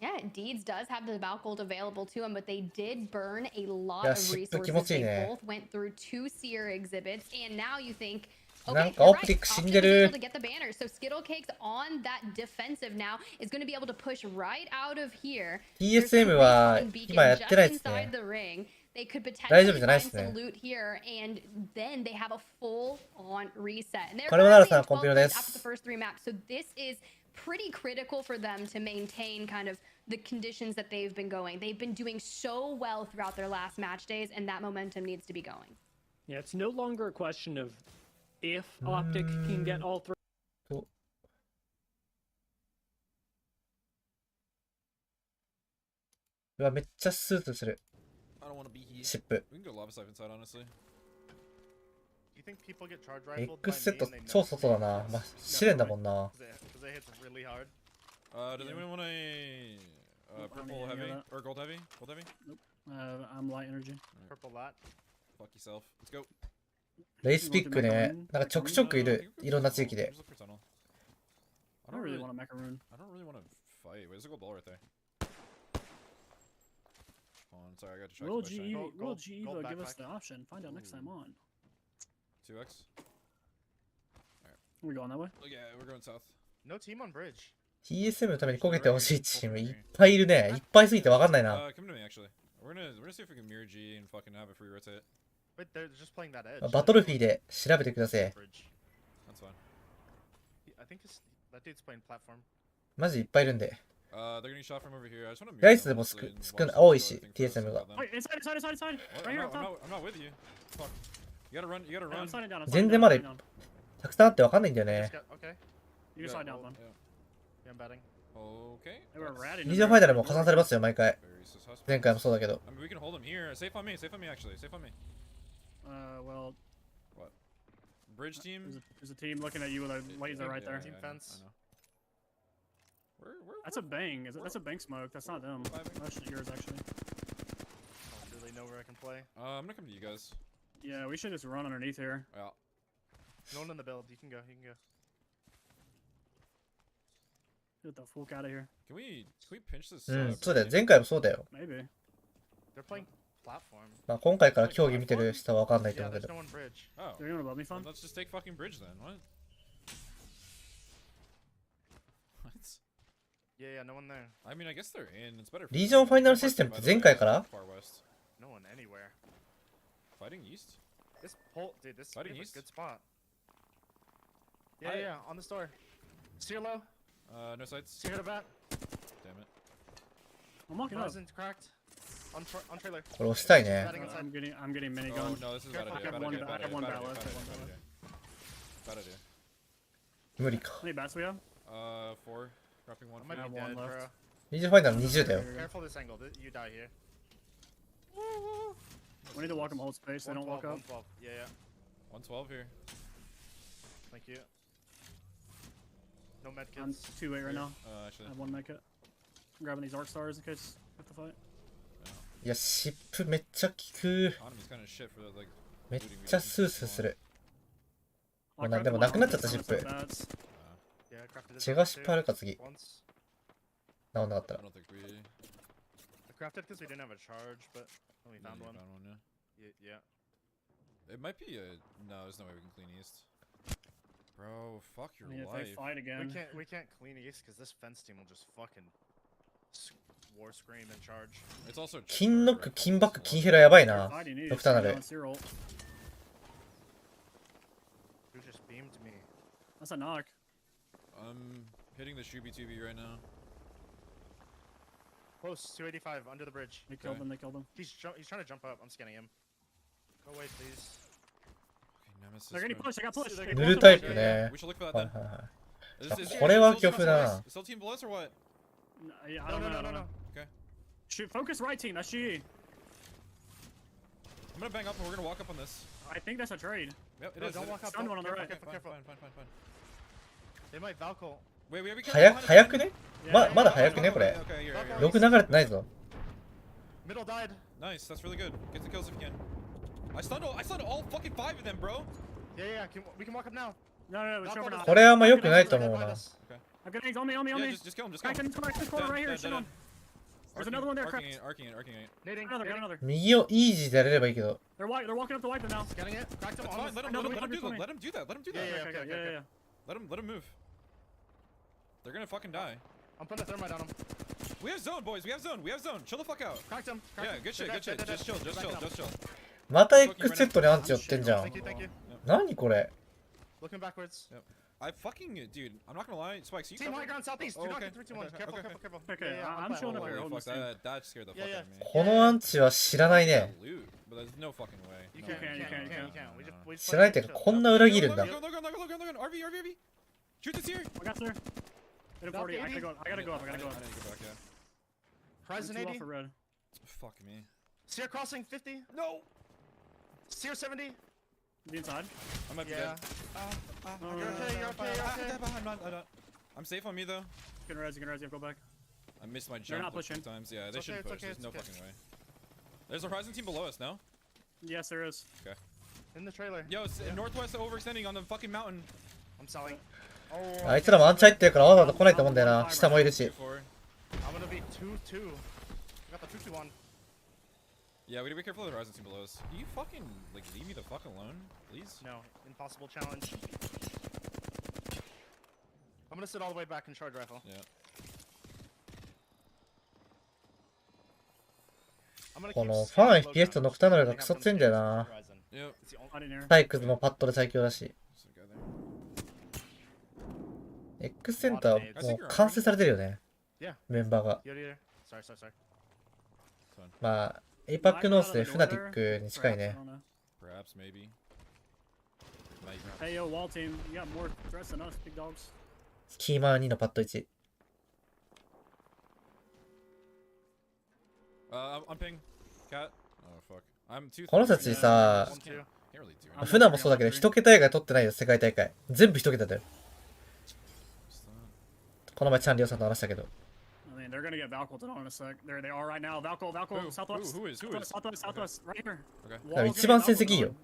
Yeah, Deeds does have the Valk ult available to him, but they did burn a lot of resources. They both went through 2 seer exhibits, and now you think, okay, you're right, Optic is able to get the banner. So Skittlecake's on that defensive now, is going to be able to push right out of here. TSM は今やってないですね。 They could potentially find some loot here, and then they have a full-on reset. And they're after the first 3 maps, so this is pretty critical for them to maintain kind of the conditions that they've been going. They've been doing so well throughout their last match days, and that momentum needs to be going. Yeah, it's no longer a question of if Optic can get all 3. うわ、めっちゃスーツする。 I don't want to be here. シップ。 We can go lava siphon inside, honestly. Do you think people get charge rifled X セット超外だな。まあ、試練だもんな。 Because it hits really hard. Does anyone want a purple heavy or gold heavy? Gold heavy? Nope. I'm light energy. Purple lot. Fuck yourself. Let's go. レイスピックね。なんかちょくちょくいる。いろんな地域で。 I don't really want a macaroon. I don't really want to fight. Wait, there's a gold ball right there. Sorry, I got distracted. Will G-Evo give us the option? Find out next time on. 2x. Alright. Are we going that way? Yeah, we're going south. No team on bridge. TSM のために焦げてほしいチームいっぱいいるね。いっぱいすぎてわかんないな。Come to me, actually. We're gonna see if we can mirror G and fucking have a free rotate. Wait, they're just playing that edge. バトルフィーで調べてください。 That's fine. I think that dude's playing platform. マジいっぱいいるんで。 They're getting shot from over here. I just want to ライスでも多いし、TSM が。Inside. Right here, I'm not with you. Fuck. You gotta run. 全然まだたくさんあってわかんないんだよね。 Okay. You can slide down one. Yeah, I'm betting. Okay. リージョンファイナルも加算されますよ、毎回。前回もそうだけど。I mean, we can hold him here. Safe on me, actually. Safe on me. Well. What? Bridge team? There's a team looking at you with a laser right there. Team fence. That's a bang. That's a bank smoke. That's not them. That's yours, actually. I don't really know where I can play. I'm gonna come to you guys. Yeah, we should just run underneath here. Yeah. No one in the build. You can go. Get the fuck out of here. Can we pinch this? そうだよ。前回もそうだよ。 Maybe. They're playing platform. まあ今回から競技見てる人はわかんないと思うけど。 No one bridge. Oh. They're gonna let me fun. Let's just take fucking bridge then. What? Yeah, no one there. I mean, I guess they're in. It's better. リージョンファイナルシステムって前回から No one anywhere. Fighting east? This pole, dude, this is a Fighting east? good spot. Yeah, on the store. Seer low. No sights. Seer to bat. Damn it. I'm walking up. Horizon's cracked. On trailer. これ押したいね。 I'm getting minigun. Oh, no, this is bad idea. I have one bat left. Bad idea. 無理か。 How many bats we have? 4. Dropping 1. I might be dead, bro. リージョンファイナル20だよ。 Careful this angle. You die here. We need to walk them hold space. They don't walk up. 112. Yeah. 112 here. Thank you. No medkits. I'm 2-8 right now. Actually. I have one medkit. I'm grabbing these arc stars in case we have to fight. いや、シップめっちゃ効く。 Economy's kind of shit for the, like, めっちゃスースーする。もうでもなくなっちゃったシップ。血がシップあるか次。治んなかったら。 I crafted because we didn't have a charge, but we found one. Yeah. It might be a... No, there's no way we can clean east. Bro, fuck your If life. they fight again. We can't clean east because this fence team will just fucking war scream and charge. It's also 金ノック、金バック、金ヘラやばいな。ドクターなる。beamed me. That's a knock. I'm hitting the Shubi Tubi right now. Close, 285, under the bridge. They killed him, they killed him. He's trying to jump up. I'm scanning him. Go away, please. Okay, Nemesis. They're getting pushed, they got pushed. 塗るタイプね。 We should look for that はい then. はいはい。 Is これは恐怖だな。 Still team below us or what? Yeah, I don't know. Okay. Shoot, focus right team, that's GE. I'm gonna bang up and we're gonna walk up on this. I think that's a trade. Yep, it No, is. don't walk up. Stun one on the right. Careful, careful. Fine. They might Valkyrie. Wait, we 早くね？まだ早くねこれ。 Okay, here. ログ流れてないぞ。 Middle died. Nice, that's really good. Get the kills if you can. I stunned all fucking 5 of them, bro. Yeah. We can walk up now. No, it's over now. これはあんま良くないと思うな。 Okay. I'm getting eggs on me. Yeah, just kill him, just kill him. Come back, right here, shit on. There's another one there, Arcing cracked. it. Nading. Got another. 右をイージーでやれればいいけど。 They're walking up the white now. Getting it. Cracked him. That's fine, let him do that. Let him do that. Yeah. Let him move. They're gonna fucking die. I'm putting a thermite on him. We have zone, boys. We have zone. Chill the fuck out. Cracked him. Yeah, good shit. Just chill. また X セットにアンチ寄ってんじゃん。 Thank you. 何これ？ Looking backwards. Yep. I fucking dude. I'm not gonna lie. Spikes, you Team high ground southeast. Do not get 3, 2, 1. Careful. Okay, I'm showing up here. Holy fuck, that scared the fuck out of me. このアンチは知らないね。 Loot, but there's no fucking way. You can't. We just 知らないっていうかこんな裏切るんだ。 Look, RV. Shoot this here. I got there. Hit him 40. I gotta go up. I need to go back, yeah. Horizon 80. For red. Fuck me. Sear crossing 50. No. Sear 70. The inside. I might be Yeah. dead. You're okay. I'm safe on me though. You can res, go back. I missed my They're jump not pushing. times. Yeah, they It's okay, shouldn't push. it's okay, There's no it's okay. fucking way. There's a Horizon team below us, no? Yes, there is. Okay. In the trailer. Yo, it's northwest overextending on the fucking mountain. I'm selling. あいつらもアンチ入ってるからわざわざ来ないと思うんだよな。下もいるし。 I'm gonna be 2-2. I got the 2-2-1. Yeah, we gotta be careful of the Horizon team below us. You fucking like leave me the fuck alone, please. No, impossible challenge. I'm gonna sit all the way back and charge rifle. Yeah. I'm gonna こ keep の scanning ファン low FPS ground. とノクターナルが They ク have ソ one 強いんだよ scan な。 horizon. Yep. It's the only- I didn't hear. サイクルもパッドで最強だし。X センターもう完成されてるよね。 Yeah. メンバーが。 Sorry. まあ、エイパックノースでフナティックに近いね。 Perhaps, maybe. Hey yo, wall team, you got more threats than us, big dogs. キーマン2のパッド1。I'm ping. Cat. Oh fuck. I'm too. この人たちさ、フナもそうだけど、一桁以外取ってないよ、世界大会。全部一桁だよ。この前チャンリオさんと話したけど。I mean, they're gonna get Valkyrie on in a sec. There they are right now. Valkyrie, southwest. Who is? Southwest, right here. Okay. 一番成績いいよ。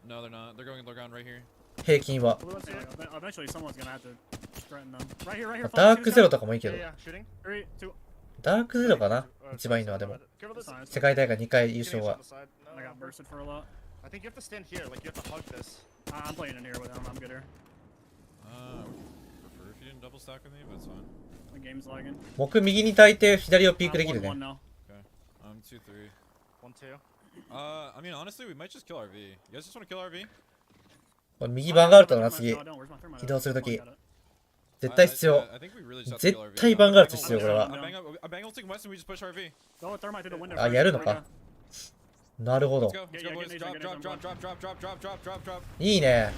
No, they're not. They're going right here. 平均は。 Eventually, someone's gonna have to threaten them. Right here. ダークゼロとかもいいけど。 Shooting. 3, 2. ダークゼロかな一番いいのはでも。世界大会2回優勝は。 I got bursted for a lot. I think you have to stand here, like you have to hug this. I'm playing in here with them. I'm good here. Prefer if you didn't double stack with me, but it's fine. The game's lagging. 僕右に焚いて左をピークできるね。 Okay. I'm 2-3. 1-2. I mean, honestly, we might just kill RV. You guys just want to kill RV? これ右バンガールトだな次。移動するとき。絶対必要。絶対バンガールト必要これは。あ、やるのか。なるほど。いいね。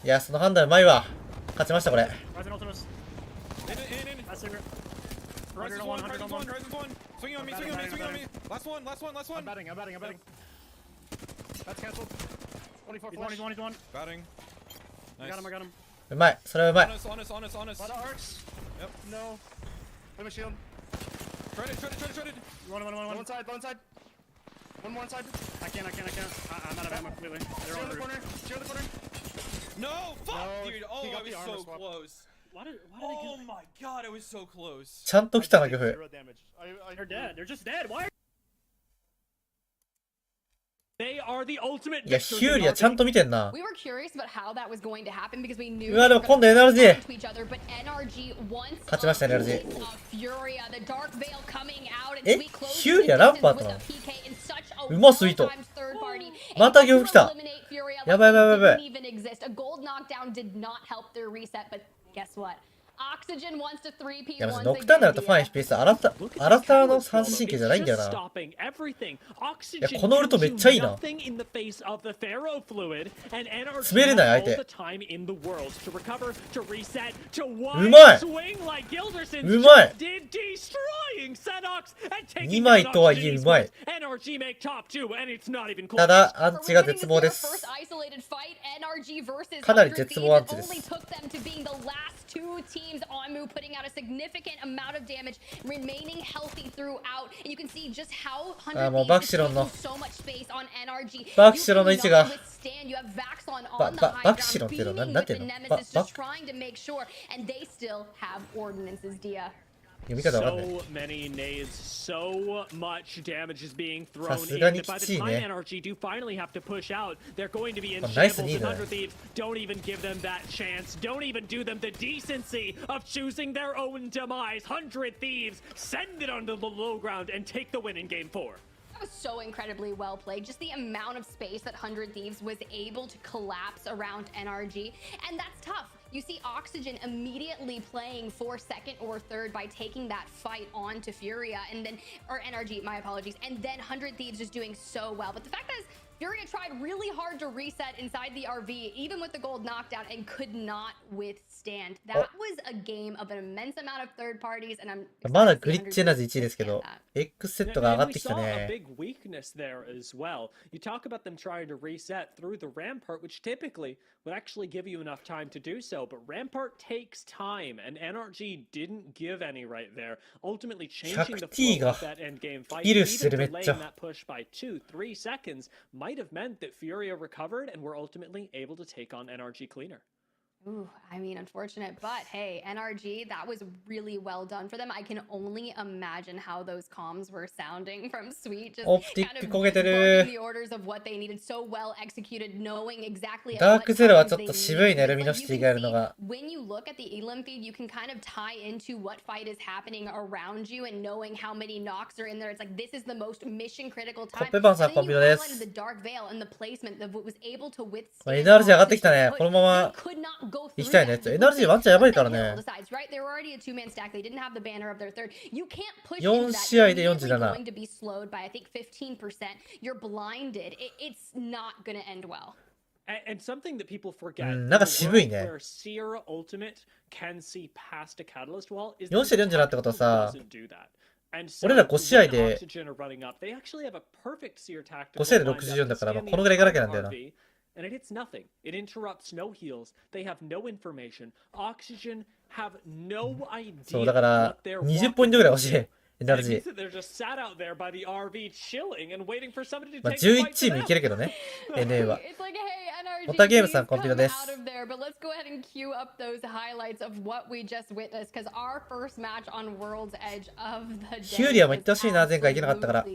いや、その判断うまいわ。勝ちましたこれ。Swing on me. Last one. I'm batting. That's cancelled. 24 flash. 21. Batting. I got him. うまい。それはうまい。 Honest. A lot of arcs. Yep. No. Play my shield. Shredded. One inside. One more inside. I can't. I'm out of ammo completely. They're Shield on in the corner. No, fuck, No, dude. he Oh, got I the was armor so swap. close. Why did Oh my god, it was so close. ちゃんと来たな、グフ。 Zero damage. They're dead. They're just dead. Why? They are the ultimate. いや、ヒューリはちゃんと見てんな。 We were curious about how that was going to happen because we knew うわ、でも今度 NRG。 to each other, but NRG once 勝ちました NRG。 Furia, the dark veil coming out, and え、 we closed ヒューリはランパートなの？ with a PK in such うまスイート。また行来た。やばいやばいやばい。いや、ノクターンだとファン FPS、アラサーの三次神経じゃないんだよな。いや、このウルトめっちゃいいな。滑れない相手。うまいうまい !2 枚とはいえうまい。ただ、アンチが絶望です。かなり絶望アンチです。Two teams on move, putting out a significant amount of damage, remaining healthy throughout. And you can see just how もうバクシロンの so much space on NRG. バクシロンの位置が You have Vaxon on the high バクシロンっていうのは何ていうの Nemesis just trying to make sure, and they still have ordinances, Dia. So many nades, so much damage is being thrown in. By the time NRG do finally have to push out, they're going to be in shambles. 100 Thieves don't even give them that chance. Don't even do them the decency of choosing their own demise. 100 Thieves send it onto the low ground and take the win in game 4. Was so incredibly well played. Just the amount of space that 100 Thieves was able to collapse around NRG, and that's tough. You see Oxygen immediately playing for second or third by taking that fight on to Furia, and then, or NRG, my apologies, and then 100 Thieves just doing so well. But the fact is, Furia tried really hard to reset inside the RV, even with the gold knockdown, and could not withstand. That was a game of an immense amount of third parties, and I'm まだグリッチエナジー1位ですけど、X セットが上がってきたね。We saw a big weakness there as well. You talk about them trying to reset through the Rampart, which typically would actually give you enough time to do so, but Rampart takes time, and NRG didn't give any right there, ultimately changing the flow of that endgame fight. Even delaying that push by 2-3 seconds might have meant that Furia recovered and were ultimately able to take on NRG cleaner. Ooh, I mean, unfortunate, but hey, NRG, that was really well done for them. I can only imagine how those comms were sounding from Sweet, just kind of barking the orders of what they needed, so well executed, knowing exactly what times they needed. When you look at the Elim feed, you can kind of tie into what fight is happening around you and knowing how many knocks are in there. It's like, this is the most mission critical time. And then you highlighted the Dark Veil and the placement that was able to withstand. Could not go through that. NRG ワンチャンやばいからね。They're already a two-man stack. They didn't have the banner of their third. You can't push 4試合で47。going to be slowed by I think 15%. You're blinded. It's not going to end well. And something that people forget, なんか渋いね。 where Seer Ultimate can see past a catalyst wall is 4試合で47ってことはさ、 And so 俺ら5試合で Oxygen are running up. They actually have a perfect Seer tactical 5試合で64だから、まあ、このぐらいいかなきゃなんだよな。 And it hits nothing. It interrupts no heals. They have no information. Oxygen have no idea. そうだから20ポイントぐらい欲しい。NRG。They're just sat out there by the RV chilling and waiting for somebody to take まあ11チームいけるけどね。NA は。オタゲームさんコンピュータです。But let's go ahead and queue up those highlights of what we just witnessed, because our first match on World's Edge of the day. ヒューリアも行ってほしいな、前回行けなかったから。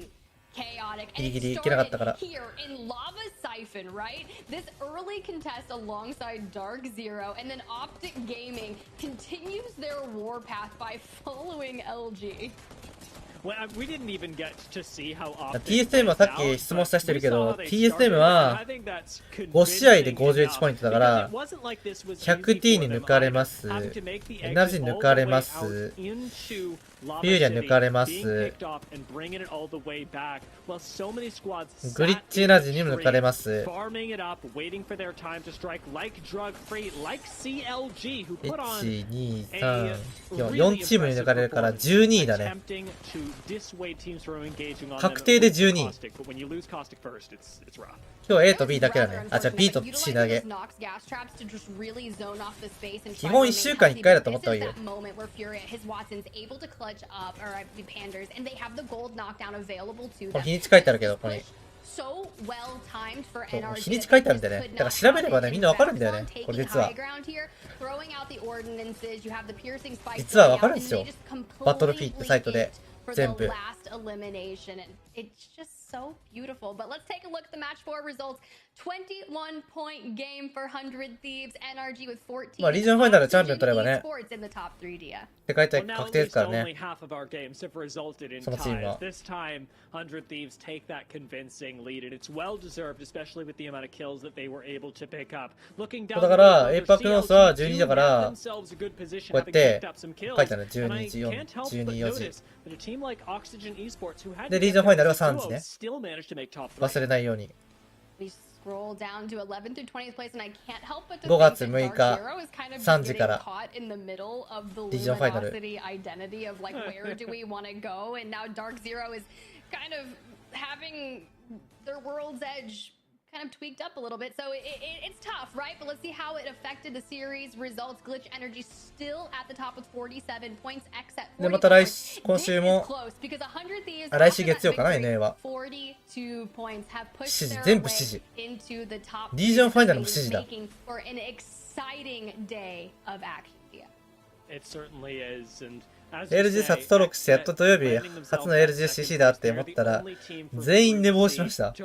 Chaotic. And it started here in Lava Siphon, right? This early contest alongside Dark Zero, and then Optic Gaming continues their warpath by following LG. Well, we didn't even get to see how TSM はさっき質問したしてるけど、TSM は5試合で51ポイントだから、100T に抜かれます、NRG に抜かれます、フューリア抜かれます、グリッチエナジーにも抜かれます。1、2、3、4チームに抜かれるから12位だね。確定で12位。今日 A と B だけだね。あ、じゃあ B と C だけ。基本1週間1回だと思った方がいいよ。これ日にち書いてあるけど、ここに。日にち書いてあるんだよね。だから調べればね、みんなわかるんだよね。これ実は。実はわかるんですよ。バトルフィーってサイトで。for the 全部。 last elimination, and it's just so beautiful. But let's take a look at the match 4 results. 21-point game for 100 Thieves, NRG with 14. まあリージョンファイナルチャンピオン取ればね、 Esports in the top 3 dia. 世界大 Well, 会 now 確 at 定です least から only ね。 half of our games have resulted in そのチーム ties. は。 This time, 100 Thieves take that convincing lead, and it's well deserved, especially with the amount of kills that they were able to pick up. Looking down だ the から road, エイパックノースは12だから themselves a good position, こうやっ having て picked up some kills. 書いてあるね。 And I 12時4 can't help but 12 4時 notice that a team like Oxygen Esports, who had でリージョンファイナルは3時 duo, ね。 still managed to make top 3. 忘れないように。 We scroll down to 11th through 20th place, and I can't help but to 5 月 think 6 that 日 Dark Zero is kind of 3時 getting から caught in the middle of the リージョンファイナル。 luminosity identity of like where do we want to go, and now Dark Zero is kind of having their world's edge kind of tweaked up a little bit, so it's tough, right? But let's see how it affected the series results. Glitch Energy still at the top with 47 points. X at で 44 また来 points. 今週も This is close because 100 Thieves あ来週 after 月曜 that かな victory, NA は。 42 points have 7 pushed 時 their 全部 way 7時。 into the top リージョンファイナルも7時だ。 making for an exciting day of action. Yeah. It certainly is, and as ALGS you 初 say, 登録してやっと土曜日 landing themselves 初の at ALGS second CC だって place, 思っ they're た the ら only team from 全員寝坊 Group しました。 C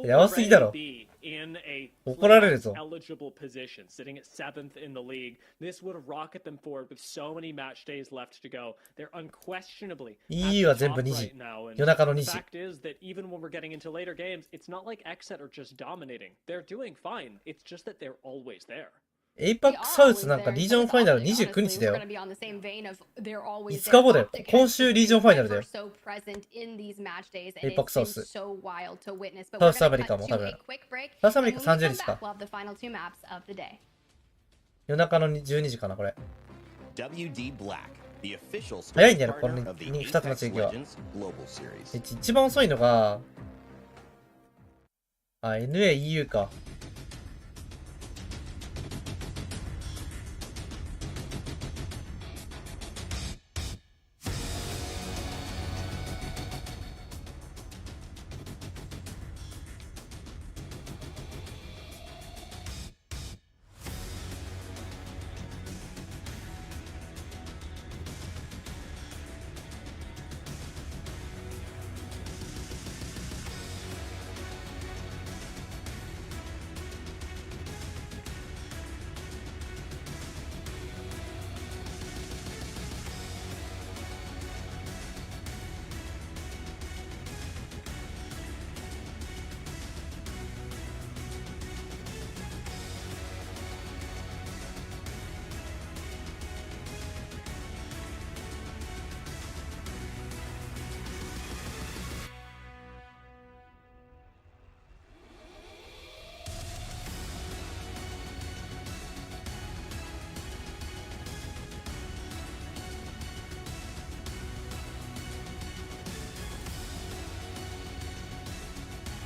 やばすぎだろ。 to already be in a 怒られるぞ。 eligible position, sitting at 7th in the league. This would rocket them forward with so many match days left to go. They're unquestionably at EU the は全部 top 2時 right now, and 夜中の2 the 時 fact is that even when we're getting into later games, it's not like Xset are just dominating. They're doing fine. It's just that they're always there. エイパックサウスなんかリージョンファイナル29日だよ。 5日後だよ。今週リージョンファイナルだよ。 エイパックサウス。サウスアメリカも多分。サウスアメリカ30日か。夜中の12時かな、これ。早いんだよ、この2つの地域は。一番遅いのが、あ、NA、EU か。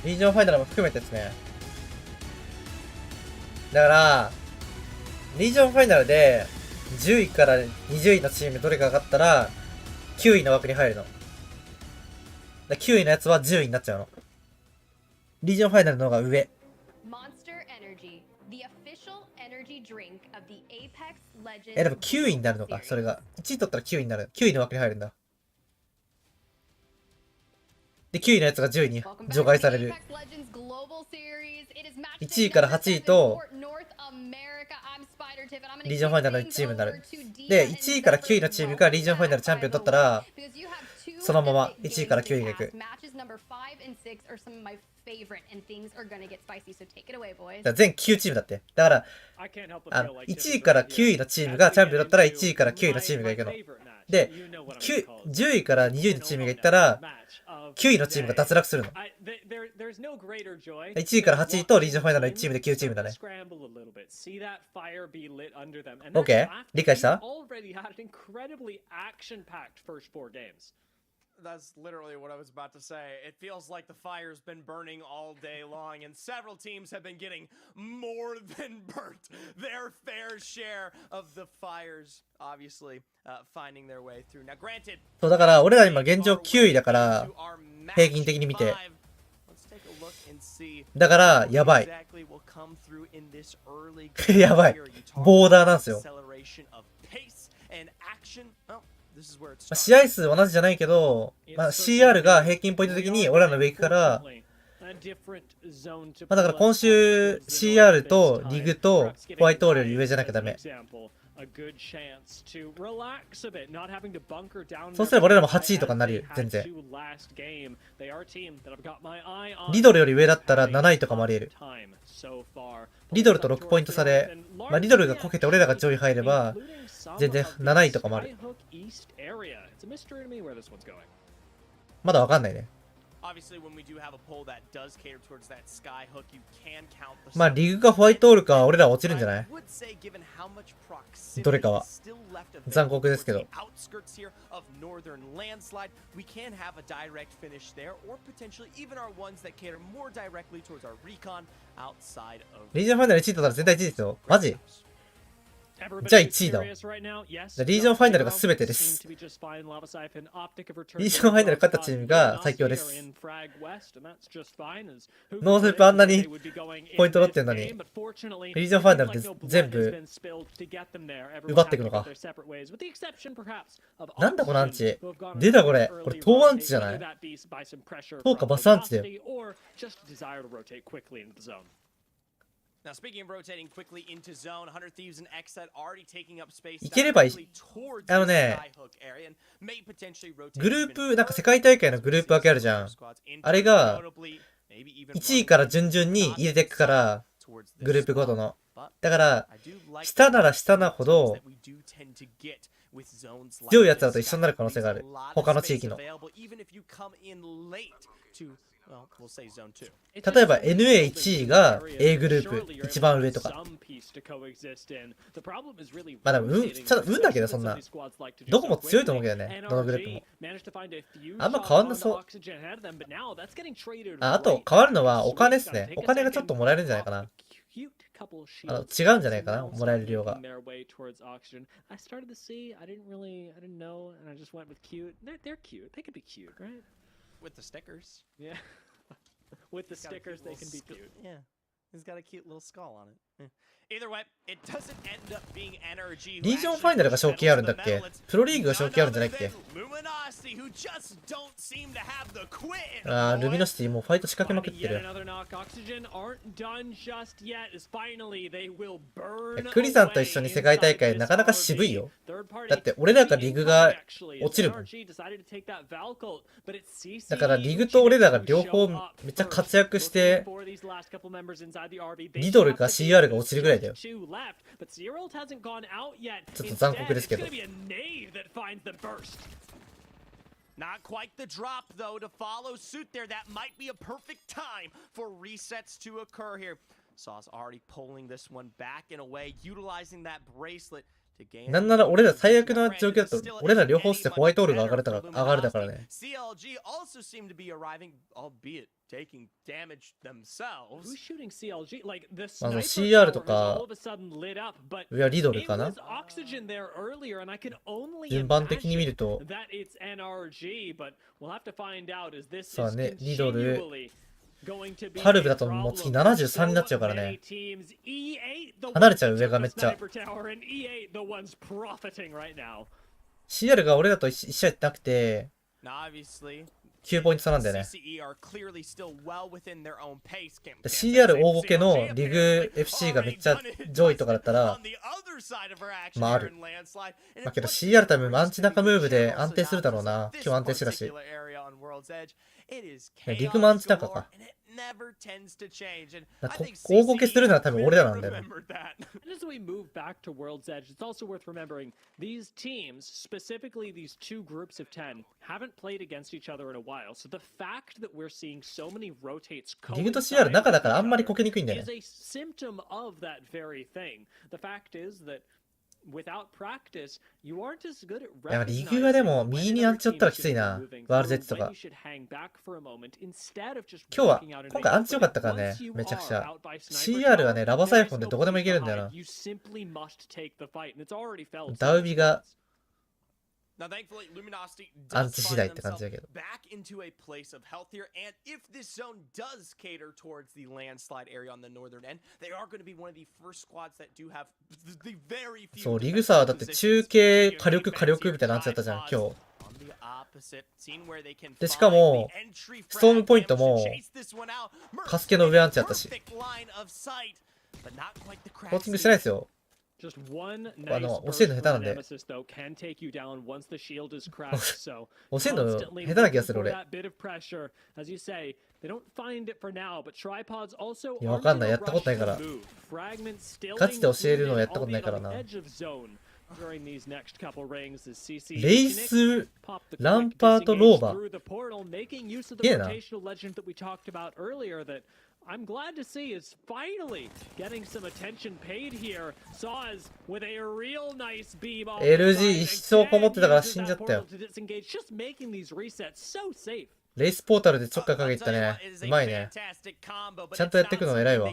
リージョンファイナルも含めてですね。だから、リージョンファイナルで10位から20位のチームどれかが勝ったら9位の枠に入るの。9位のやつは10位になっちゃうの。リージョンファイナルの方が上。でも9位になるのか、それが。1位取ったら9位になる。9位の枠に入るんだ。で、9位のやつが10位に除外される。1位から8位と、リージョンファイナルのチームになる。で、1位から9位のチームがリージョンファイナルチャンピオン取ったら、そのまま1位から9位がいく。全9チームだって。だから、1位から9位のチームがチャンピオンだったら1位から9位のチームがいくの。で、10位から20位のチームがいったら、9位のチームが脱落するの。1位から8位とリージョンファイナルの1チームで9チームだね。OK？ 理解した？ That's literally what I was about to say. It feels like the fire's been burning all day long, and several teams have been getting more than burnt. Their fair share of the fires, obviously, finding their way through. Now, granted, そうだから俺ら今現状9位だから平均的に見て。だからやばい。やばい。ボーダーなんですよ。試合数同じじゃないけど、CR が平均ポイント的に俺らの上行くから、だから今週 CR とリグとホワイトオールより上じゃなきゃダメ。そうすれば俺らも8位とかになるよ、全然。リドルより上だったら7位とかもあり得る。リドルと6ポイント差で、リドルがこけて俺らが上位入れば、全然7位とかもある。まだわかんないね。まあリグかホワイトオールか俺らは落ちるんじゃない？どれかは残酷ですけど。リージョンファイナル1位だったら絶対1位ですよ。マジ？じゃあ1位だわ。リージョンファイナルが全てです。リージョンファイナル勝ったチームが最強です。ノースープあんなにポイント取ってるのに、リージョンファイナルで全部奪っていくのか。なんだこのアンチ。出たこれ。これ東アンチじゃない？東かバスアンチだよ。いければいい。グループ、なんか世界大会のグループ分けあるじゃん。あれが、1位から順々に入れていくから、グループごとの。だから、下なら下なほど、強いやつだと一緒になる可能性がある。他の地域の。例えば NA1 位が A グループ一番上とか。まあでも運だけどそんな。どこも強いと思うけどね。どのグループも。あんま変わんなそう。あと変わるのはお金ですね。お金がちょっともらえるんじゃないかな。違うんじゃないかな、もらえる量が。With the stickers. Yeah. With the stickers, they can be cute. Yeah. He's got a cute little skull on it. Either way, it doesn't end up being NRG. リージョンファイナルが賞金あるんだっけ？プロリーグが賞金あるんじゃないっけ？あー、ルミノシティもうファイト仕掛けまくってる。クリさんと一緒に世界大会なかなか渋いよ。だって俺らがリグが落ちるもん。だからリグと俺らが両方めっちゃ活躍して、リドルか CR が落ちるぐらいだよ。ちょっと残酷ですけど。Not quite the drop, though, to follow suit there. That might be a perfect time for resets to occur here. Sauce already pulling this one back in a way, utilizing that bracelet to gain. なんなら俺ら最悪な状況だと、俺ら両方してホワイトオールが上がるだからね。CLG also seem to be arriving, albeit taking damage themselves. Who's shooting CLG? Like the CR とか、いやリドルかな。順番的に見ると、さあね、リドル、ハルブだともう次73になっちゃうからね。離れちゃう上がめっちゃ。CR が俺らと一緒やってなくて、9ポイント差なんだよね。CR 大ボケのリグ FC がめっちゃ上位とかだったら、まあある。まあけど CR 多分アンチ中ムーブで安定するだろうな。今日安定してたし。リグもアンチ中か。大ボケするなら多分俺らなんだよね。As we move back to World's Edge, it's also worth remembering these teams, specifically these two groups of 10, haven't played against each other in a while. So the fact that we're seeing so many rotates リグと CR 中だからあんまりこけにくいんだよね。is a symptom of that very thing. The fact is that without practice, you aren't as good at いやリグがでも右にアンチ寄ったらきついな。ワールド Z とか。今回アンチ良かったからね、めちゃくちゃ。CR はね、ラバサイフォンでどこでもいけるんだよな。ダウビが Now, thankfully, Luminosity アン does チ次 find 第って感 themselves じだけど。 back into a place of health here, and if this zone does cater towards the landslide area on the northern end, they are going to be one of the first squads that do have the very few. そう、リグサーだって中継火力みたいなアンチだったじゃん、今日。で、しかも、ストームポイントも、カスケの上アンチだったし。コーチングしてないですよ。Just one 教えるの下手なんで。教えるの下手な気がする俺。いや、わかんない。やったことないから。ガチで教えるのをやったことないからな。レイス、ランパート、ローバー。すげえな。I'm glad to see is finally getting some attention paid here. Saw's with a real nice beam off. LG 一生こもってたから死んじゃったよ。 Just making these resets so safe. レイスポータルでちょっかいかけてたね。うまいね。ちゃんとやっていくの偉いわ。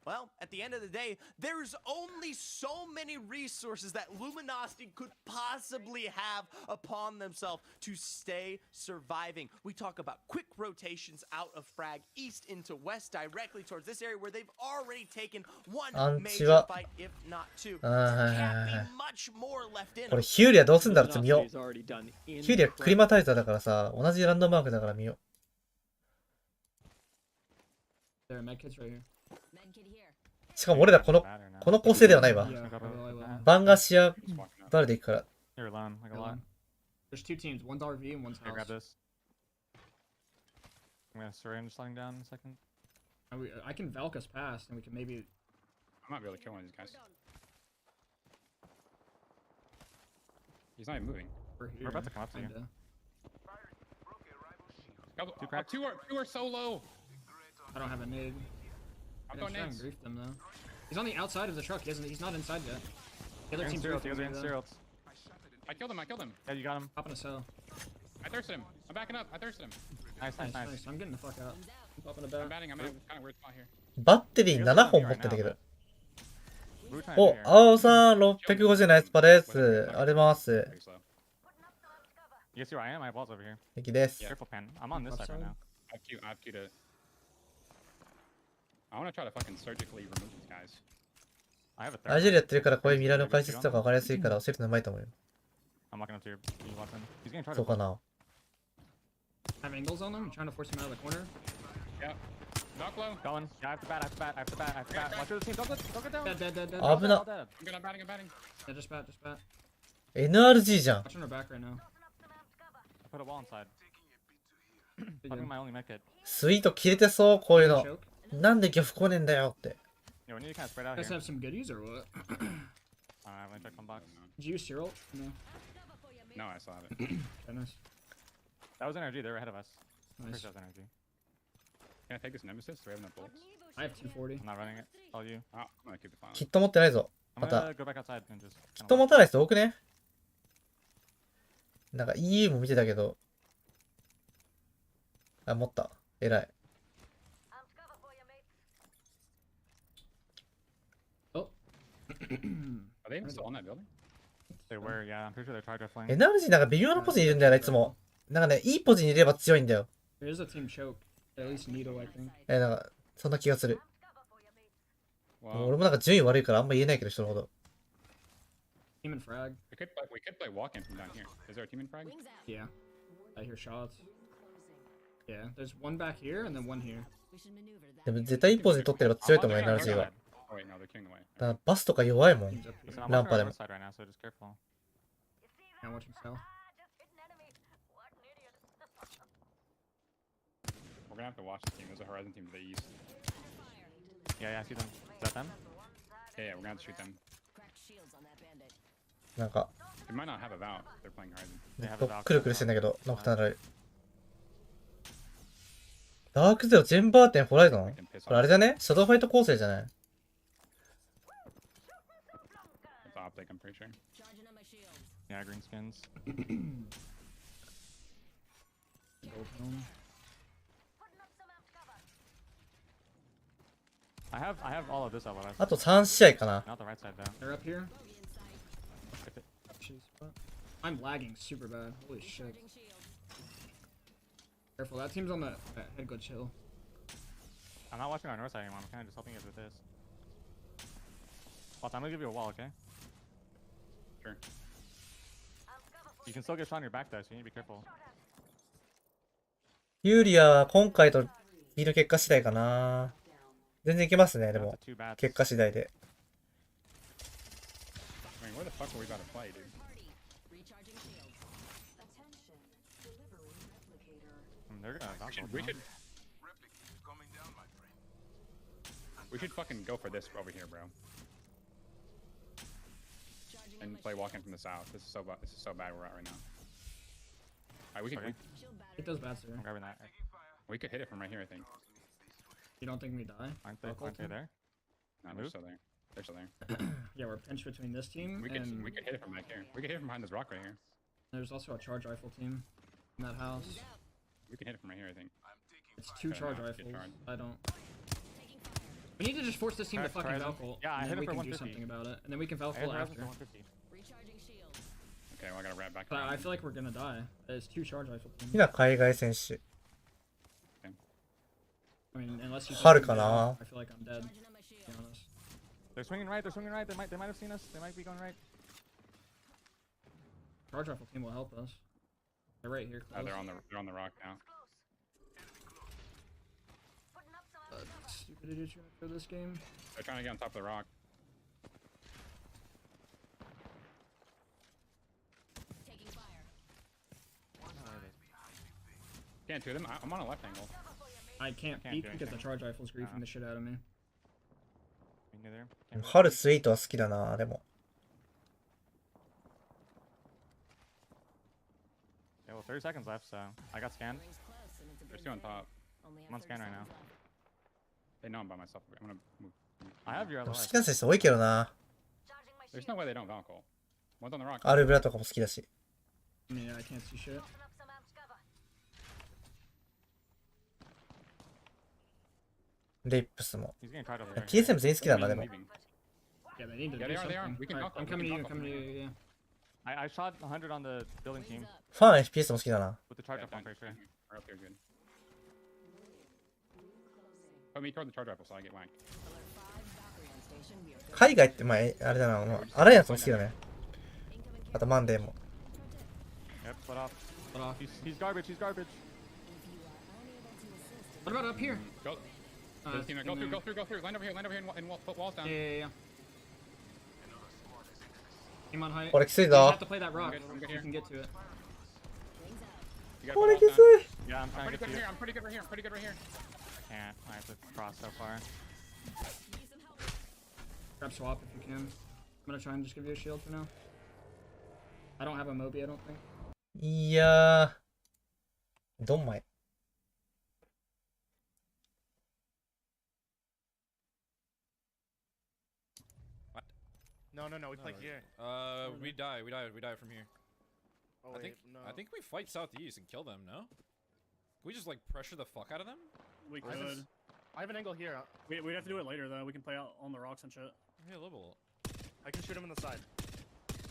Well, at the end of the day, there's only so many resources that Luminosity could possibly have upon themselves to stay surviving. We talk about quick rotations out of frag east into west directly towards this area where they've already taken one major fight, if not two. Can't be much more left in. これヒューリアどうすんだろうって見よう。ヒューリアクリマタイザーだからさ、同じランドマークだから見よう。しかも俺らこの構成ではないわ。バンガシアバルで行くから。You're alone, like a lot. There's two teams, one's RV and one's house. Grab this. I'm gonna syringe sliding down in a second. I can Valk us past and we can maybe... I might be able to kill one of these guys. He's not even moving. We're about to come up to you. Two are so low! I don't have a nade. I'm going nades. Grief them though. He's on the outside of the truck. He's not inside yet. The other team's I killed him. Yeah, you got him. Hop in a cell. I thirsted him. I'm backing up. I thirsted him. Nice. I'm getting the fuck out. I'm batting. I'm in a kind of weird spot here. バッテリー7本持ってんだけど。お、青さん650ナイスパです。あります。You guys see where I am? My ball's over here. 敵です。 Careful, Pen. I'm on this side right now. I have Q to... I want to try to fucking surgically remove these guys. I have a third. アジェルやってるからこういうミラーの解説とか分かりやすいから教えるのうまいと思うよ。I'm walking up to your weapon. He's gonna try to... そうかな。Have angles on them? I'm trying to force him out of the corner. Yeah. Knock low. Going. Yeah, I have to bat. Watch the team. Don't get down. Dead. 危な。I'm batting. Yeah, just bat. NRG じゃん。Watch on our back right now. I put a wall inside. Fucking my only med kit. スイート切れてそう、こういうの。なんで今日来ねえんだよって。Yeah, we need to kind of spread out here. You guys have some goodies or what? I'm gonna check one box. Did you use Cyril? No. No, I still have it. Okay, nice. That was NRG. They were ahead of us. Nice. That was NRG. Can I take this Nemesis? Do we have enough bullets? I have 240. I'm not running it. All you. Oh, I'm gonna keep the final. きっと持ってないぞ。 I'm また。 gonna go back outside and just. きっと持たない人多くね。なんか EU も見てたけど。あ、持った。偉い。Are they even still on that building? They were, yeah. I'm pretty sure they're charged flank. NRG なんか微妙なポジにいるんだよな、いつも。なんかね、いいポジにいれば強いんだよ。There is a team choke. At least Needle, I think. なんか、そんな気がする。Wow. 俺もなんか順位悪いからあんま言えないけど、人のほど。Team in frag. We could play walk-in from down here. Is there a team in frag? Yeah. I hear shots. Yeah, there's one back here and then one here. でも絶対いいポジに取ってれば強いと思う、NRG は。Oh wait, no, they're killing the way. だからバスとか弱いもん。 Listen, I'm ラン on パ the でも。 side right now, so just careful. Can't watch him sell. We're gonna have to watch this team. There's a Horizon team to the east. Yeah, I see them. Is that them? Yeah, we're gonna have to shoot them. なんか、 They might not have a Valk. They're playing Horizon. こうくるくるしてんだけど、ノクターナル。ダークゼロ全バーテンホライゾンこれあれじゃねシャドウファイト構成じゃない It's optic, I'm pretty sure. Yeah, green skins. I have all of this LOS. あと3試合かな。 Not the right side though. They're up here. I'm lagging super bad. Holy shit. Careful, that team's on that head glitch hill. I'm not watching our north side anymore. I'm kind of just helping you with this. Well, I'm gonna give you a wall, okay? Sure. You can still get shot on your back though, so you need to be careful. ユーリアは今回とBの結果次第かな。全然いけますね、でも。結果次第で。I mean, where the fuck are we about to play, dude? They're gonna we should fucking go for this over here, bro. And play walk in from the south. This is so bad. This is so bad where we're at right now. Alright, we could. It does bad, sir. I'm grabbing that. We could hit it from right here, I think. You don't think we die? Aren't they there? No, they're still there. They're still there. Yeah, we're pinched between this team we and... we could hit it from back here. We could hit it from behind this rock right here. There's also a charge rifle team in that house. We can hit it from right here, I think. It's two charge rifles. I don't... We need to just force this team to fucking Velcro. Yeah, I hit it we for can 150. do something about it. And then we can Velcro after. Okay, well I gotta wrap back. But I feel like we're gonna die. There's two charge rifle teams. 好きな海外選手。 I mean, unless you 春かな。 I feel like I'm dead, to be honest. They're swinging right, they're swinging right. They might have seen us. They might be going right. Charge rifle team will help us. They're right here. Oh, they're on the rock now. Stupid idiots trying to throw this game. They're trying to get on top of the rock. Can't do them. I'm on a left angle. I can't peek because the charge rifle's griefing the shit out of me. 春スイートは好きだな、でも。Yeah, well, 30 seconds left, so I got scanned. There's two on top. I'm on scan right now. They know I'm by myself. I'm gonna move. I have your 好 LOS. きな選手多いけどな。 There's no way they don't Valkyrie. One's on the rock. アルブラとかも好きだし。Yeah, I can't see shit. レイプスも。 He's getting tried over there. TSM 全員好きなんだ、でも。 Yeah, they need to Yeah, do they are. something. We can Alright, Valkyrie. I'm coming to you, I'm coming to you, yeah. I shot 100 on the building team. ファン FPS も好きだな。 With the charge rifle, I'm pretty sure. We're up here, good. Put me toward the charge rifle so I get wanked. 海外って、まあ、あれだな、アライアンスも好きだね。あとマンデーも。Yep, split off. Split off. He's garbage, he's garbage. What about up here? Go. This team, go through. Line over here and put walls down. Yeah. Team on height. これきついYou ぞ have。to play that rock. I'm good You here. can get to it. You gotta こ put れ walls き down. つい。 Yeah, I'm trying to pretty get good to you. here, I'm pretty good right here. Can't. I have to cross so far. Grab swap if you can. I'm gonna try and just give you a shield for now. I don't have a Moby, I don't think. いやー。ドンマイ。No, we play here. We die from here. Oh, I think we fight southeast and kill them, no? Can we just like pressure the fuck out of them? We could. I have an angle here. We'd have to do it later though. We can play out on the rocks and shit. Yeah, a little. I can shoot him on the side.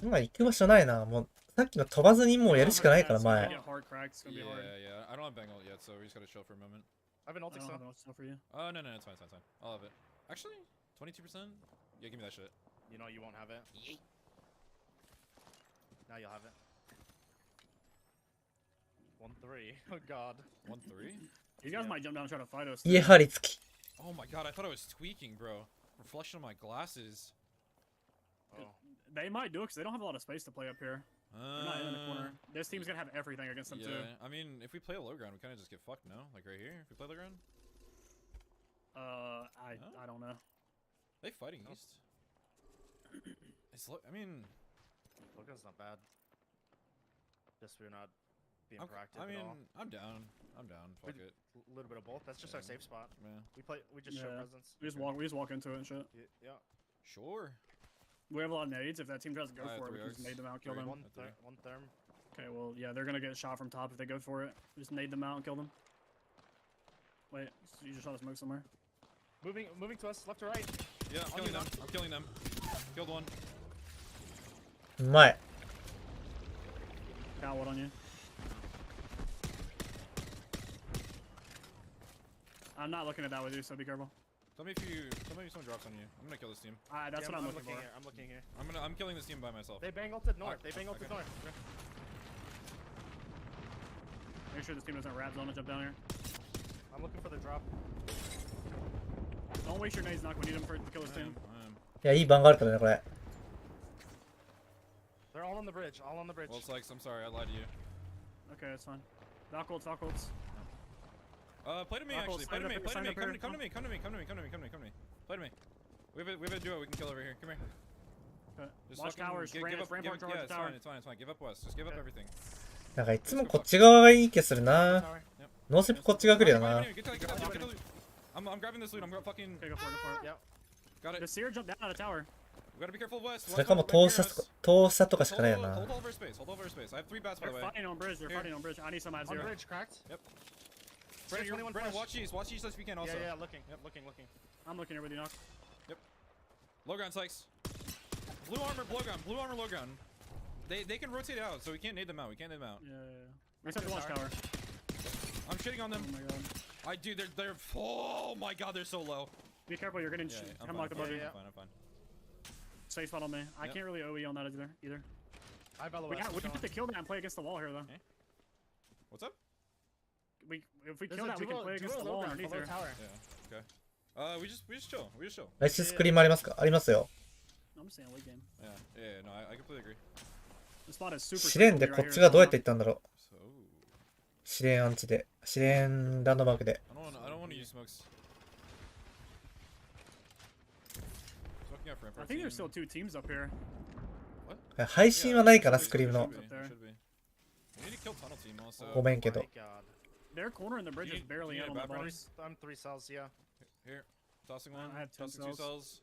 今行く場所ないな。もう、さっきの飛ばずにもうやるしかないから、前。 Yeah, I don't have Bengal yet, so we just gotta chill for a moment. I have an ult still for you. Oh, no, it's fine. I'll have it. Actually, 22%? Yeah, give me that shit. You know you won't have it. Yeet. Now you'll have it. 1-3. Oh god. 1-3? You guys might jump down and try to fight us. 家張り付き。 Oh my god, I thought I was tweaking, bro. Reflection on my glasses. Oh. They might do it because they don't have a lot of space to play up here. They're not in the corner. This team's gonna have everything against them too. I mean, if we play a low ground, we kind of just get fucked, no? Like right here, if we play low ground? I don't know. They fighting east. It's I mean, Logan's not bad. Just we're not being proactive I mean, at all. I'm down. Fuck it. A little bit of both. That's just our safe spot. Yeah. We just show presence. We just walk into it and shit. Yeah. Sure. We have a lot of nades. If that team tries to go for it, we can just nade them out, kill them. One therm. Okay, well, yeah, they're gonna get shot from top if they go for it. Just nade them out and kill them. Wait, so you just shot a smoke somewhere? Moving to us, left to right. Yeah, I'm killing them. I'm killing them. Killed one. うまい。 Got one on you. I'm not looking at that with you, so be careful. Tell me if someone drops on you. I'm gonna kill this team. That's what I'm looking for. Here. I'm looking here. I'm killing this team by myself. They bang ulted north. They bang ulted north. Make sure this team doesn't wrap zone and jump down here. I'm looking for the drop. Don't waste your nades, knock. We need them to kill this team. いや、いい番があるからね、これ。 They're all on the bridge. All on the bridge. Well, it's like, I'm sorry, I lied to you. Okay, that's fine. Dock ults, dock ults. Play to me actually. Play to me. Play to me. Come to me. Come to me. Come to me. Come to me. Come to me. Come to me. Play to me. We have a duo we can kill over here. Come here. Just Watch towers. give up. Rampart Yeah, towards it's tower. fine. It's fine. It's fine. Give up west. Just give up everything. なんかいつもこっち側がいい気するな。ノーセプこっち側来るよな。 I'm grabbing this loot. I'm fucking. Okay, go for it. Go for it. Yep. Got it. The seer jumped down out of tower. We gotta be careful of west. それかも投射とかしかないよな。 Hold all of our space. Hold all of our space. I have 3 bats by the way. They're fighting on bridge. They're fighting on bridge. I need some at On zero. bridge, cracked. Yep. Brandon, watch east. Watch east as we can also. Yeah, looking. Yep, looking. I'm looking here with you, knock. Yep. Low ground Sykes. Blue armor, low ground. They can rotate out, so we can't nade them out. Yeah. Reset the watch tower. I'm shitting on them. Oh my god. Dude, they're. Oh my god, they're so low. Be careful, you're getting hemlocked above you. I'm fine. Safe spot on me. I can't really OE on that either. I follow we have to kill that and play against the wall here, though. Okay. What's up? If we kill that, we can play against the wall underneath here. Yeah. Okay. We just chill. ASUSスクリームありますか？ありますよ。I'm just saying late game. Yeah. No, I completely agree. The spot is super. 試練でこっちがどうやって行ったんだろう。試練アンチで、試練ランドマークで。I don't want to use smokes. I think there's still 2 teams up here. 配信はないかな、スクリームの。ごめんけど。 Their corner in the bridge is barely in on the box. I'm 3 cells, yeah. Here, tossing one. I have 10 tossing 2 cells.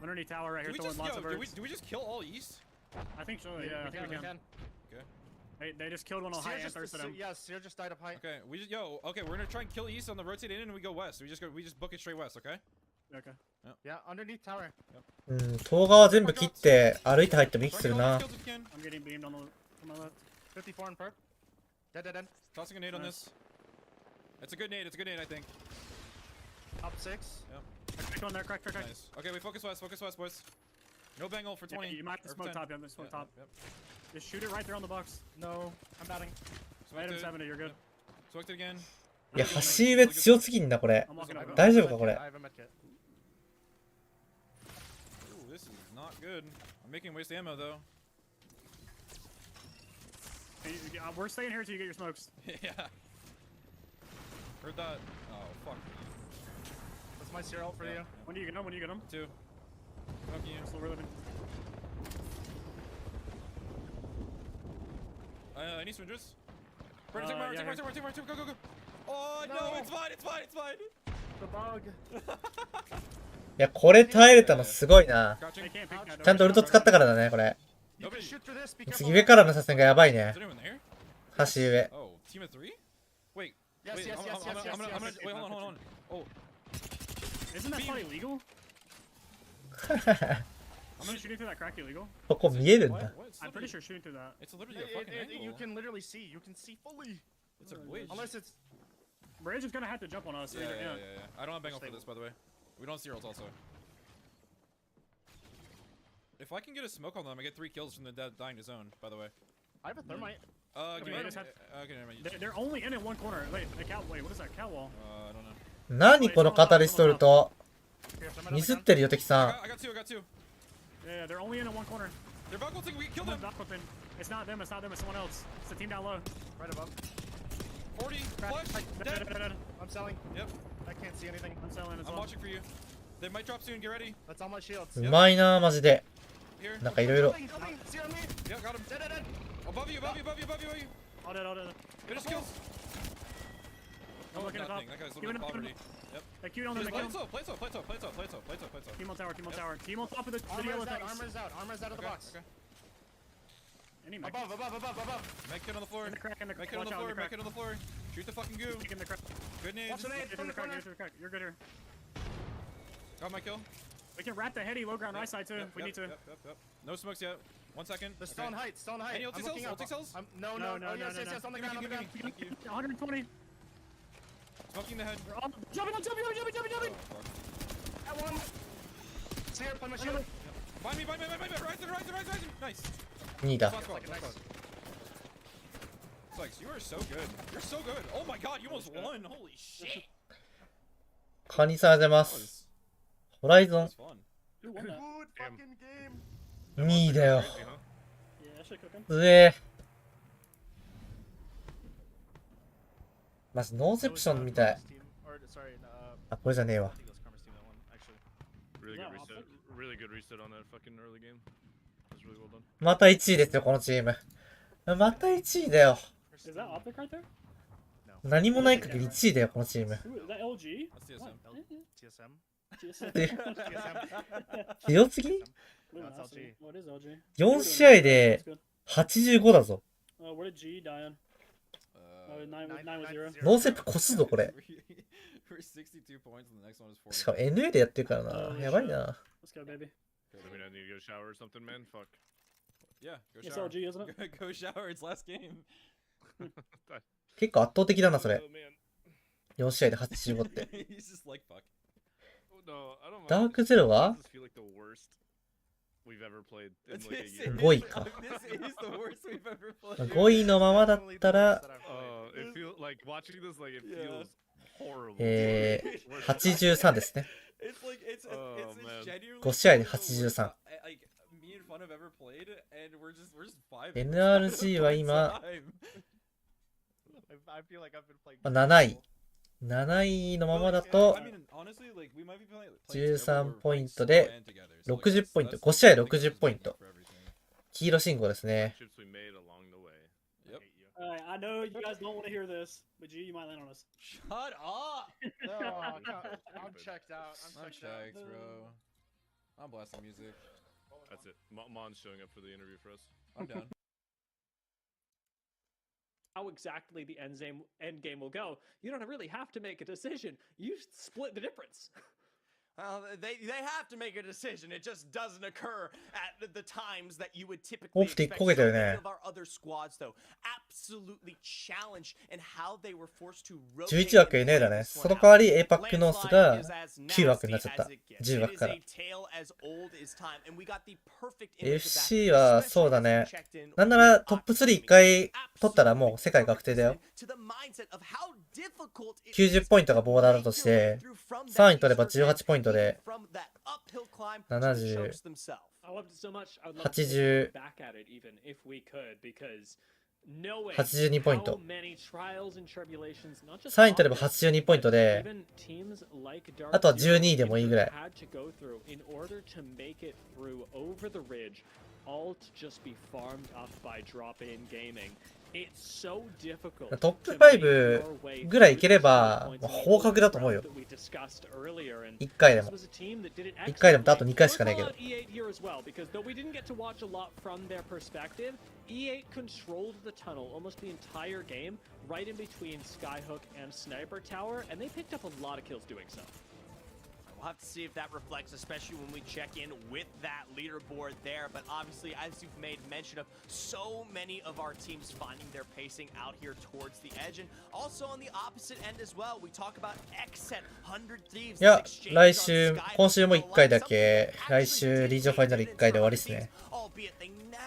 Underneath tower right here, throwing lots of birds. Do we just kill all east? I think so, yeah. I think we can. Okay. They just killed one on high and thirsted him. Yeah, Seer just died up high. Okay, okay, we're gonna try and kill east on the rotate in and we go west. We just book it straight west, okay? Okay. Yeah, underneath tower. うん、東側全部切って歩いて入ってもいい気するな。 I'm getting beamed on my left. 54 in perp. Dead. Tossing a nade on this. It's a good nade, I think. Up 6. Yep. Crack on there, crack. Nice. Okay, we focus west, boys. No bangle for 20. Yeah, you might have to smoke top, smoke top. Yep. Just shoot it right there on the box. No, I'm batting. Right in 70, you're good. Smoked it again. いや、橋上強すぎんだ、これ。大丈夫か、これ。 I have a medkit. Ooh, this is not good. I'm making waste ammo though. We're staying here till you get your smokes. Yeah. Heard that. Oh, fuck. That's my serial for you. When do you get them? 2. Fuck you. Still reliving. I need swingers. Brandon, take my. Go. Oh, no, it's fine. The bug. いや、これ耐えれたのすごいな。ちゃんとウルト使ったからだね、これ。次上からの作戦がやばいね。橋上。 Oh, team of 3? Wait. Yes. Wait, hold on. Oh. Isn't that fight illegal? I'm gonna shoot through that crack illegal. ここ見えるんだ。 I'm pretty sure shooting through that. It's literally a fucking angle. You can literally see. You can see fully. It's a bridge. Unless it's... Bridge is gonna have to jump on us. Yeah. I don't have bangle for this, by the way. We don't have zeros also. If I can get a smoke on them, I get 3 kills from the dying to zone, by the way. I have a thermite. Okay, never mind. They're only in one corner. Wait, what is that? Cat wall? I don't know. 何このカタリストルト。ミスってるよ、敵さん。 I got two. Yeah, they're only in one corner. They're buckling, we can kill them. It's not them, it's someone else. It's the team down low. Right above. 40, flush, dead. I'm selling. Yep. I can't see anything. I'm selling as well. I'm watching for you. They might drop soon, get ready. That's all my shields. うまいな、マジで。 Here. なんかいろいろ。 Jumping. See on me. Yeah, got him. Dead. Above you. All dead. Finish kills. I'm looking at top. That guy's living in poverty. Yep. They queued on them, Play top. Team on tower. Team on top of the yellow things. Armor's out of the box. Okay. Any mech. Above. Make it on the floor. In the crack, Make it on the floor. Shoot the fucking goo. In the crack. Good nades. You're good here. Got my kill. We can wrap the heady low ground right side too if we need to. Yep. No smokes yet. 1 second. The stone height, stone height. Any ulti cells? Ulti cells? No. Yes, on the ground, on the ground. 120. Smoking the head. Jumping. At one. Seer, play my shield. Find me. Rise. Nice. 2位だ。 Flex, you are so good. You're so good. Oh my god, you almost won. Holy shit. カニさんありがとうございます。ホライゾン Good fucking game. 2位だよ。 Yeah, actually cooking. うえまずノーセプションみたい。あ、これじゃねえわ。 Really good reset on that fucking early game. That's really well done. また1位ですよ、このチーム。また1位だよ。 Is that optic right there? 何もない限り1位だよ、このチーム。 Ooh, is that LG? TSM. 強すぎ What is LG? 4試合で85だぞ。Where did G die on? 9 with 0. ノーセップ越すぞ、これ。しかも NA でやってるからな。やばいな。 Let's go, baby. I mean, I need to go shower or something, man. Fuck. Yeah, go It's shower. LG, isn't it? Go shower, it's last game. 結構圧倒的だな、それ。4試合で85って。 He's just like fuck.ダークゼロは 5位か。5位のままだったら、83ですね。5試合で83。NRG は今、7位。7位のままだと13ポイントで60ポイント。5試合60ポイント。黄色信号ですね。I know you guys don't want to hear this, but G, you might land on us. Shut up! I'm checked out. I'm checked, bro. I'm blasting music. That's it. Mon's showing up for the interview for us. I'm down. How exactly the end game will go, you don't really have to make a decision. You split the difference. Well, they have to make a decision. It just doesn't occur at the times that you would typically オフって1個だよね。 of our other squads, though, absolutely challenged in how they were forced to rotate. 11枠 NA だね。その代わり APAC ノースが9枠になっちゃった。10枠から。FC はそうだね。なんならトップ3 1回取ったらもう世界確定だよ。90ポイントがボーダーだとして、3位取れば18ポイントで、70、80、82ポイント。3位取れば82ポイントで、あとは12位でもいいぐらい。トップ5ぐらいいければ合格だと思うよ。1回でも。1回でもあと2回しかないけど。E8 controlled the tunnel almost the entire game, right in between Skyhook and Sniper Tower, and they picked up a lot of kills doing so. We'll have to see if that reflects, especially when we check in with that leaderboard there. But obviously, as you've made mention of, so many of our teams finding their pacing out here towards the edge. And also on the opposite end as well, we talk about X-Set, 100 Thieves. いや、今週も1回だけ、来週リージョンファイナル1回で終わりですね。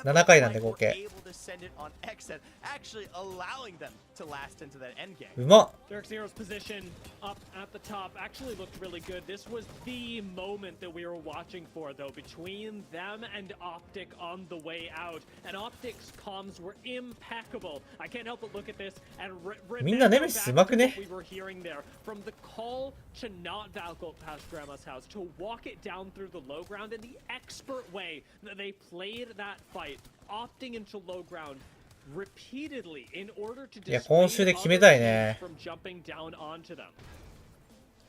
7回なんで合計。うまっ。 Derek Zero's position up at the top actually looked really good. This was the moment that we were watching for, though, between them and Optic on the way out. And Optic's comms were impeccable. I can't help but look at this and remember what we were hearing there. From the call to not Valkyrie past Grandma's house, to walk it down through the low ground, and the expert way that they played that fight, opting into low ground repeatedly in order to dissuade others from jumping down onto them.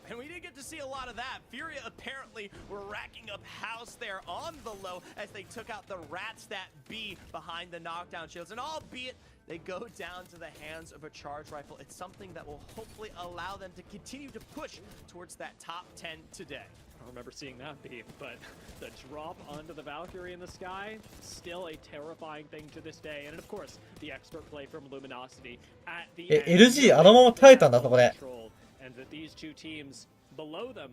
And we did get to see a lot of that. Furia apparently were racking up house there on the low as they took out the rats that be behind the knockdown shields. And albeit they go down to the hands of a charge rifle. It's something that will hopefully allow them to continue to push towards that top 10 today. I don't remember seeing that beat, but the drop onto the Valkyrie in the sky, still a terrifying thing to this day. And of course, the expert play from Luminosity at the end. LG あのまま耐えたんだ、そこで。 And that these two teams below them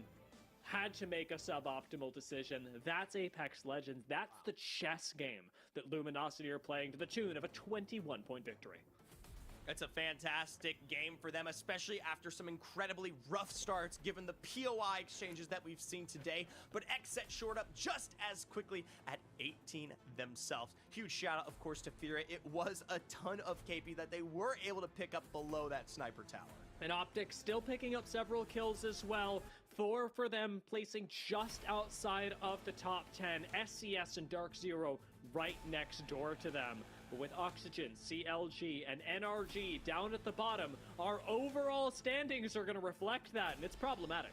had to make a suboptimal decision. That's Apex Legends. That's the chess game that Luminosity are playing to the tune of a 21-point victory. It's a fantastic game for them, especially after some incredibly rough starts given the POI exchanges that we've seen today. But XSET shored up just as quickly at 18 themselves. Huge shout out, of course, to Furia. It was a ton of KP that they were able to pick up below that sniper tower. And Optic still picking up several kills as well. 4 for them, placing just outside of the top 10. SCS and Dark Zero right next door to them. But with Oxygen, CLG, and NRG down at the bottom, our overall standings are going to reflect that, and it's problematic.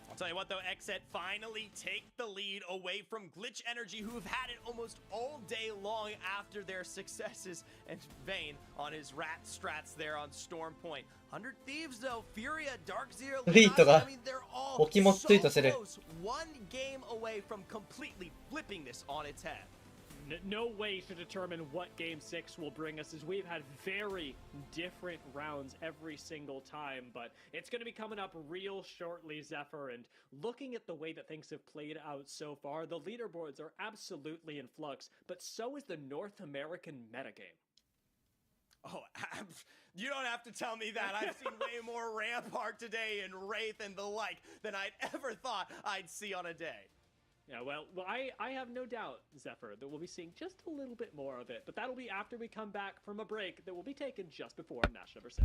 I'll tell you what though, XSET finally take the lead away from Glitch Energy, who have had it almost all day long after their successes, and Vayne on his rat strats there on Storm Point. 100 Thieves though, Furia, Dark Zero, I mean, they're all so close. One game away from completely flipping this on its head. No way to determine what Game 6 will bring us, as we've had very different rounds every single time, but it's going to be coming up real shortly, Zephyr, and looking at the way that things have played out so far, the leaderboards are absolutely in flux, but so is the North American metagame. Oh, you don't have to tell me that. I've seen way more Rampart today and Wraith and the like than I'd ever thought I'd see on a day. Yeah, well, I have no doubt, Zephyr, that we'll be seeing just a little bit more of it, but that'll be after we come back from a break that will be taken just before match number 6.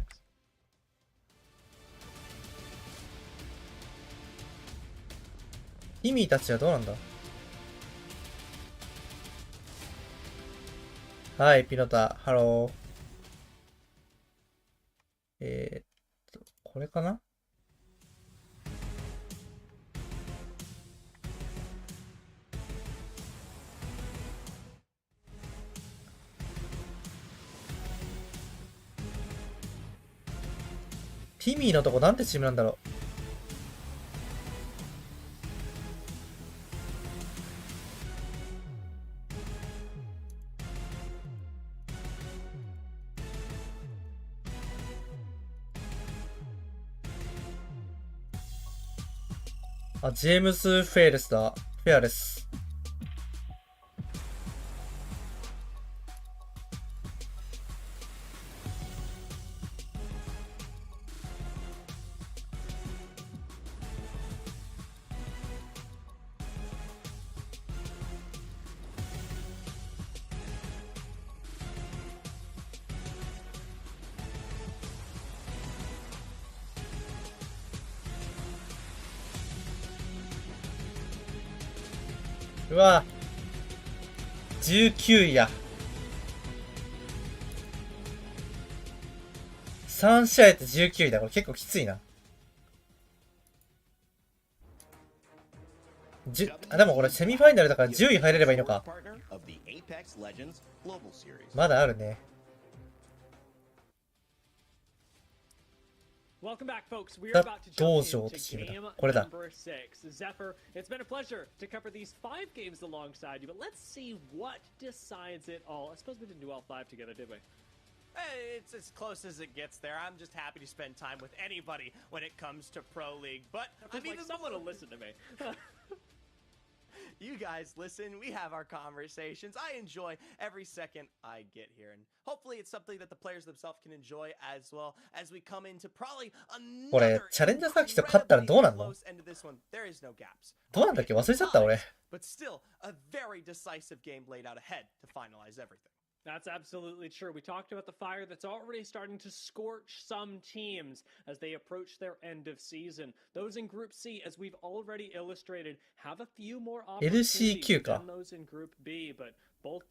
Timmy たちはどうなんだ？はい、ピノタ、ハロー。これかな？ティミーのとこなんてチームなんだろう。あ、ジェームス・フェアレスだ。フェアレス。うわ19位や。3試合って19位だ。これ結構きついな。でもこれセミファイナルだから10位入れればいいのか。まだあるね。Welcome back, folks. We are about to jump into game number 6. Zephyr, it's been a pleasure to cover these 5 games alongside you, but let's see what decides it all. I suppose we didn't do all 5 together, did we? It's as close as it gets there. I'm just happy to spend time with anybody when it comes to Pro League, but I mean, like someone will listen to me. You guys listen, we have our conversations. I enjoy every second I get here, and hopefully it's something that the players themselves can enjoy as well as we come into probably another これチャレンジャーサーキット勝ったらどうなんの？ close end of this one. There is no gaps. どうなんだっけ？忘れちゃった俺。 But still, a very decisive game laid out ahead to finalize everything. That's absolutely true. We talked about the fire that's already starting to scorch some teams as they approach their end of season. Those in Group C, as we've already illustrated, have a few more opportunities than those in Group B, but both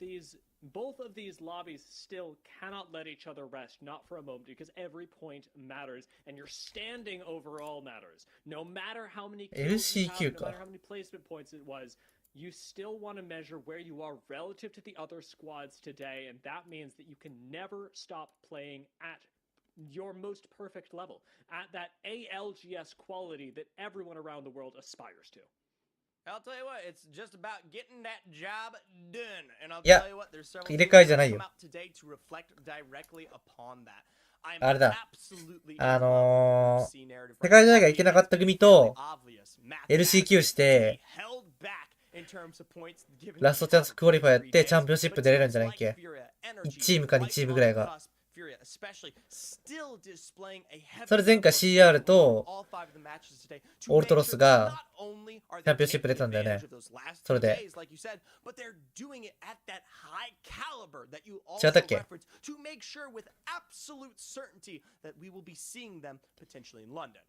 of these lobbies still cannot let each other rest, not for a moment, because every point matters, and your standing overall matters. No matter how many kills you have, no matter how many placement points it was, you still want to measure where you are relative to the other squads today, and that means that you can never stop playing at your most perfect level, at that ALGS quality that everyone around the world aspires to. I'll tell you what, it's just about getting that job done. And I'll いや tell you what, there's several 入れ替えじゃない come よ out today to reflect directly upon that. I'm あれだ absolutely 世界大会行けなかった組と LCQ して、 held back in terms of points given ラストチャンスクオリファイやってチャンピオンシップ出れるんじゃないっけ ?1 チームか2チームぐらいが。 Furia especially still displaying a heavy それ前回 CR と all five of the matches today オルトロスが not only are チャ they ンピオンシップ出たんだよね taking advantage of those last それ few で days, like you said, but they're doing it at that high caliber that you 違 also ったっけ referenced to make sure with absolute certainty that we will be seeing them potentially in London.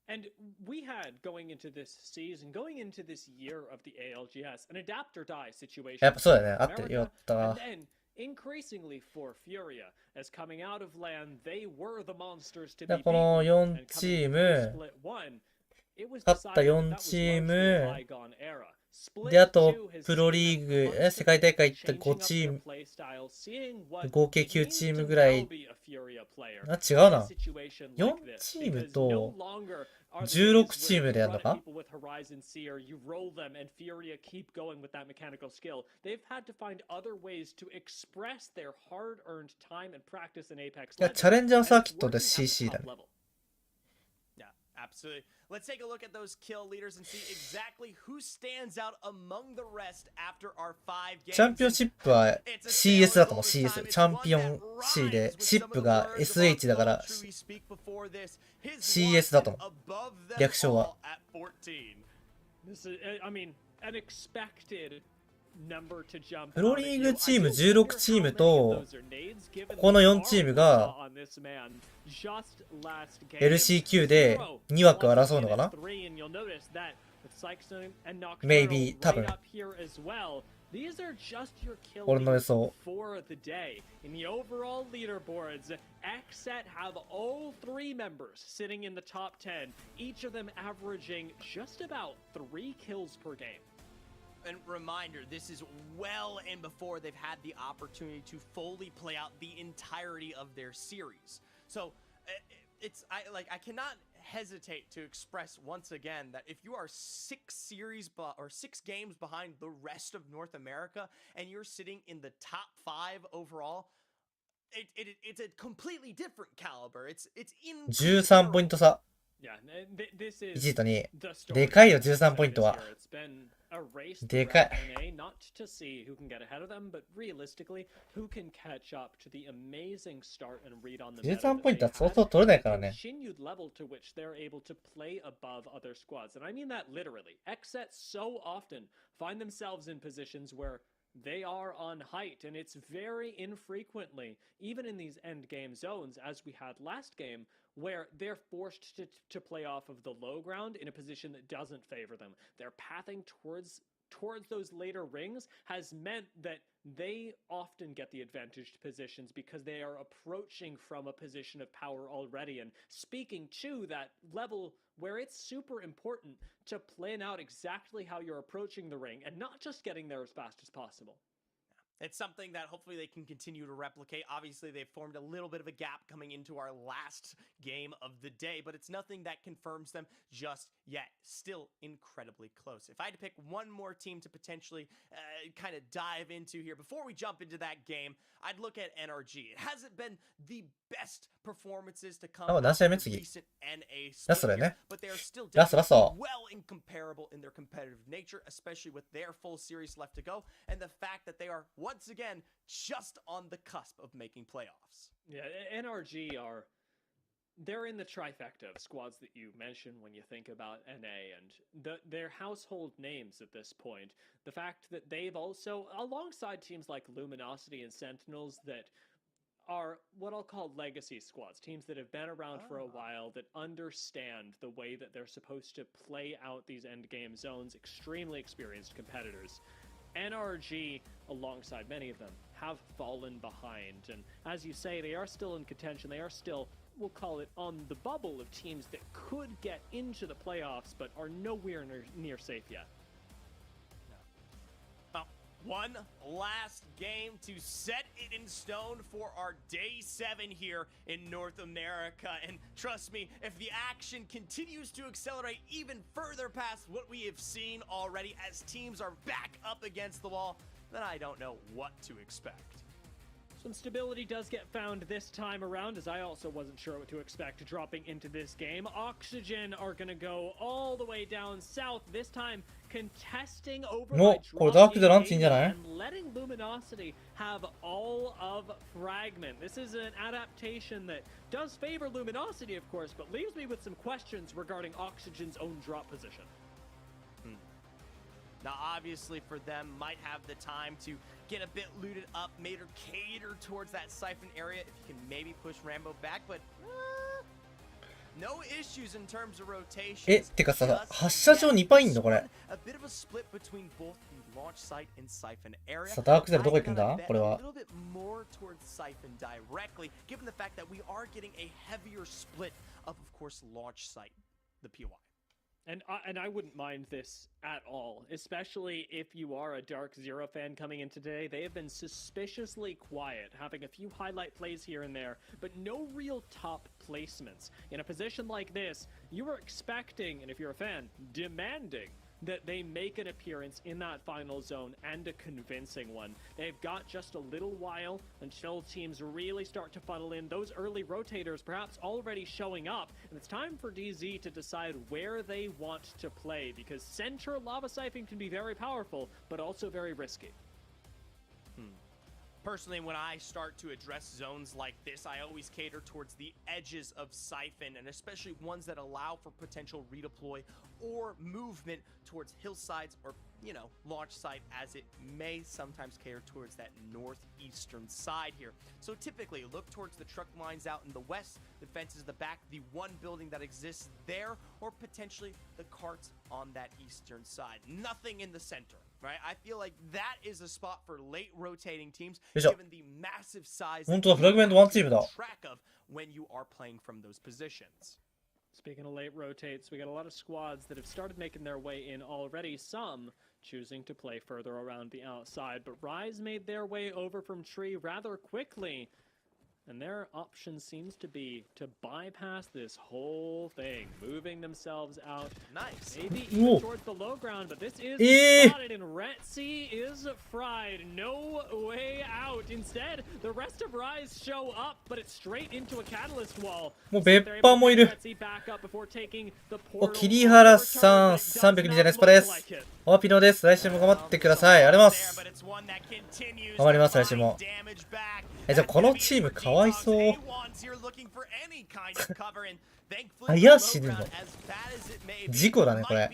And we had, going into this season, going into this year of the ALGS, an adapt or die situation. やっぱそうだよね。合ってるよかったわ And then, increasingly for Furia, as coming out of LAN, they were the monsters to だ be この beaten. 4チーム、 Split 1, it was 勝った decided 4 that チ was ー largely ム a bygone era. Split で、あと 2 has プロ seen リ them ーグ、世界大会行った changing 5 up チー their ム、 playstyle, seeing what 合計 it 9 means チーム to ぐら now い、 be a Furia player あ、違 in う a な。 situation 4 like this, チーム because と no longer are the 16 days チー where ム you でやるの run at か people with Horizon Seer, you roll them, and Furia keep going with that mechanical skill. They've had to find other ways to express their hard-earned time and practice in Apex いや、 Legends, チャレンジャー and サー it's キットで working at the CC だ top ね。 level. Yeah, absolutely. Let's take a look at those kill leaders and see exactly who stands out among the rest after our 5 games. チャンピオンシップは CS だと思う、CS。チャンピオン C で、シップが SH だから、CS だと思う。略称は。 This is, I mean, an expected number to jump. プロリーグチーム16チームと、この4チームが LCQ で2枠争うのかな ?Maybe 多分。These are just your kill 俺の予 leaders 想。 for the day. In the overall leaderboards, XSET have all 3 members sitting in the top 10, each of them averaging just about 3 kills per game. And reminder, this is well in before they've had the opportunity to fully play out the entirety of their series. So I cannot hesitate to express once again that if you are 6 games behind the rest of North America and you're sitting in the top 5 overall, it's a completely different caliber. It's in 13ポイント差。 Yeah, this is 1位と2位。 the story でかいよ、13ポイントは。 It's been a race でかい。 throughout NA, not to see who can get ahead of them, but realistically, who can catch up to the amazing start and read on the meta 13 that ポイント they はそう had, そう取れないから the ね。 continued level to which they're able to play above other squads. And I mean that literally. XSET so often find themselves in positions where they are on height, and it's very infrequently, even in these end game zones, as we had last game, where they're forced to play off of the low ground in a position that doesn't favor them. Their pathing towards those later rings has meant that they often get the advantaged positions because they are approaching from a position of power already, and speaking to that level where it's super important to plan out exactly how you're approaching the ring and not just getting there as fast as possible. It's something that hopefully they can continue to replicate. Obviously, they've formed a little bit of a gap coming into our last game of the day, but it's nothing that confirms them just yet. Still incredibly close. If I had to pick one more team to potentially kind of dive into here before we jump into that game, I'd look at NRG. It hasn't been the best performances to come out of the recent NA split here, but they are still definitely well incomparable in their competitive nature, especially with their full series left to go, and the fact that they are once again just on the cusp of making playoffs. Yeah, NRG they're in the trifecta of squads that you mention when you think about NA, and they're household names at this point. The fact that they've also, alongside teams like Luminosity and Sentinels, that are what I'll call legacy squads, teams that have been around for a while, that understand the way that they're supposed to play out these endgame zones, extremely experienced competitors. NRG, alongside many of them, have fallen behind, and as you say, they are still in contention. They are still, we'll call it, on the bubble of teams that could get into the playoffs but are nowhere near safe yet. One last game to set it in stone for our day 7 here in North America. And trust me, if the action continues to accelerate even further past what we have seen already as teams are back up against the wall, then I don't know what to expect. Some stability does get found this time around, as I also wasn't sure what to expect dropping into this game. Oxygen are going to go all the way down south, this time contesting over by drop and letting Luminosity have all of Fragment. This is an adaptation that does favor Luminosity, of course, but leaves me with some questions regarding Oxygen's own drop position. Now, obviously, for them, might have the time to get a bit looted up, made or cater towards that siphon area if you can maybe push Rambo back, but no issues in terms of rotation. てかさ、発射場2パインのこれ。A bit of a split between both the launch site and siphon area. さあ、ダークゼルどこ行くんだこれは。A little bit more towards siphon directly, given the fact that we are getting a heavier split of course, launch site, the POI. And I wouldn't mind this at all, especially if you are a Dark Zero fan coming in today. They have been suspiciously quiet, having a few highlight plays here and there, but no real top placements. In a position like this, you are expecting, and if you're a fan, demanding that they make an appearance in that final zone, and a convincing one. They've got just a little while until teams really start to funnel in. Those early rotators perhaps already showing up, and it's time for DZ to decide where they want to play, because center lava siphon can be very powerful, but also very risky. Personally, when I start to address zones like this, I always cater towards the edges of Siphon, and especially ones that allow for potential redeploy or movement towards hillsides or, you know, launch site, as it may sometimes cater towards that northeastern side here. So typically, look towards the truck lines out in the west, the fences in the back, the one building that exists there, or potentially the carts on that eastern side. Nothing in the center. Right? I feel like that is a spot for late rotating teams, given the massive size that track of when you are playing from those positions. Speaking of late rotates, we got a lot of squads that have started making their way in already, some choosing to play further around the outside, but Rise made their way over from Tree rather quickly. And their option seems to be to bypass this whole thing, moving themselves out. Nice. Maybe even towards the low ground, but this is spotted, and Retzi is fried. No way out. Instead, the rest of Rise show up, but it's straight into a catalyst wall. もう別班もいる。お、桐原さん、327スパです。オピノです。来週も頑張ってください。ありがとうございます。頑張ります、来週も。じゃあこのチームかわいそう。怪しいの。事故だね、これ。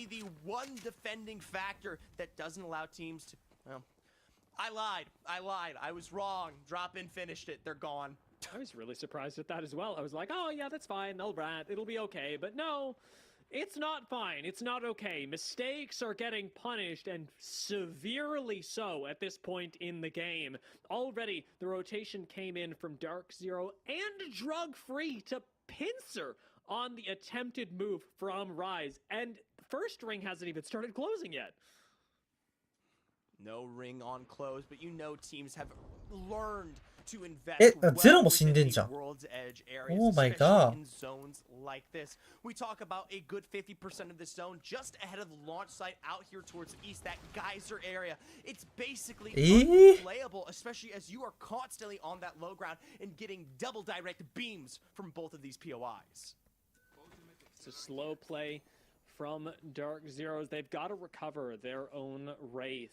I lied. I was wrong. Drop in, finished it. They're gone. I was really surprised at that as well. I was like, oh yeah, that's fine. They'll rat. It'll be okay. But no, it's not fine. It's not okay. Mistakes are getting punished, and severely so at this point in the game. Already, the rotation came in from Dark Zero and Drug Free to pincer on the attempted move from Rise. And first ring hasn't even started closing yet. No ring on close, but you know teams have learned to investゼロも死んでんじゃん。world's edge Oh areas, my especially god. in zones like this. We talk about a good 50% of this zone just ahead of the launch site out here towards the east, that geyser area. It's basically unplayable, especially as you are constantly on that low ground and getting double direct beams from both of these POIs. It's a slow play from Dark Zeros. They've got to recover their own Wraith.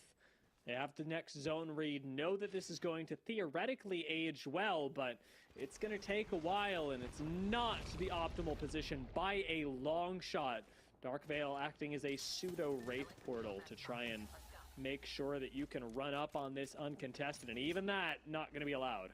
They have the next zone read, know that this is going to theoretically age well, but it's going to take a while, and it's not the optimal position by a long shot. Dark Veil acting as a pseudo-Wraith portal to try and make sure that you can run up on this uncontested, and even that, not going to be allowed.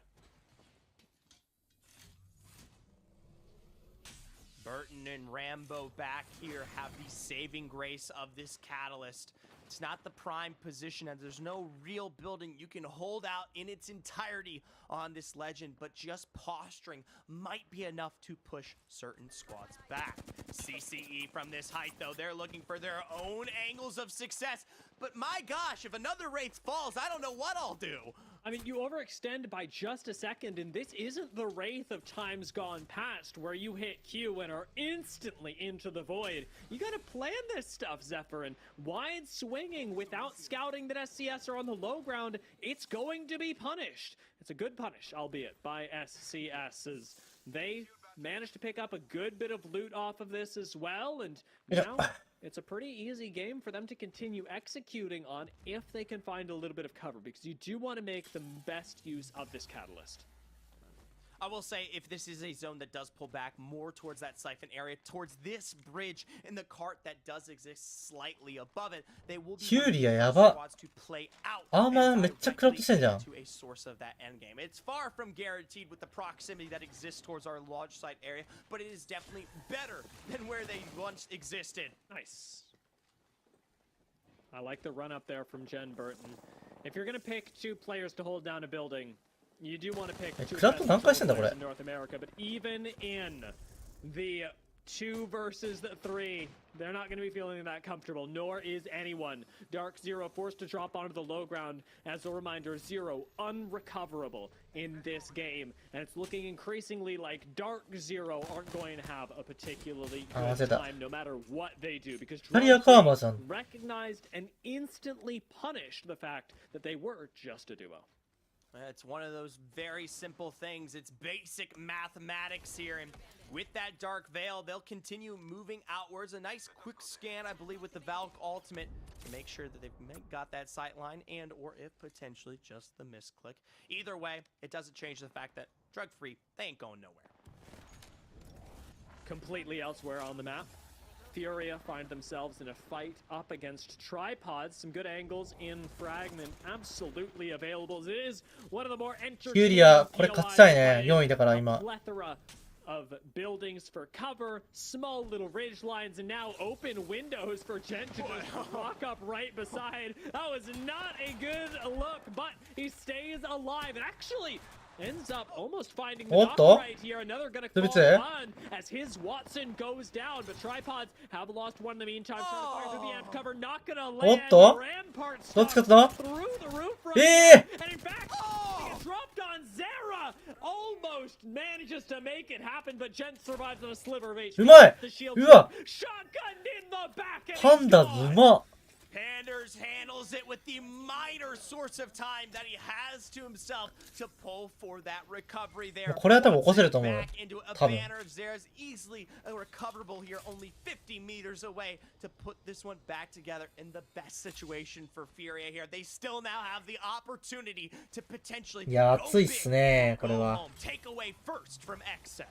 Burton and Rambo back here have the saving grace of this catalyst. It's not the prime position, and there's no real building you can hold out in its entirety on this Legend, but just posturing might be enough to push certain squads back. CCE from this height, though, they're looking for their own angles of success. But my gosh, if another Wraith falls, I don't know what I'll do. I mean, you overextend by just a second, and this isn't the Wraith of times gone past, where you hit Q and are instantly into the void. You gotta plan this stuff, Zephyr, and wide swinging without scouting that SCS are on the low ground, it's going to be punished. It's a good punish, albeit, by SCS, as they managed to pick up a good bit of loot off of this as well, and now it's a pretty easy game for them to continue executing on if they can find a little bit of cover, because you do want to make the best use of this catalyst. I will say, if this is a zone that does pull back more towards that siphon area, towards this bridge and the cart that does exist slightly above it, they will be squads to play out to a source of that end game. It's far from guaranteed with the proximity that exists towards our launch site area, but it is definitely better than where they once existed. Nice. I like the run up there from Jen Burton. If you're gonna pick two players to hold down a building, you do want to pick two players in North America, but even in the 2 versus 3, they're not going to be feeling that comfortable, nor is anyone. Dark Zero forced to drop onto the low ground. As a reminder, Zero unrecoverable in this game, and it's looking increasingly like Dark Zero aren't going to have a particularly good time no matter what they do, because recognized and instantly punished the fact that they were just a duo. It's one of those very simple things. It's basic mathematics here, and with that Dark Veil, they'll continue moving outwards. A nice quick scan, I believe, with the Valk ultimate to make sure that they've got that sight line, and or if potentially just the misclick. Either way, it doesn't change the fact that drug-free, they ain't going nowhere. Completely elsewhere on the map, Furia find themselves in a fight up against Tripods. Some good angles in Fragment, absolutely available. It is one of the more entertaining plethora of buildings for cover, small little ridge lines, and now open windows for Jen to just walk up right beside. That was not a good look, but he stays alive and actually ends up almost finding the knock right here. Another gonna fall on as his Watson goes down, but Tripods have lost one in the meantime. Trying to fire through the amp cover, not gonna land. Rampart through the roof right now, and in fact, he gets dropped on Zera. Almost manages to make it happen, but Jen survives on a sliver of HP. The shield shotgunned in the back, and Panders handles it with the minor source of time that he has to himself to pull for that recovery there. Back into a banner of Zera's, easily recoverable here, only 50 meters away to put this one back together in the best situation for Furia here. They still now have the opportunity to potentially go big, go home, take away first from XSET.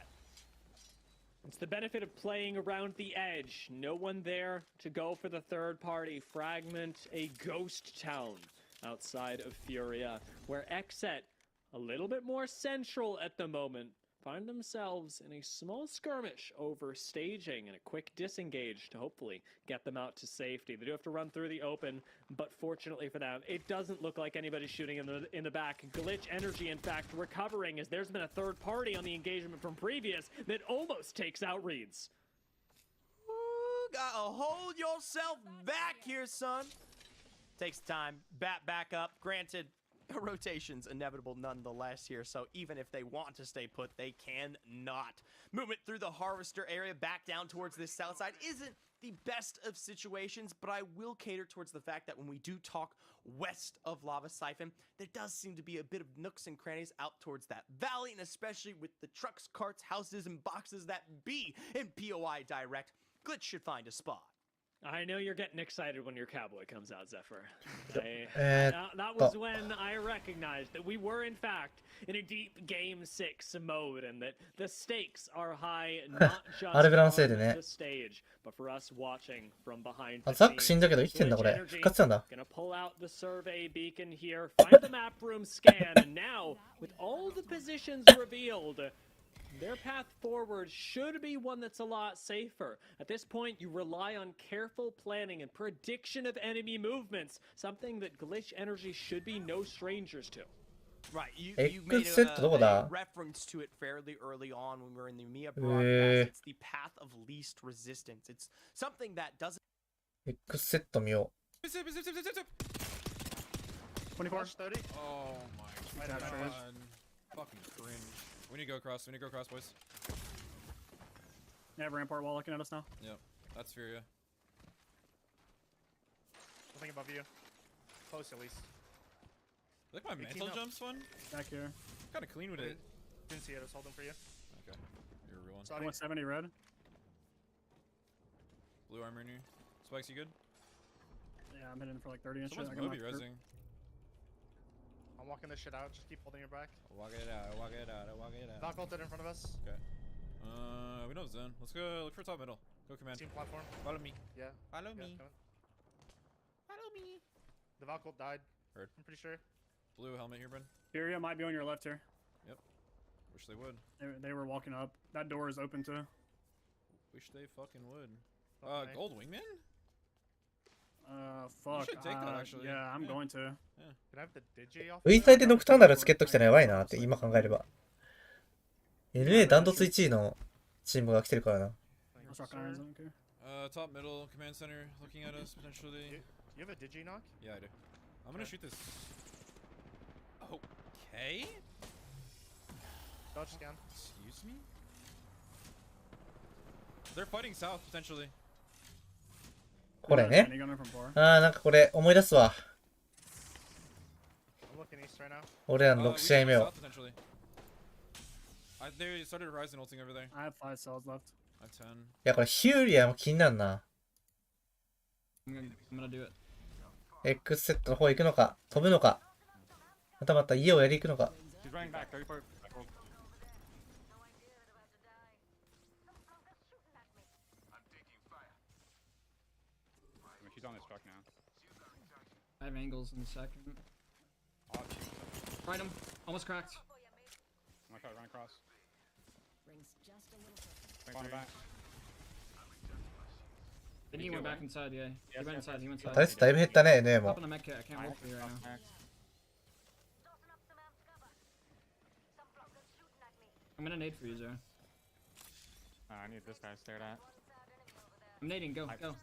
It's the benefit of playing around the edge. No one there to go for the third party. Fragment, a ghost town outside of Furia, where XSET, a little bit more central at the moment, find themselves in a small skirmish over staging and a quick disengage to hopefully get them out to safety. They do have to run through the open, but fortunately for them, it doesn't look like anybody's shooting in the back. Glitch Energy, in fact, recovering as there's been a third party on the engagement from previous that almost takes out Reeds. Ooh, gotta hold yourself back here, son. Takes time. Back up. Granted, rotation's inevitable nonetheless here, so even if they want to stay put, they cannot. Movement through the harvester area back down towards this south side isn't the best of situations, but I will cater towards the fact that when we do talk west of Lava Siphon, there does seem to be a bit of nooks and crannies out towards that valley, and especially with the trucks, carts, houses, and boxes that be in POI Direct, Glitch should find a spot. I know you're getting excited when your cowboy comes out, Zephyr. That was when I recognized that we were, in fact, in a deep Game 6 mode, and that the stakes are high, not just on the stage, but for us watching from behind the scenes. Gonna pull out the survey beacon here, find the map room scan, and now, with all the positions revealed, their path forward should be one that's a lot safer. At this point, you rely on careful planning and prediction of enemy movements, something that Glitch Energy should be no strangers to. Right, you X madeセットどこだ？ a reference to it fairly early on when we were in the Mia broadcast. It's the path of least resistance. It's something that doesn't. X セット見よう。 24, 30. Oh my god. Fucking cringe. We need to go across. We need to go across, boys. They have rampart wall looking at us now. Yep. That's Furia. Something above you. Close at least. I think my mantle jump's fun. Back here. Kind of clean with it. Didn't see it. I was holding for you. Okay. You're a real one. I want 70 red. Blue armor in here. Spikes, you good? Yeah, I'm hitting for like 30 and shit. Someone's Moby resing. I'm walking this shit out. Just keep holding your back. Walk it out. Walk it out. Walk it out. Knock ulted in front of us. Okay. We know zone. Let's go look for top middle. Go command. Team platform. Follow me. Yeah. Follow Yeah, me. Follow me. The Valkyrie died. Heard. I'm pretty sure. Blue helmet here, Bren. Furia might be on your left here. Yep. Wish they would. They were walking up. That door is open too. Wish they fucking would. Okay. Gold wingman? Fuck. You should take that actually. Yeah, I'm going to. Can I have the Digi off? ウィーサイでノクターナルつけときたらやばいなって今考えれば。LA ダントツ1位のチームが来てるからな。Top middle, command center, looking at us potentially. You have a Digi knock? Yeah, I do. I'm gonna shoot this. Okay. Dodge scan. Excuse me? They're fighting south potentially. これね。なんかこれ思い出すわ。I'm looking east right now. 俺らの6試合目を。They started Horizon ulting over there. I have 5 cells left. I have 10. いやこれヒューリアも気になるな。I'm gonna do it. X セットの方行くのか飛ぶのかまたまた家をやり行くのか。 He's running back, 34. She's on this truck now. I have angles in a second. Right him. Almost cracked. I'm gonna try to run across. Spawn back. Then he went back inside, yeah. He went inside, he went inside. 体質だいぶ減ったね、NA も。 Top of the med kit, I can't walk through right now. I'm gonna nade for you, Zara. I need this guy stared at. I'm nading, go, go.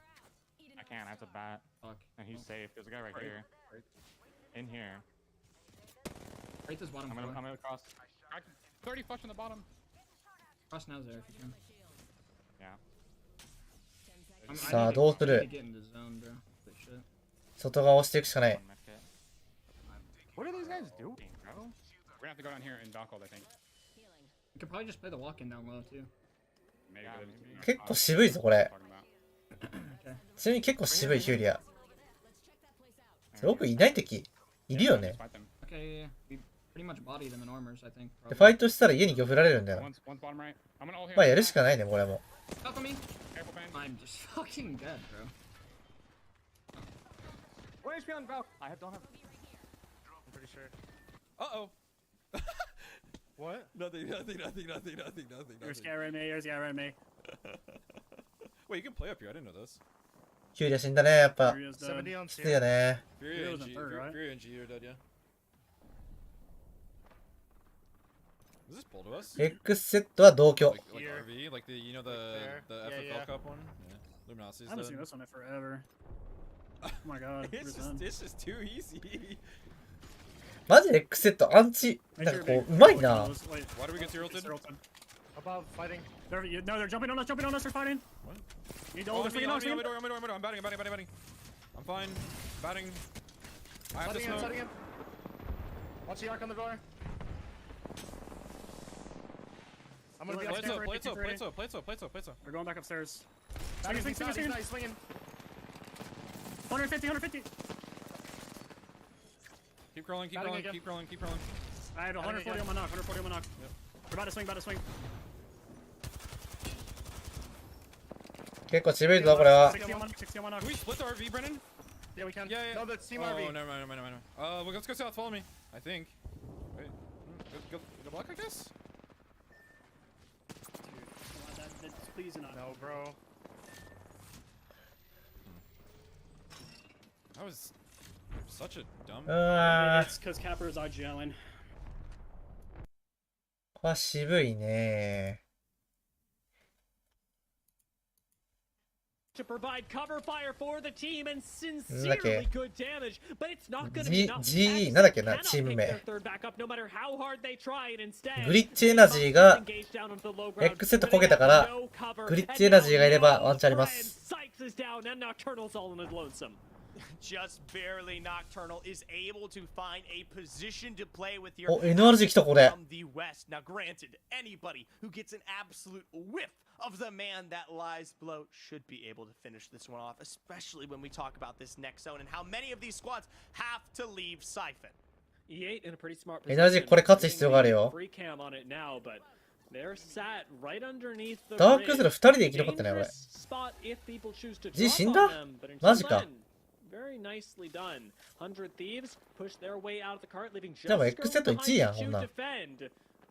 I can't, I have to bat. Fuck. And he's safe. There's a guy right here. In here. Right this bottom floor. I'm gonna cross. 30 flush on the bottom. Cross now, Zara, if you can. Yeah. さあどうする？ 外側を押していくしかない。 What are these guys doing, bro? We're gonna have to go down here and dock hold, I think. You could probably just play the walk-in down low too. 結構渋いぞこれ。ちなみに結構渋いヒューリア。僕いない敵いるよね。Okay, yeah. We pretty much body them in armors, I think. でファイトしたら家に漁振られるんだよな。まあやるしかないねこれも。 Stop on me. I'm just fucking dead, bro. What HP on Valk? I don't have. I'm pretty sure. Uh-oh. What? Nothing. You're scaring me, you're scaring me. Wait, you can play up here. I didn't know this. ヒューリア死んだねやっぱ。 70 on きついよね。 Fury and G are dead, yeah. Does this pull to us? X セットは同居。 Like RV, like the you know the FFL Cup one. Yeah. Luminosity's I haven't seen dead. this one in forever. Oh my god. It's just too easy. マジで X セットアンチなんかこううまいな。 Why do we get zero ulted? Above, fighting. No, they're jumping on us, they're fighting. What? Need to hold the freaking I'm batting. I'm fine. Batting. I have to smoke. Setting him. Watch the arc on the door. I'm gonna be upstairs. Play it. We're going back upstairs. He's swinging. 150. Keep crawling. I had 140 on my knock. Yep. We're about to swing. 結構渋いぞこれは。 60 on my knock. Can we split the RV, Brennan? Yeah, we can. Yeah. No, that's team oh, RV. Never mind. Well, let's go south. Follow me. I think. Wait. Go block, I guess. please enough. No, bro. That was such a dumb. It's because cappers are gelling. これは渋いね。To provide cover fire for the team and sincerely good damage, but it's not going to be enough. GE なんだっけな、チーム名。 Third back up, no matter how hard they try, and instead グリッチエナジーが X セット焦げたから、グリッチエナジーがいればワンチャンあります。 is down and Nocturnal's all in his lonesome. Just barely Nocturnal is able to find a position to play with your NRG 来たこれ。 from the west. Now granted, anybody who gets an absolute whiff of the man that lies below should be able to finish this one off, especially when we talk about this next zone and how many of these squads have to leave Siphon. E8 in a pretty smart NRG これ勝つ必要があるよ。 Free cam on it now, but they're sat right underneath the ダークズル2人で生き残ったね、これ。G 死んだ？マジか。 Very nicely done. 100 Thieves push their way out of the cart, leaving just でも X セット1位やん、こんなん。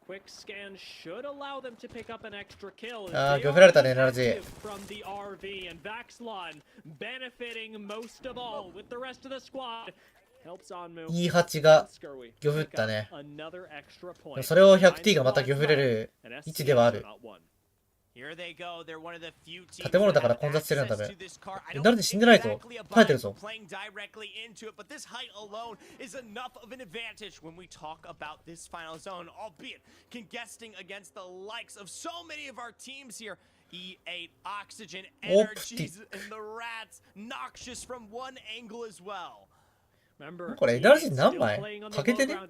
Quick scan should allow them to pick up an extra kill. あー、漁振られたね、NRG。 From the RV and Vaxlon benefiting most of all with the rest of the squad. Helps on move. E8 が漁振ったね。それを 100T がまた漁振れる位置ではある。 建物だから混雑してるんだべ。誰で死んでないぞ。耐えてるぞ。E8 Oxygen Energies and the Rats noxious from one angle as well. これエナジー何枚かけてね。ダー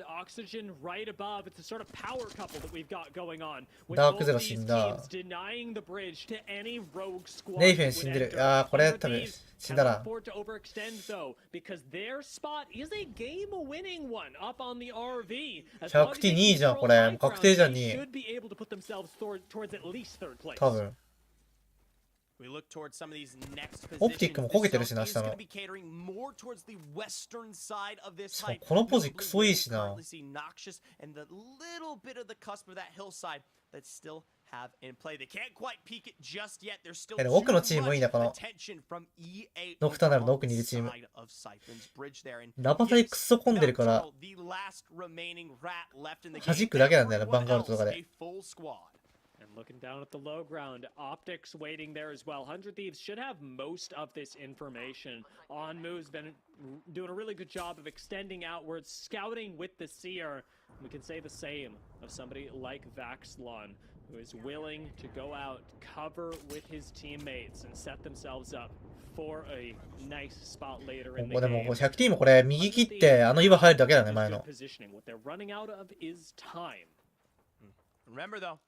クゼロ死んだ。ネイフェン死んでる。ああ、これ多分死んだな。100T2位じゃん、これ。もう確定じゃん、2位。多分。オプティックも焦げてるしな、下の。しかもこのポジクソいいしな。でも奥のチームもいいな、この。ノクターナルの奥にいるチーム。ラバタイクソ混んでるから、弾くだけなんだよな、バンガールとかで。And looking down at the low ground, Optics waiting there as well. 100 Thieves should have most of this information. Onmu's been doing a really good job of extending outwards, scouting with the Seer. We can say the same of somebody like Vaxlon, who is willing to go out, cover with his teammates, and set themselves up for a nice spot later in the game. でも 100T もこれ右切ってあの岩入るだけだね、前の。 What they're running out of is time. Remember though.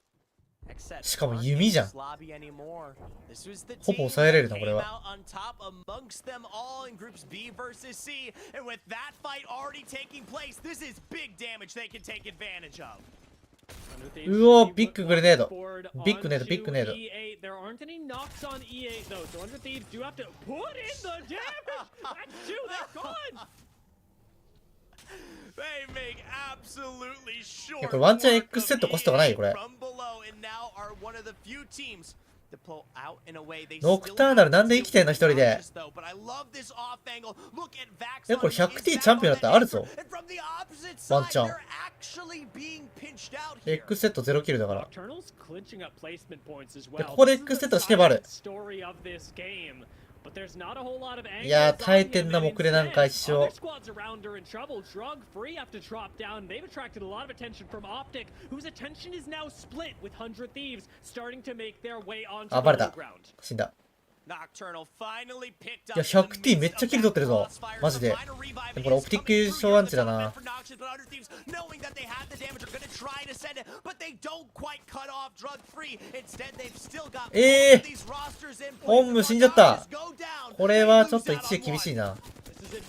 しかも弓じゃん。ほぼ抑えれるな、これは。うお、ビッググレネード。ビッグネード、ビッグネード。いや、これワンチャン X セットコストがないよ、これ。ノクターナルなんで生きてんの、一人で。え、これ 100T チャンピオンだったらあるぞ。ワンチャン。X セット0キルだから。で、ここで X セットしてもある。いやー、耐えてんな、もくれなんか一生。あ、バレた。死んだ。いや、100T めっちゃキル取ってるぞ。マジで。でもこれオプティック優勝アンチだな。ホンム死んじゃった。これはちょっと1位厳しいな。This is a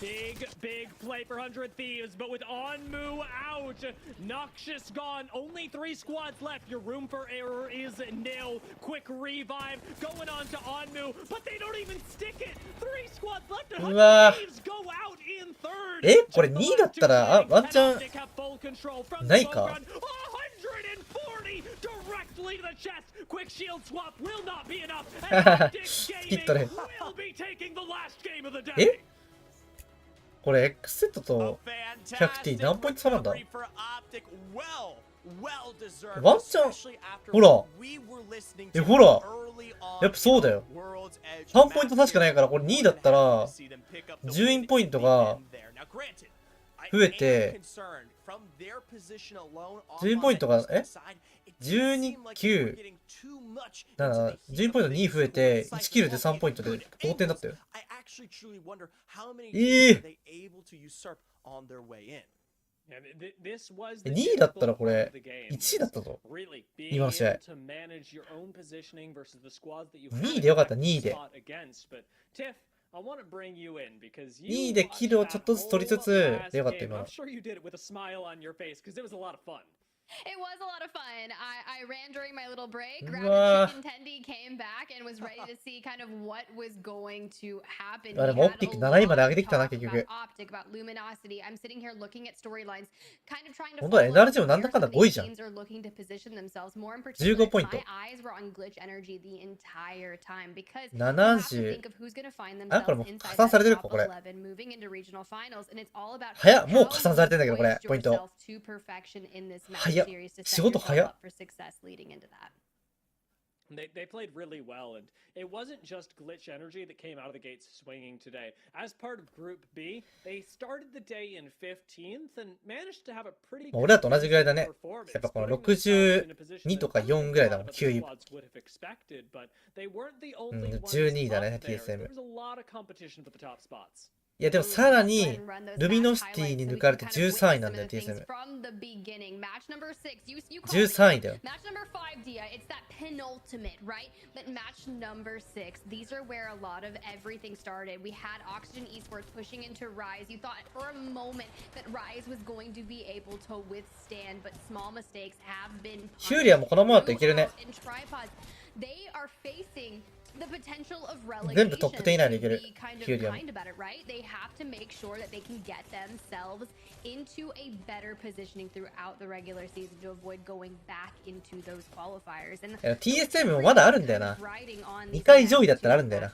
big play for 100 Thieves, but with Onmu out, Noxious gone, only 3 squads left. Your room for error is nil. Quick revive going on to Onmu, but they don't even stick it. 3 squads left. 100 Thieves go out in third. え、これ2位だったらワンチャンないか。quick shield swap will not be enough. スキットね。 Will be taking the last game of the day. えこれ X セットと 100T 何ポイント差なんだ。ワンチャン、ほら。ほら。やっぱそうだよ。3ポイント差しかないから、これ2位だったら、10インポイントが増えて、10インポイントが、12、9、10インポイント2増えて、1キルで3ポイントで同点だったよ。2位だったらこれ1位だったぞ。今の試合。2位でよかった、2位で。2位でキルをちょっとずつ取りつつでよかった今の。It was a lot of fun. I ran during my little break, grabbed a chicken tendy, came back, and was ready to see kind of what was going to happen. でもオプティック7位まで上げてきたな結局。Optic, about luminosity. I'm sitting here looking at storylines, kind of trying to 本当は NRG もなんだかんだ5位じゃん。15ポイント。70。あ、これもう加算されてるかこれ。早っ、もう加算されてんだけどこれ、ポイント。早っ、仕事早っ。They played really well, and it wasn't just glitch energy that came out of the gates swinging today. As part of Group B, they started the day in 15th and managed to have a pretty. 俺らと同じぐらいだね。やっぱこの62とか4ぐらいだもん、9位。12位だね、TSM。いやでもさらにルミノシティに抜かれて13位なんだよ TSM。13位だよ。ヒューリアもこのままだといけるね。全部トップ10以内でいける。ヒューリアも。TSM もまだあるんだよな。2回上位だったらあるんだよな。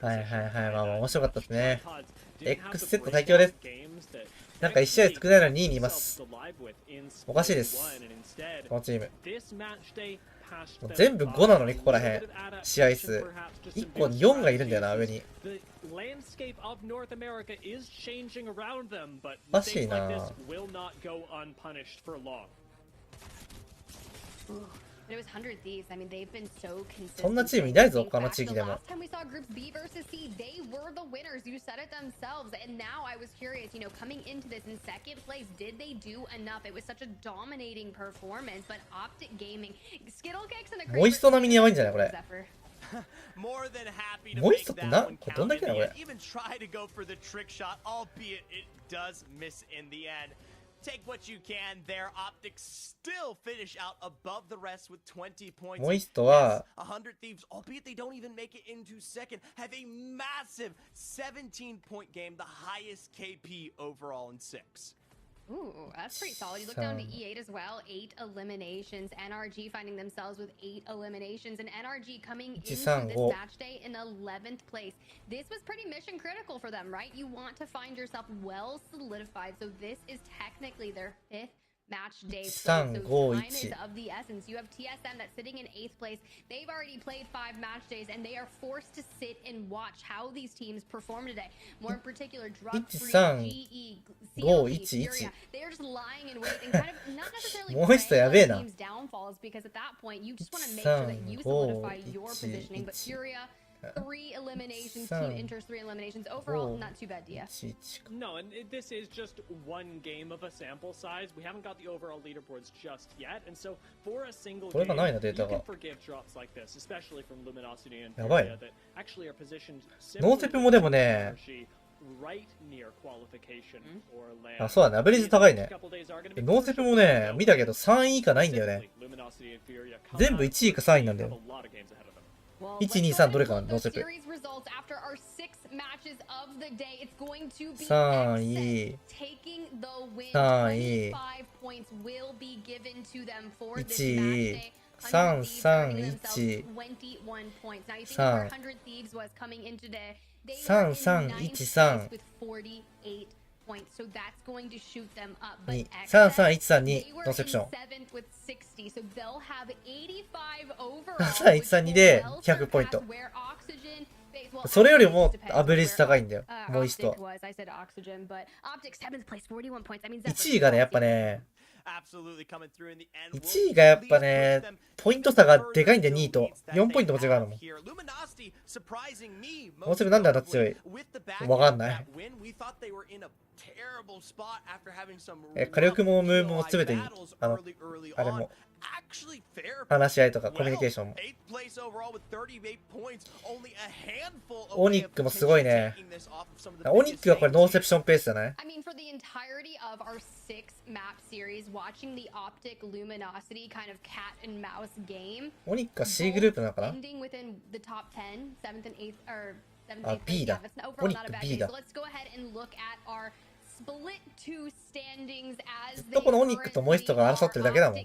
はいはいはい、まあ面白かったですね。X セット最強です。なんか1試合少ないのに2位にいます。おかしいです。このチーム。全部5なのにここらへん。試合数。1個に4がいるんだよな、上に。おかしいな。そんなチームいないぞ、他の地域でも。モイスト並みにやばいんじゃないこれ。モイストってどんだけだこれ。Take what you can there. Optics still finish out above the rest with 20 points. モイストは 100 Thieves, albeit they don't even make it into second, have a massive 17-point game, the highest KP overall in 6. Ooh, that's pretty solid. You look down to E8 as well, 8 eliminations. NRG finding themselves with 8 eliminations, and NRG coming into this match day in 11th place. This was pretty mission critical for them, right? You want to find yourself well solidified, so this is technically their 5th match day. So time is of the essence. You have TSM that's sitting in 8th place. They've already played 5 match days, and they are forced to sit and watch how these teams perform today. More in particular, Drug-Free, GE, CLG, they are just lying in wait and kind of not necessarily playing teams' downfalls, because at that point, you just want to make sure that you solidify your positioning. But Furia, 3 eliminations, Team Inter's 3 eliminations. Overall, not too bad, Dia. No, and this is just one game of a sample size. We haven't got the overall leaderboards just yet, and so for a single game, you can forgive drops like this, especially from Luminosity and Furia that actually are positioned similarly right near qualification or land. あ、そうだね。アベレージ高いね。ノーセプもね、見たけど3位以下ないんだよね。全部1位か3位なんだよ。1、2、3どれかな、ノーセップ。3位、3位、1位、3、3、1、3、3、3、1、3、2、3、3、1、3、2、ノーセプション。3、3、1、3、2で100ポイント。それよりもアベレージ高いんだよ、もう一度。1位がね、やっぱね、1位がやっぱね、ポイント差がでかいんだよ、2位と。4ポイントも違うのもん。もうそれなんであんな強い？わかんない。火力もムーブも全ていい。あれも。話し合いとかコミュニケーションも。オニックもすごいね。オニックはこれノーセプションペースじゃない？オニックは C グループなのかな？あ、B だ。オニック B だ。ずっとこのオニックともう一人が争ってるだけだもん。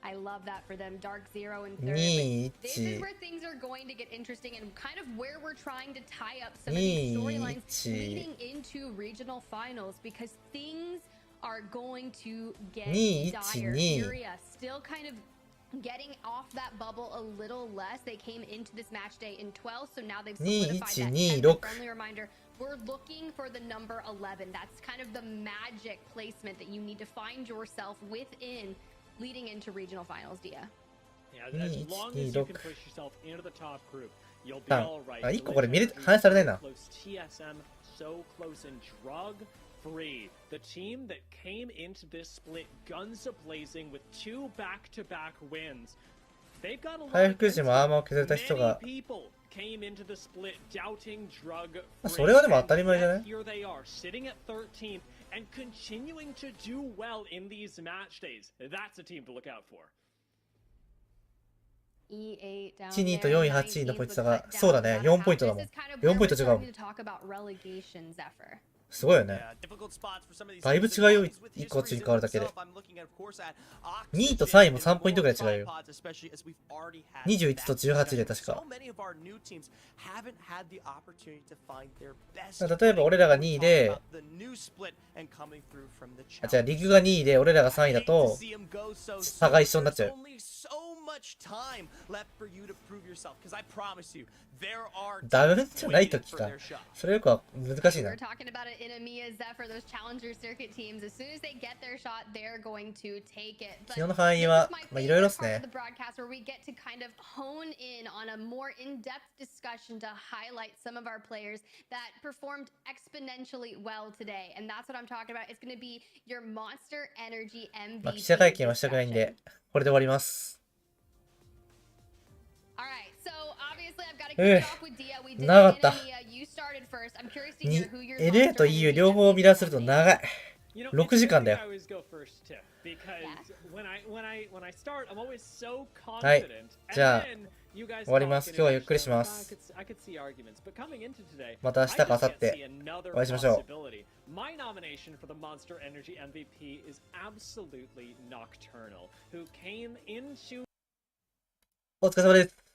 I love that for them. Dark Zero and third. This is where things are going to get interesting and kind of where we're trying to tie up some of these storylines leading into regional finals because things are going to get dire. Furia still kind of getting off that bubble a little less. They came into this match day in 12, so now they've solidified that 10th. Friendly reminder, we're looking for the number 11. That's kind of the magic placement that you need to find yourself within leading into regional finals, Dia. Yeah, as long as you can push yourself into the top group, you'll be all right. 1個これ見れ反映されないな。 TSM so close and drug-free. The team that came into this split guns a-blazing with 2 back-to-back wins. They've got a lot of people came into the split doubting drug-free. それはでも当たり前じゃない？ Here they are, sitting at 13th and continuing to do well in these match days. That's a team to look out for. 1、2と4位、8位のポイント差が、そうだね、4ポイントだもん。4ポイント違うもん。すごいよね。だいぶ違うよ、1個に変わるだけで。2位と3位も3ポイントぐらい違うよ。21と18で確か。例えば俺らが2位で、じゃあリグが2位で俺らが3位だと、差が一緒になっちゃう。ダウンじゃないときか。それよくは難しいな。昨日の範囲は、まあいろいろですね。まあ記者会見はしたくないんで、これで終わります。長かった。LA と EU 両方ミラーすると長い。6時間だよ。はい。じゃあ、終わります。今日はゆっくりします。また明日か明後日お会いしましょう。お疲れ様です。